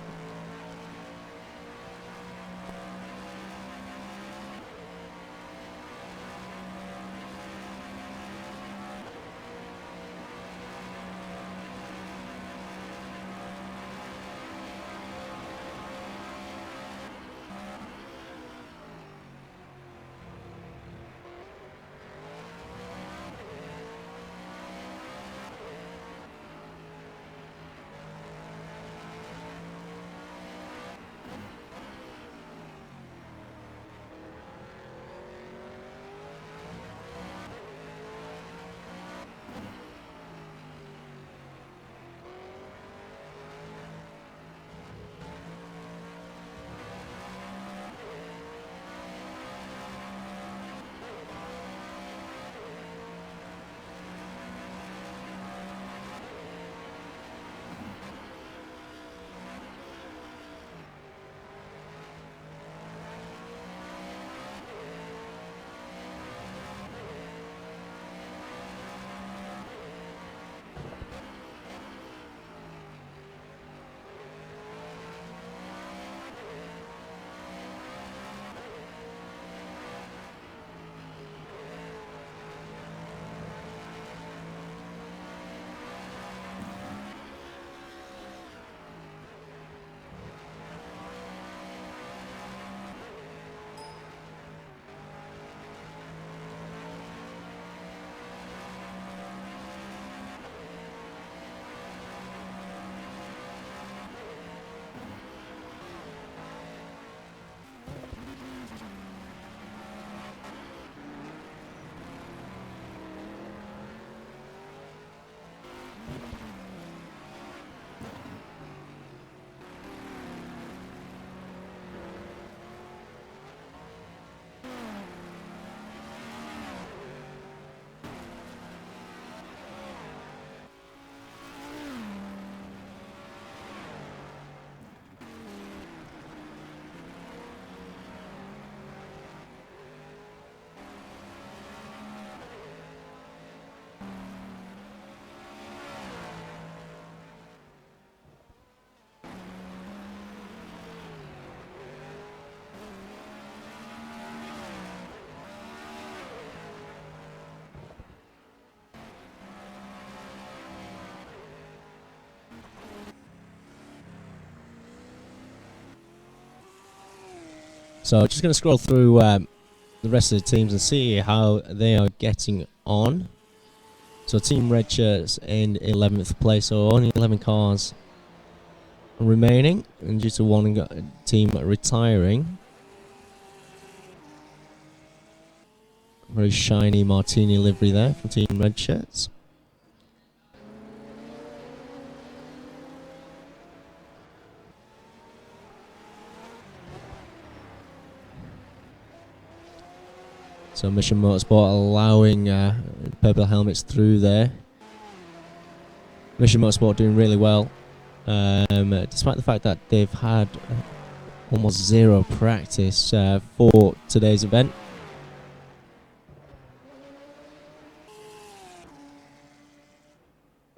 So just going to scroll through the rest of the teams and see how they are getting on. So Team Red Shirts in 11th place, so only 11 cars remaining, and due to one team retiring. Very shiny martini livery there from Team Red Shirts. So Mission Motorsport allowing purple helmets through there. Mission Motorsport doing really well, despite the fact that they've had almost zero practice for today's event.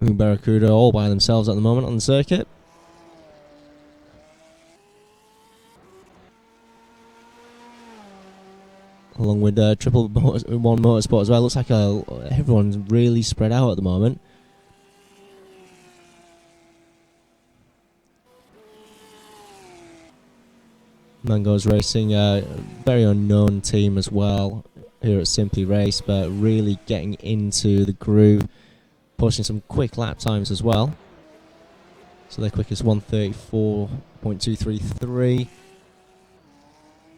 Barracuda all by themselves at the moment on the circuit. Along with Triple One Motorsport as well. Looks like everyone's really spread out at the moment. Mango's Racing, very unknown team as well here at Simply Race, but really getting into the groove, pushing some quick lap times as well. So their quickest 1:34.233.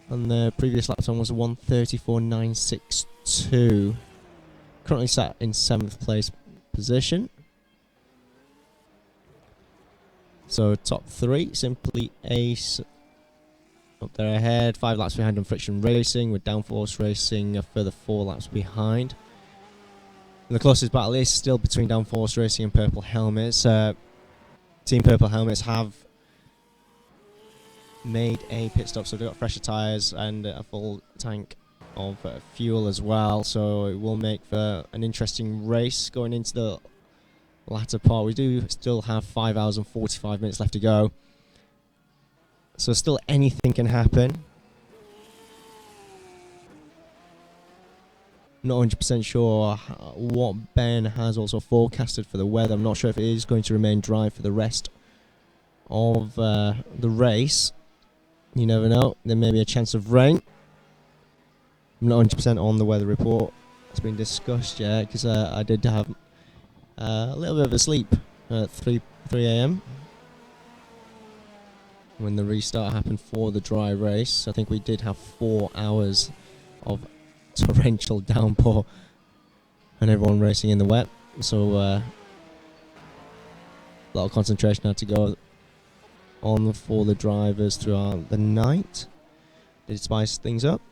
And their previous lap time was 1:34.962. Currently sat in 7th place position. So top 3, Simply Ace up there ahead. 5 laps behind on Friction Racing, with Downforce Racing a further 4 laps behind. And the closest battle is still between Downforce Racing and Purple Helmets. Team Purple Helmets have made a pit stop, so they've got fresher tyres and a full tank of fuel as well, so it will make for an interesting race going into the latter part. We do still have 5 hours and 45 minutes left to go, so still anything can happen. Not 100% sure what Ben has also forecasted for the weather. I'm not sure if it is going to remain dry for the rest of the race. You never know. There may be a chance of rain. I'm not 100% on the weather report. It's been discussed yet, because I did have a little bit of a sleep at 3 a.m. when the restart happened for the dry race. I think we did have 4 hours of torrential downpour and everyone racing in the wet. So a lot of concentration had to go on for the drivers throughout the night. Did spice things up.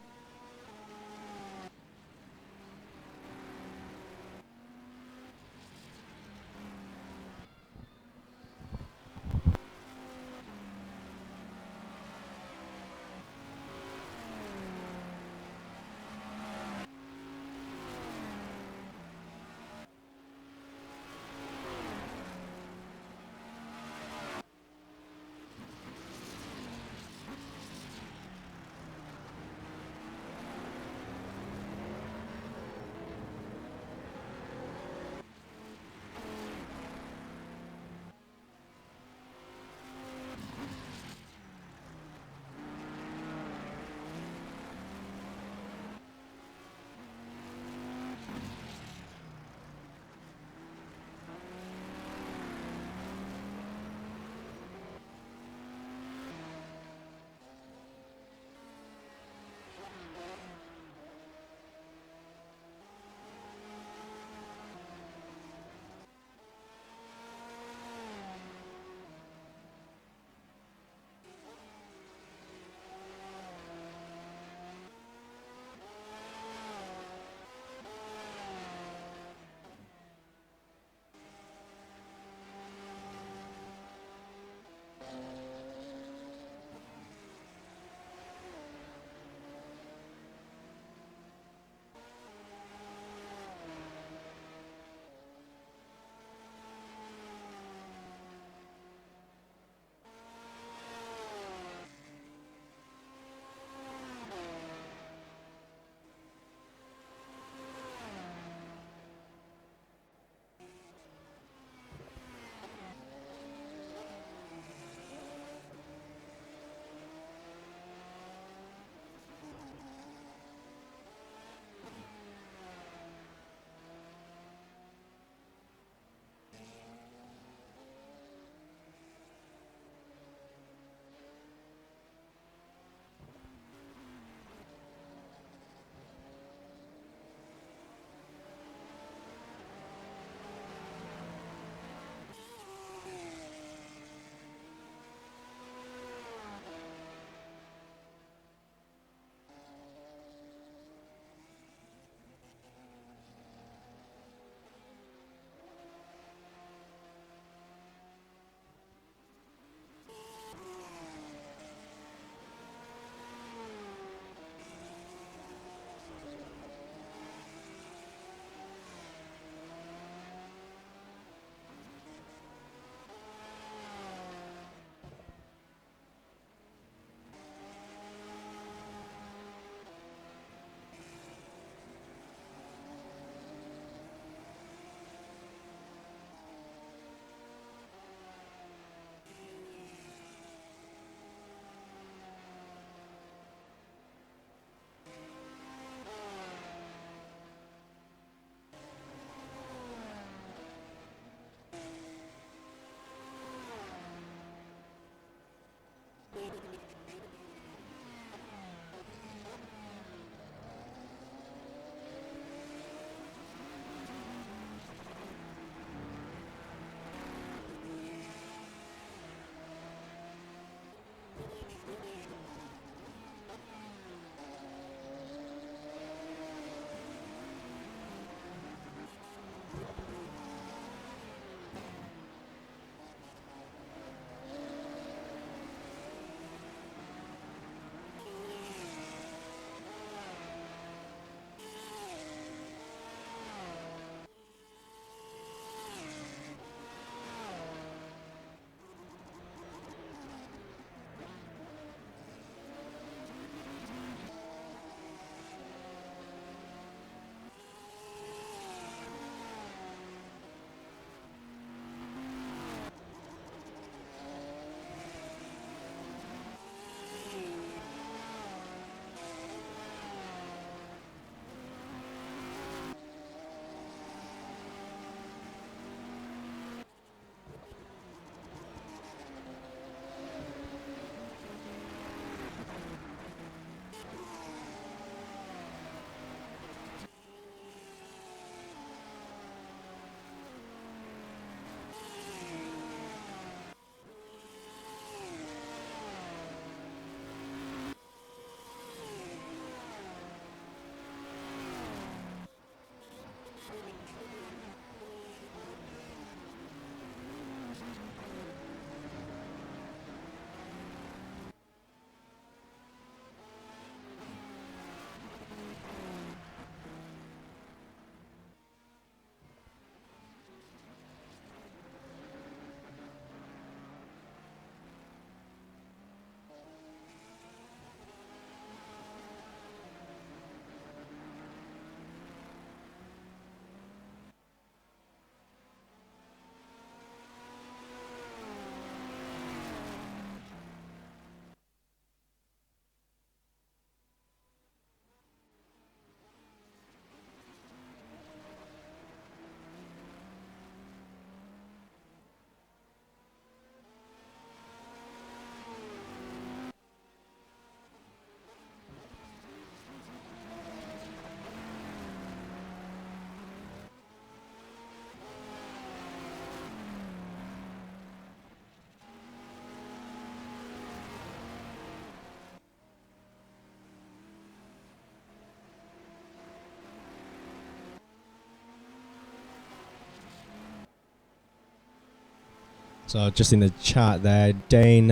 So just in the chat there, Dane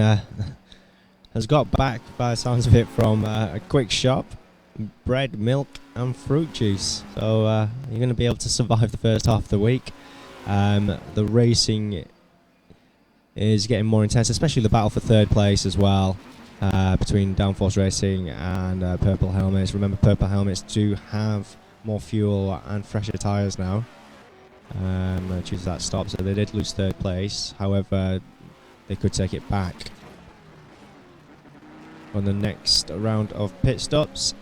has got back, by the sounds of it, from a quick shop. Bread, milk and fruit juice. So you're going to be able to survive the first half of the week. The racing is getting more intense, especially the battle for third place as well, between Downforce Racing and Purple Helmets. Remember, Purple Helmets do have more fuel and fresher tyres now due to that stop, so they did lose third place. However, they could take it back on the next round of pit stops.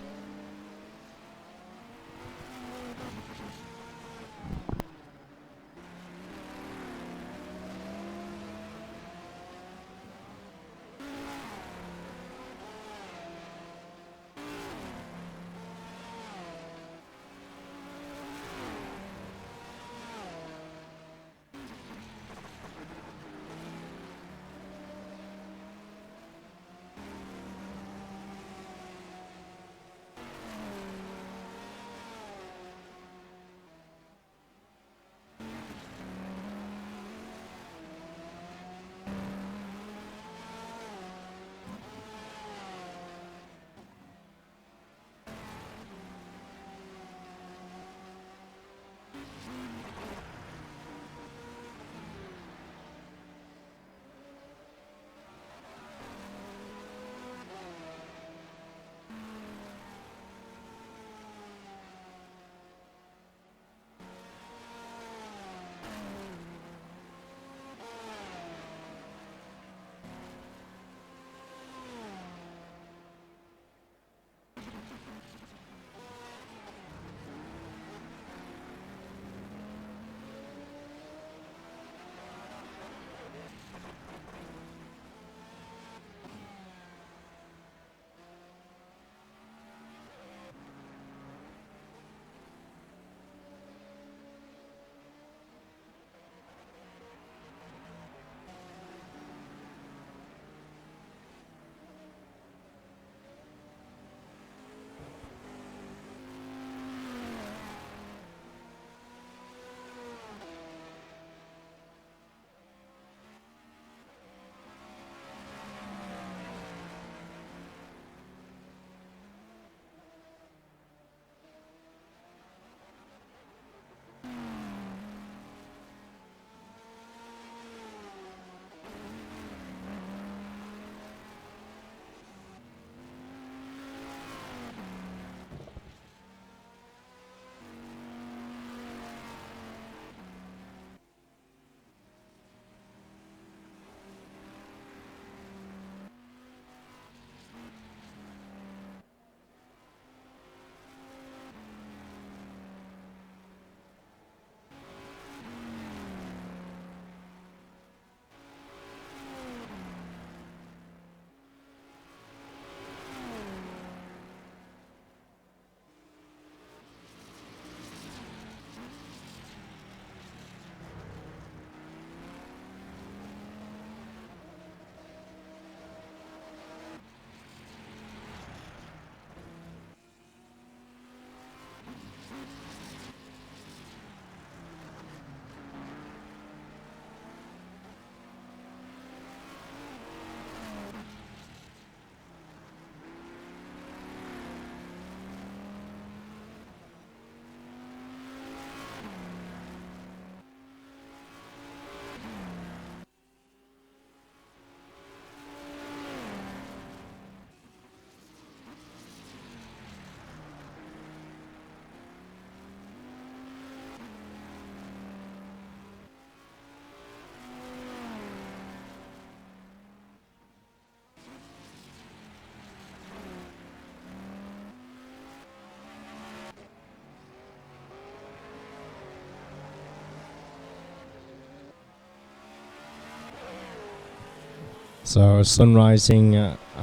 So sun rising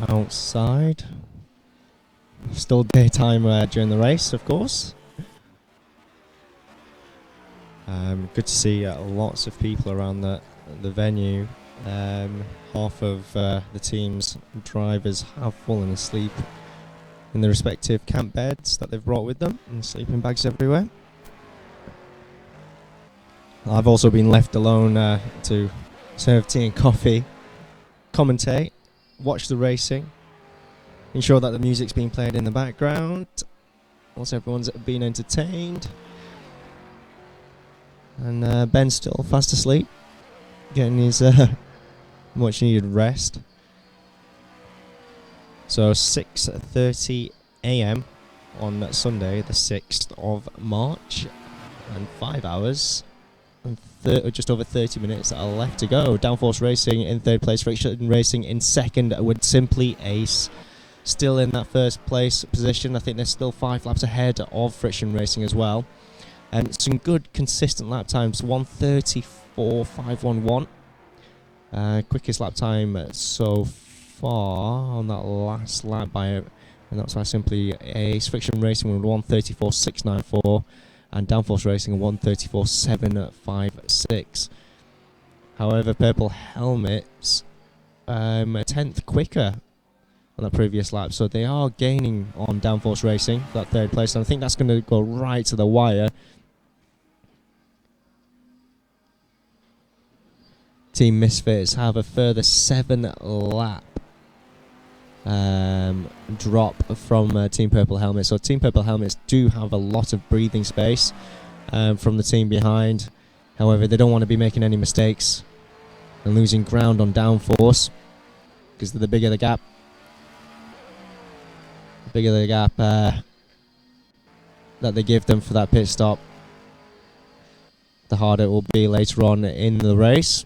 outside. Still daytime during the race, of course. Good to see lots of people around the venue. Half of the team's drivers have fallen asleep in the respective camp beds that they've brought with them, and sleeping bags everywhere. I've also been left alone to serve tea and coffee, commentate, watch the racing, ensure that the music's being played in the background, once everyone's been entertained. And Ben's still fast asleep, getting his much needed rest. So 6:30 a.m. on Sunday, the 6th of March, and 5 hours and just over 30 minutes that are left to go. Downforce Racing in third place, Friction Racing in second with Simply Ace still in that first place position. I think they're still 5 laps ahead of Friction Racing as well. And some good consistent lap times, 1:34.511. Quickest lap time so far on that last lap and that's why Simply Ace. Friction Racing with 1:34.694 and Downforce Racing 1:34.756. However, Purple Helmets a 10th quicker on that previous lap, so they are gaining on Downforce Racing for that third place, and I think that's going to go right to the wire. Team Misfits have a further 7-lap drop from Team Purple Helmets. So Team Purple Helmets do have a lot of breathing space from the team behind. However, they don't want to be making any mistakes and losing ground on Downforce, because the bigger the gap, that they give them for that pit stop, the harder it will be later on in the race.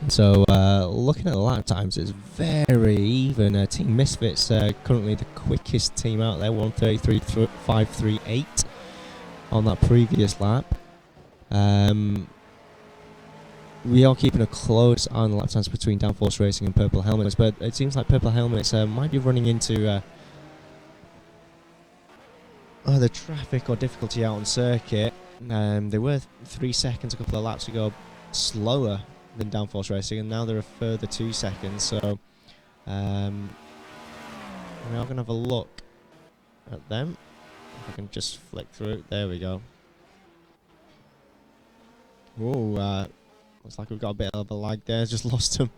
So looking at the lap times, it's very even. Team Misfits currently the quickest team out there, 1:33.538 on that previous lap. We are keeping a close eye on the lap times between Downforce Racing and Purple Helmets, but it seems like Purple Helmets might be running into either traffic or difficulty out on circuit. They were 3 seconds a couple of laps ago slower than Downforce Racing, and now they're a further 2 seconds. So we are going to have a look at them. If I can just flick through. There we go. Oh, looks like we've got a bit of a lag there. Just lost him.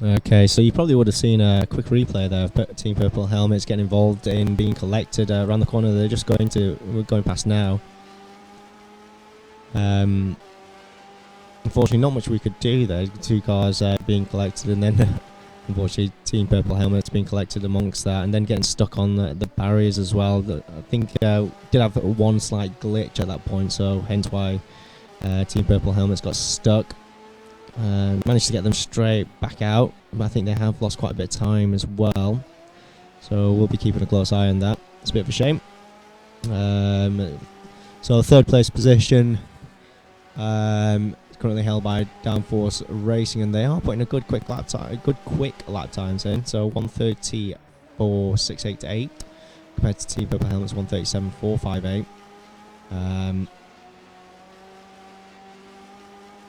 Okay, so you probably would have seen a quick replay there of Team Purple Helmets getting involved in being collected around the corner. They're just we're going past now. Unfortunately, not much we could do there. 2 cars being collected, and then unfortunately, Team Purple Helmets being collected amongst that, and then getting stuck on the barriers as well. I think did have one slight glitch at that point, so hence why Team Purple Helmets got stuck. Managed to get them straight back out, but I think they have lost quite a bit of time as well. So we'll be keeping a close eye on that. It's a bit of a shame. So 3rd place position is currently held by Downforce Racing, and they are putting a good quick lap times in. So 1:34.688 compared to Team Purple Helmets 1:37.458.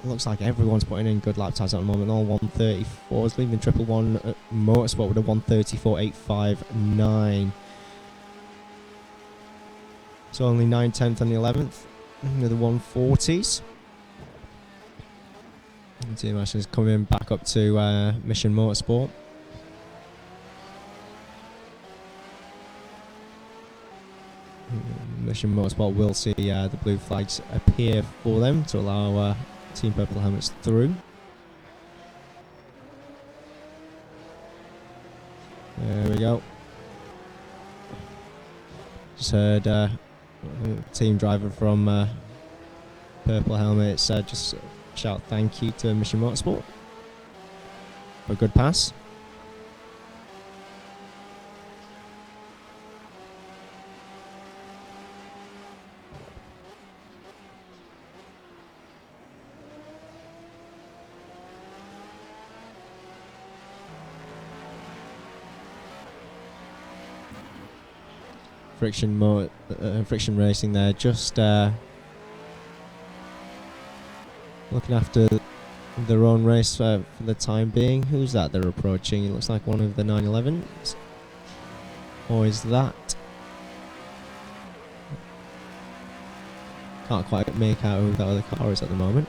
Looks like everyone's putting in good lap times at the moment. All 1:34s, leaving Triple One Motorsport with a 1:34.859. So only 9th, 10th, and 11th with the 1:40s. And Team Ash is coming back up to Mission Motorsport. Mission Motorsport will see the blue flags appear for them to allow Team Purple Helmets through. There we go. Just heard team driver from Purple Helmets just shout thank you to Mission Motorsport for a good pass. Friction Racing there, just looking after their own race for the time being. Who's that they're approaching? It looks like one of the 911s. Or is that? Can't quite make out who that other car is at the moment.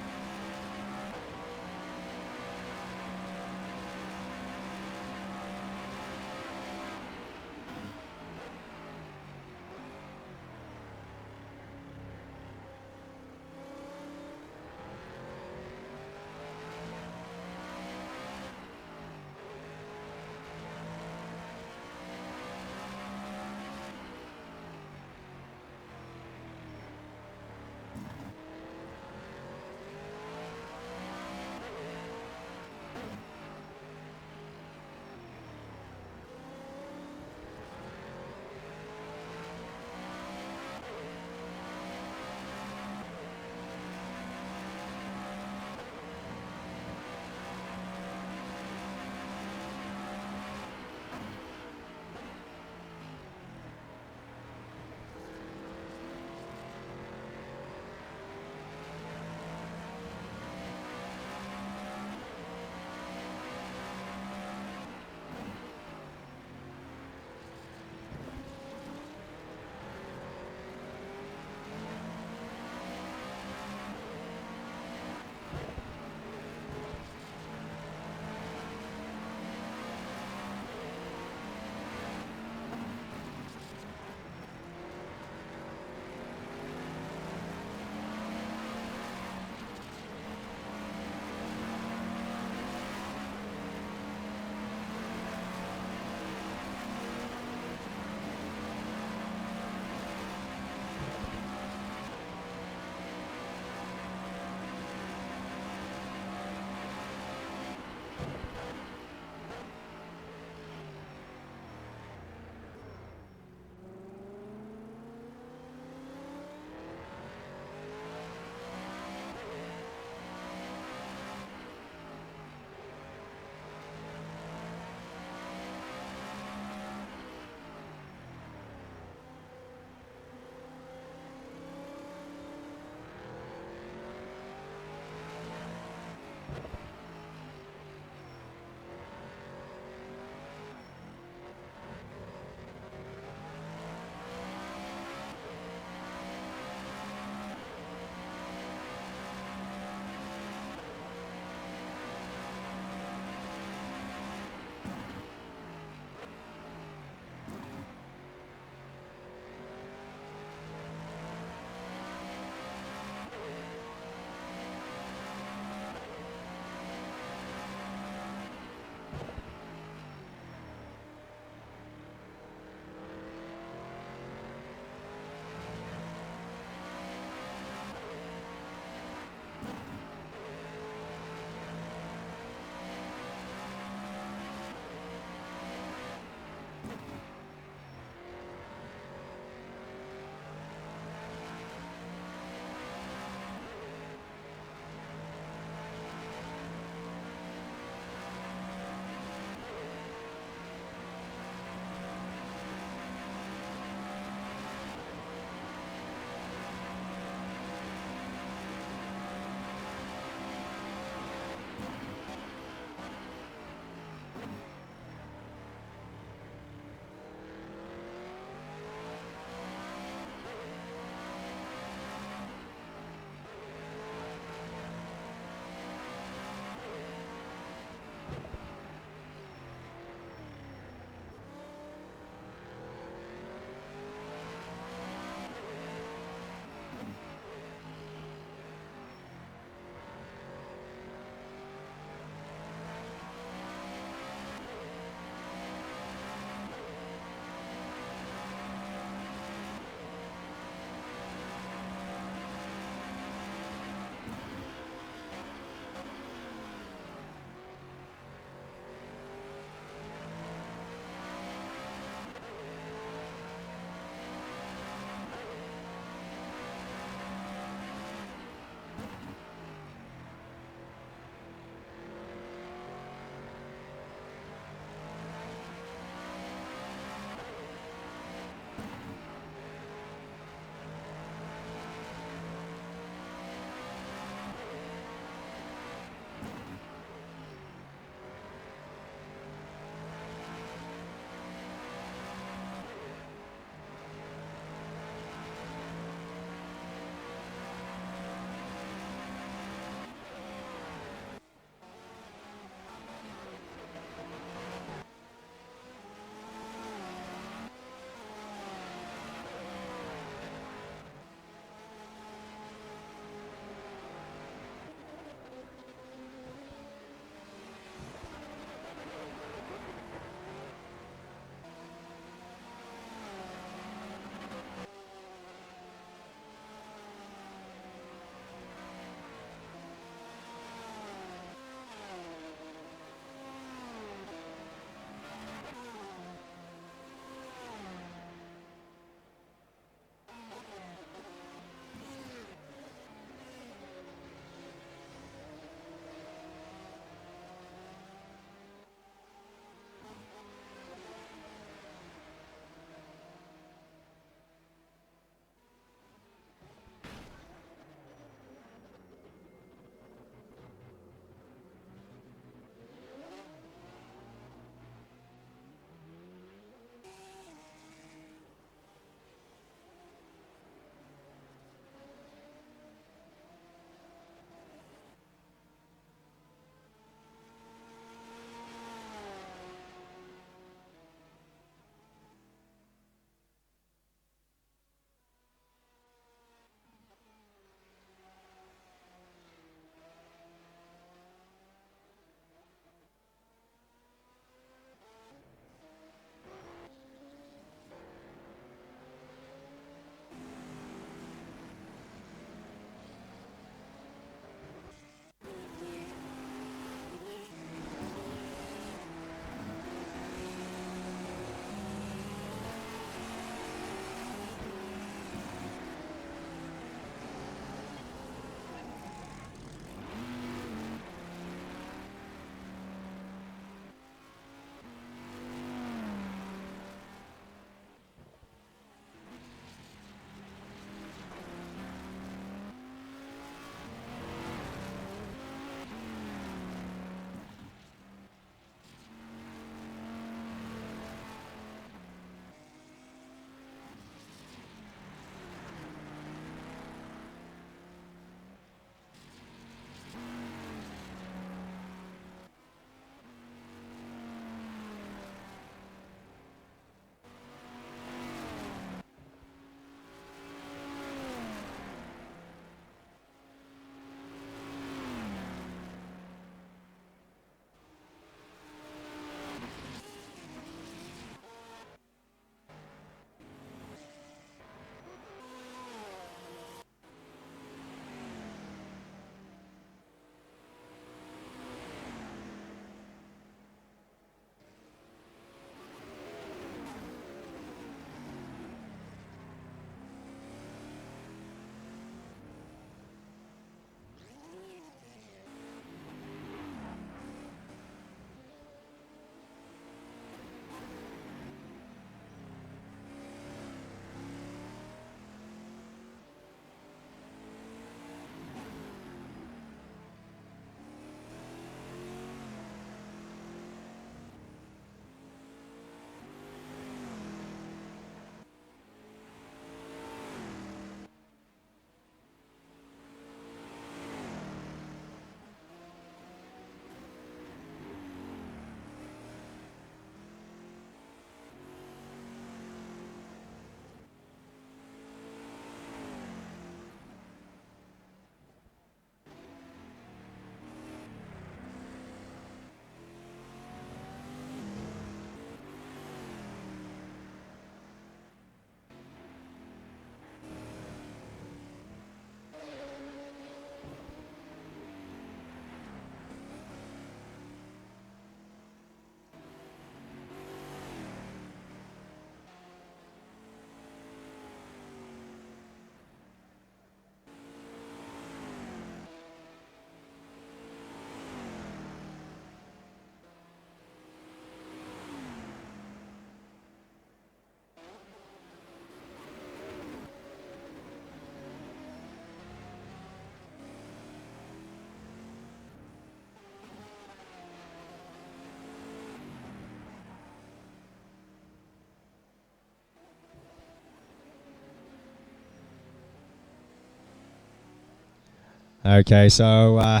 Okay, so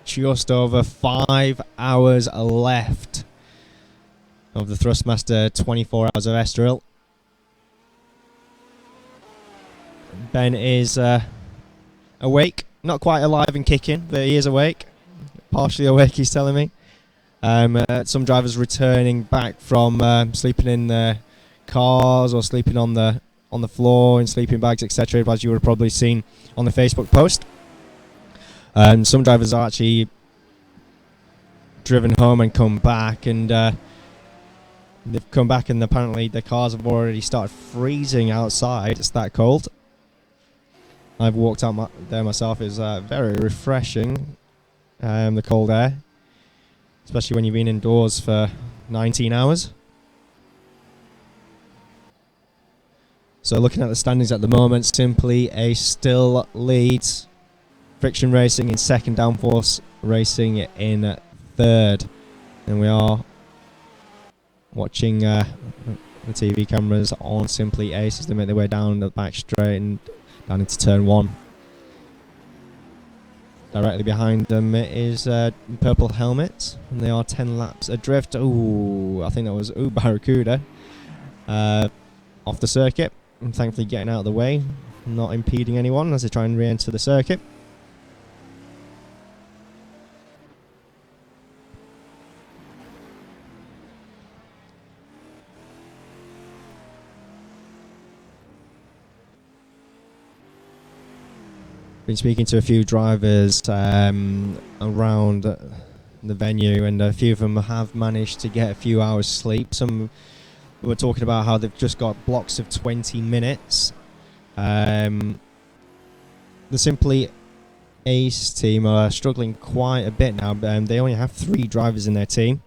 just over 5 hours left of the Thrustmaster 24 Hours of Estoril. Ben is awake, not quite alive and kicking, but he is awake. Partially awake, he's telling me. Some drivers returning back from sleeping in their cars or sleeping on the floor in sleeping bags, etc., as you would have probably seen on the Facebook post. Some drivers are actually driven home and come back, and they've come back and apparently their cars have already started freezing outside. It's that cold. I've walked out there myself. It's very refreshing, the cold air, especially when you've been indoors for 19 hours. So looking at the standings at the moment, Simply Ace still leads. Friction Racing in second, Downforce Racing in third. And we are watching the TV cameras on Simply Ace as they make their way down the back straight and down into turn 1. Directly behind them is Purple Helmet, and they are 10 laps adrift. Ooh, I think that was Barracuda off the circuit. And thankfully getting out of the way, not impeding anyone as they try and re-enter the circuit. Been speaking to a few drivers around the venue, and a few of them have managed to get a few hours sleep. Some were talking about how they've just got blocks of 20 minutes. The Simply Ace team are struggling quite a bit now. They only have 3 drivers in their team,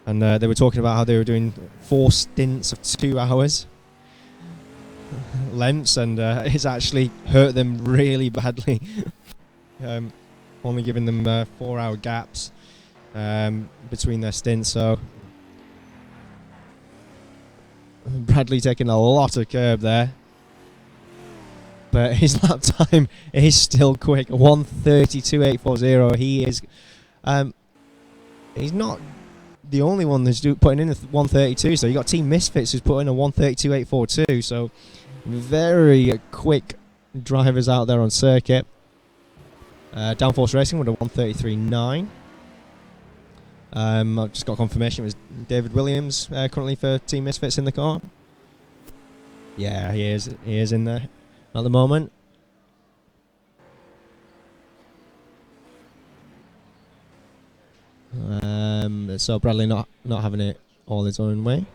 and they were talking about how they were doing 4 stints of 2 hours lengths, and it's actually hurt them really badly. Only giving them 4-hour gaps between their stints. So Bradley taking a lot of curb there, but his lap time is still quick. 1:32.840. He is he's not the only one that's putting in a 1:32. So you got Team Misfits who's putting a 1:32.842. So very quick drivers out there on circuit. Downforce Racing with a 1:33.9. I've just got confirmation it was David Williams currently for Team Misfits in the car. Yeah, he is. He is in there at the moment. So Bradley not having it all his own way.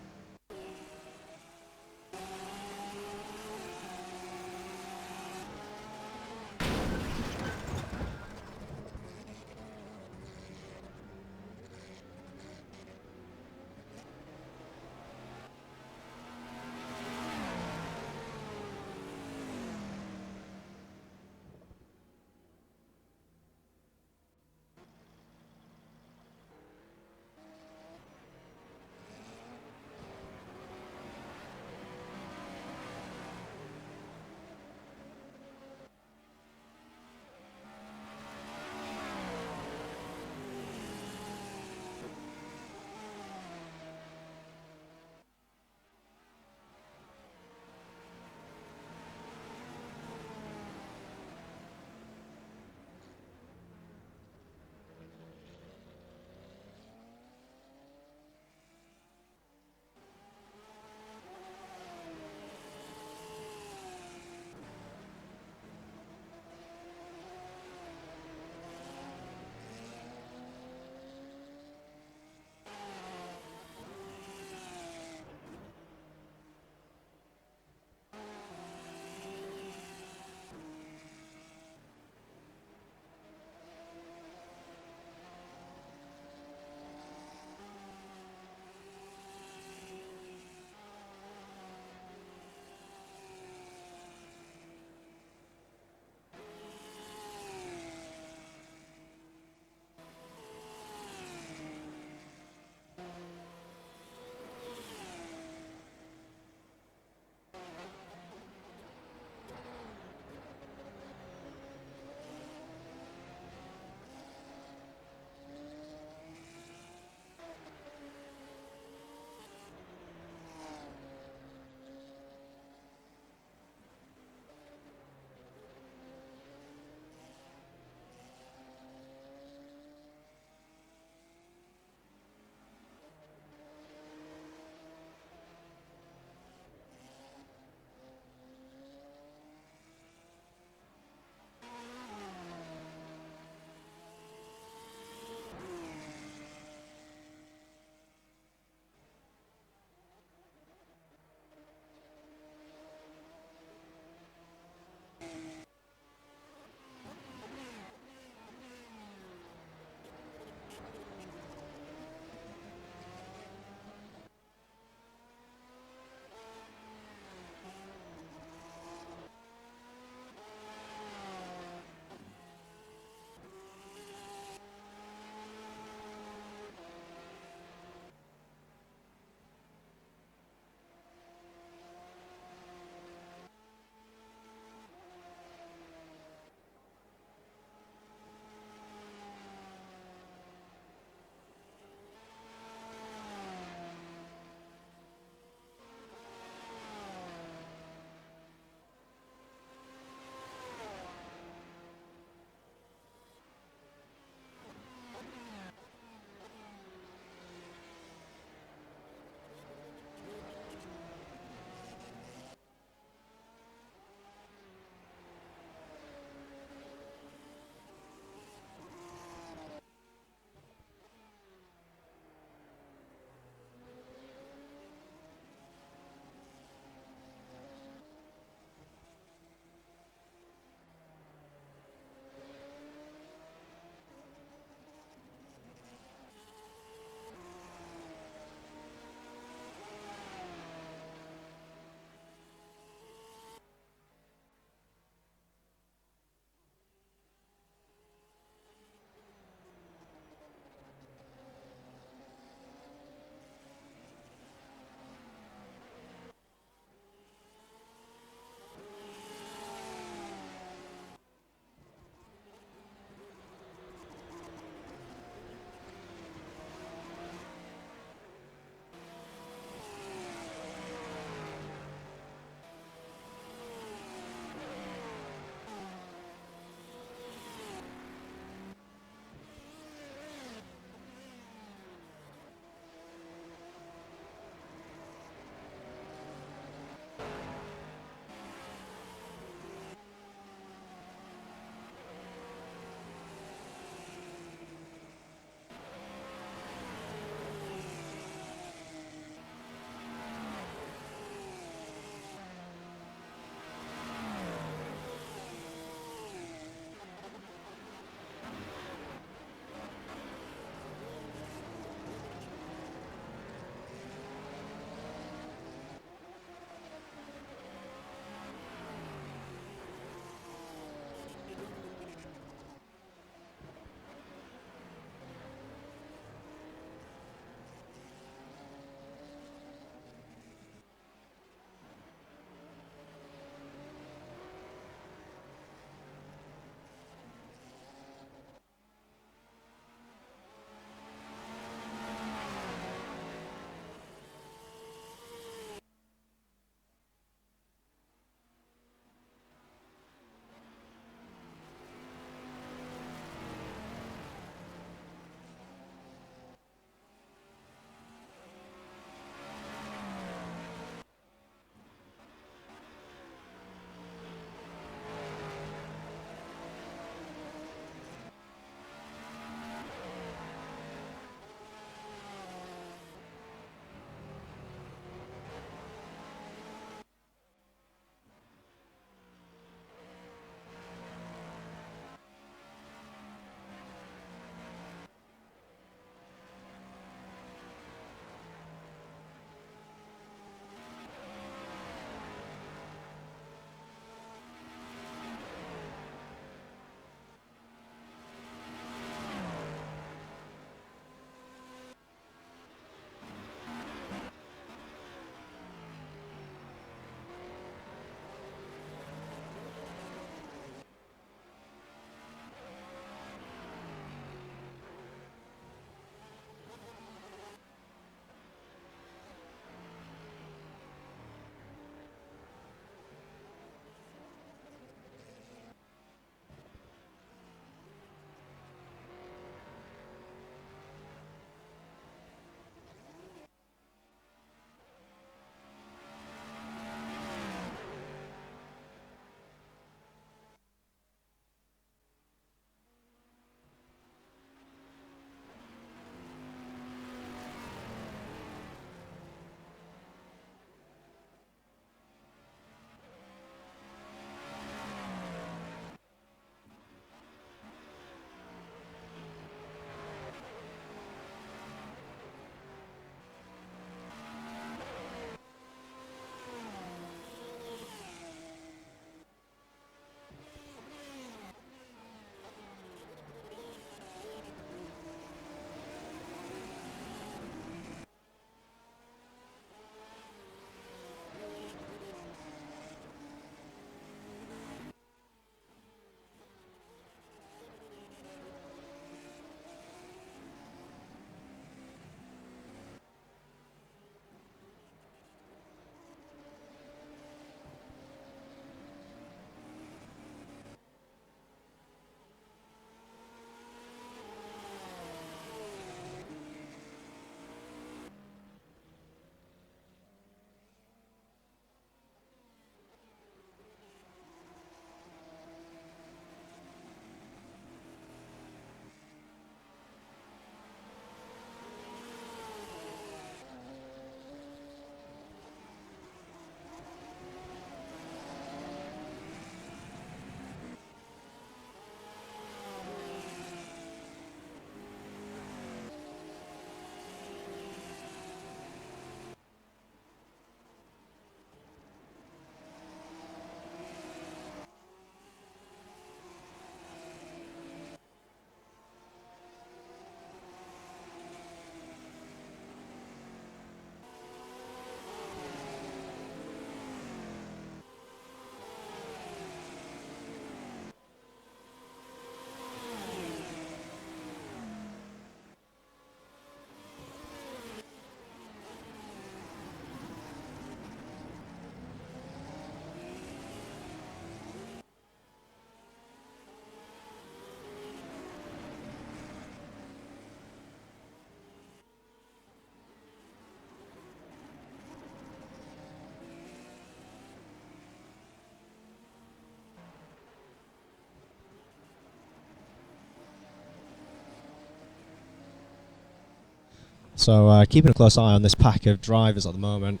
So keeping a close eye on this pack of drivers at the moment.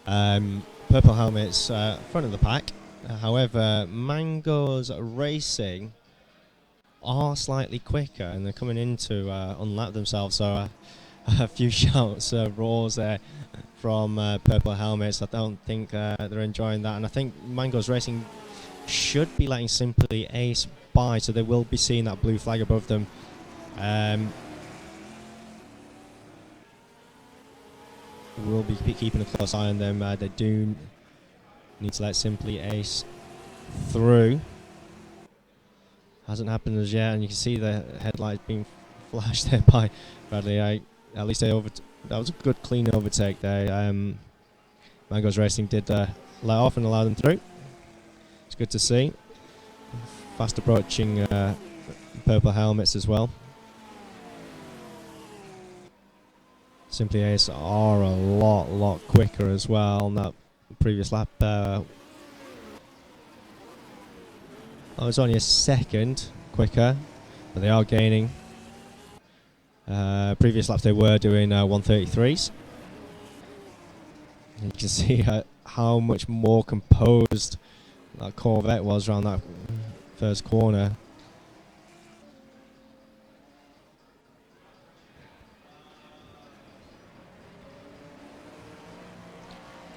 Purple helmets front of the pack. However, Mango's Racing are slightly quicker and they're coming in to unlap themselves. So a few shouts, roars there from Purple Helmets. I don't think they're enjoying that. And I think Mango's Racing should be letting Simply Ace by, so they will be seeing that blue flag above them. We'll be keeping a close eye on them. They do need to let Simply Ace through. Hasn't happened as yet, and you can see the headlights being flashed there by Bradley. At least that was a good clean overtake there. Mango's Racing did let off and allow them through. It's good to see. Fast approaching Purple Helmets as well. Simply Ace are a lot quicker as well on that previous lap. It was only a second quicker, but they are gaining. Previous laps they were doing 133s. You can see how much more composed that Corvette was around that first corner.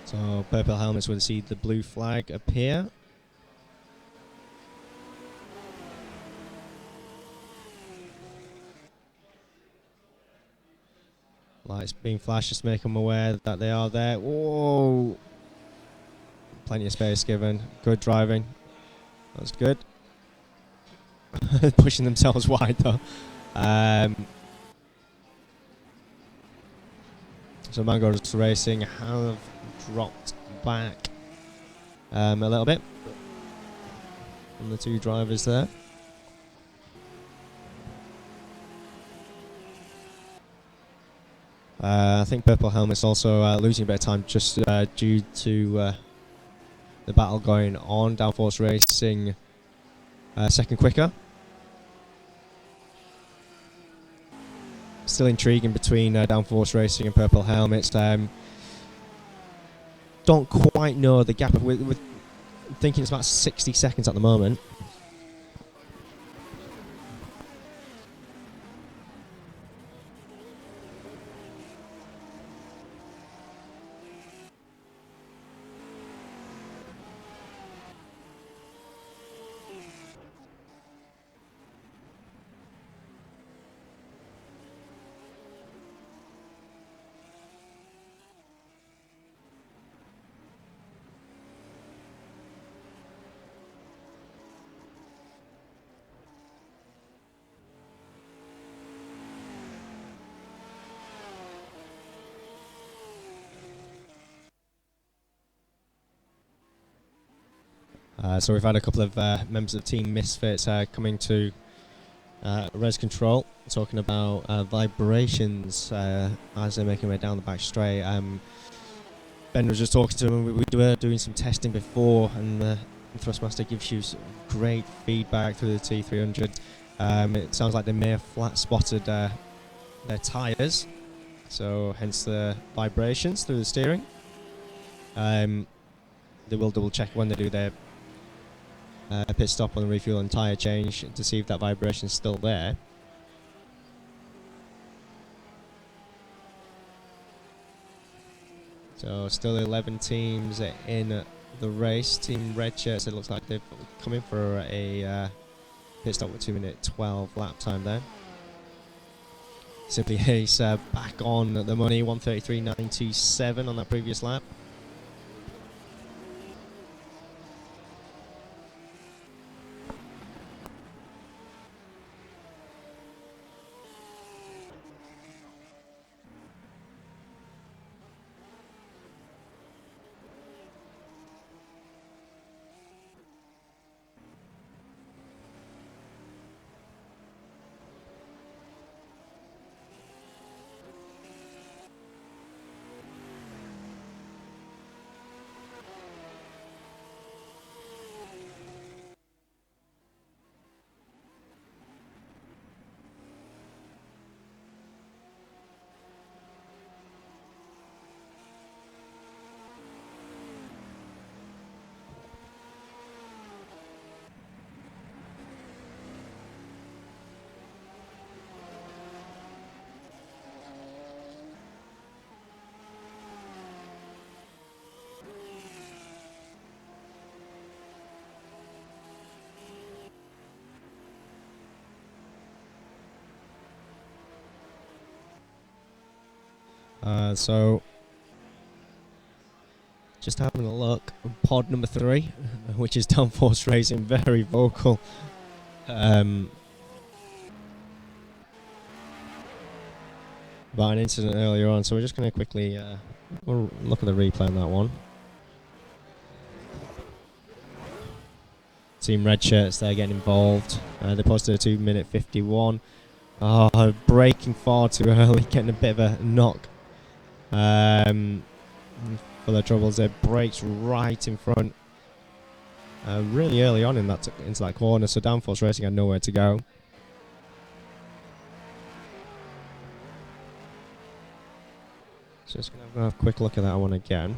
So Purple Helmets will see the blue flag appear. Lights being flashed just to make them aware that they are there. Whoa! Plenty of space given. Good driving. That's good. Pushing themselves wide though. So Mango's Racing have dropped back a little bit from the two drivers there. I think Purple Helmet's also losing a bit of time just due to the battle going on. Downforce Racing second quicker. Still intriguing between Downforce Racing and Purple Helmets. Don't quite know the gap. We're thinking it's about 60 seconds at the moment. So we've had a couple of members of Team Misfits coming to res control, talking about vibrations as they're making their way down the back straight. Ben was just talking to them. We were doing some testing before, and Thrustmaster gives you some great feedback through the T300. It sounds like they may have flat spotted their tyres, so hence the vibrations through the steering. They will double check when they do their pit stop on the refuel and tyre change to see if that vibration is still there. So still 11 teams in the race. Team Red Shirts, it looks like they've come in for a pit stop with 2-minute 12 lap time there. Simply Ace back on the money, 133.927 on that previous lap. So just having a look, pod number 3, which is Downforce Racing, very vocal. About an incident earlier on, so we're just going to quickly we'll look at the replay on that one. Team Red Shirts there getting involved. They posted a 2-minute 51. Oh, braking far too early, getting a bit of a knock. For their troubles, their brakes right in front. Really early on in into that corner, so Downforce Racing had nowhere to go. So just going to have a quick look at that one again.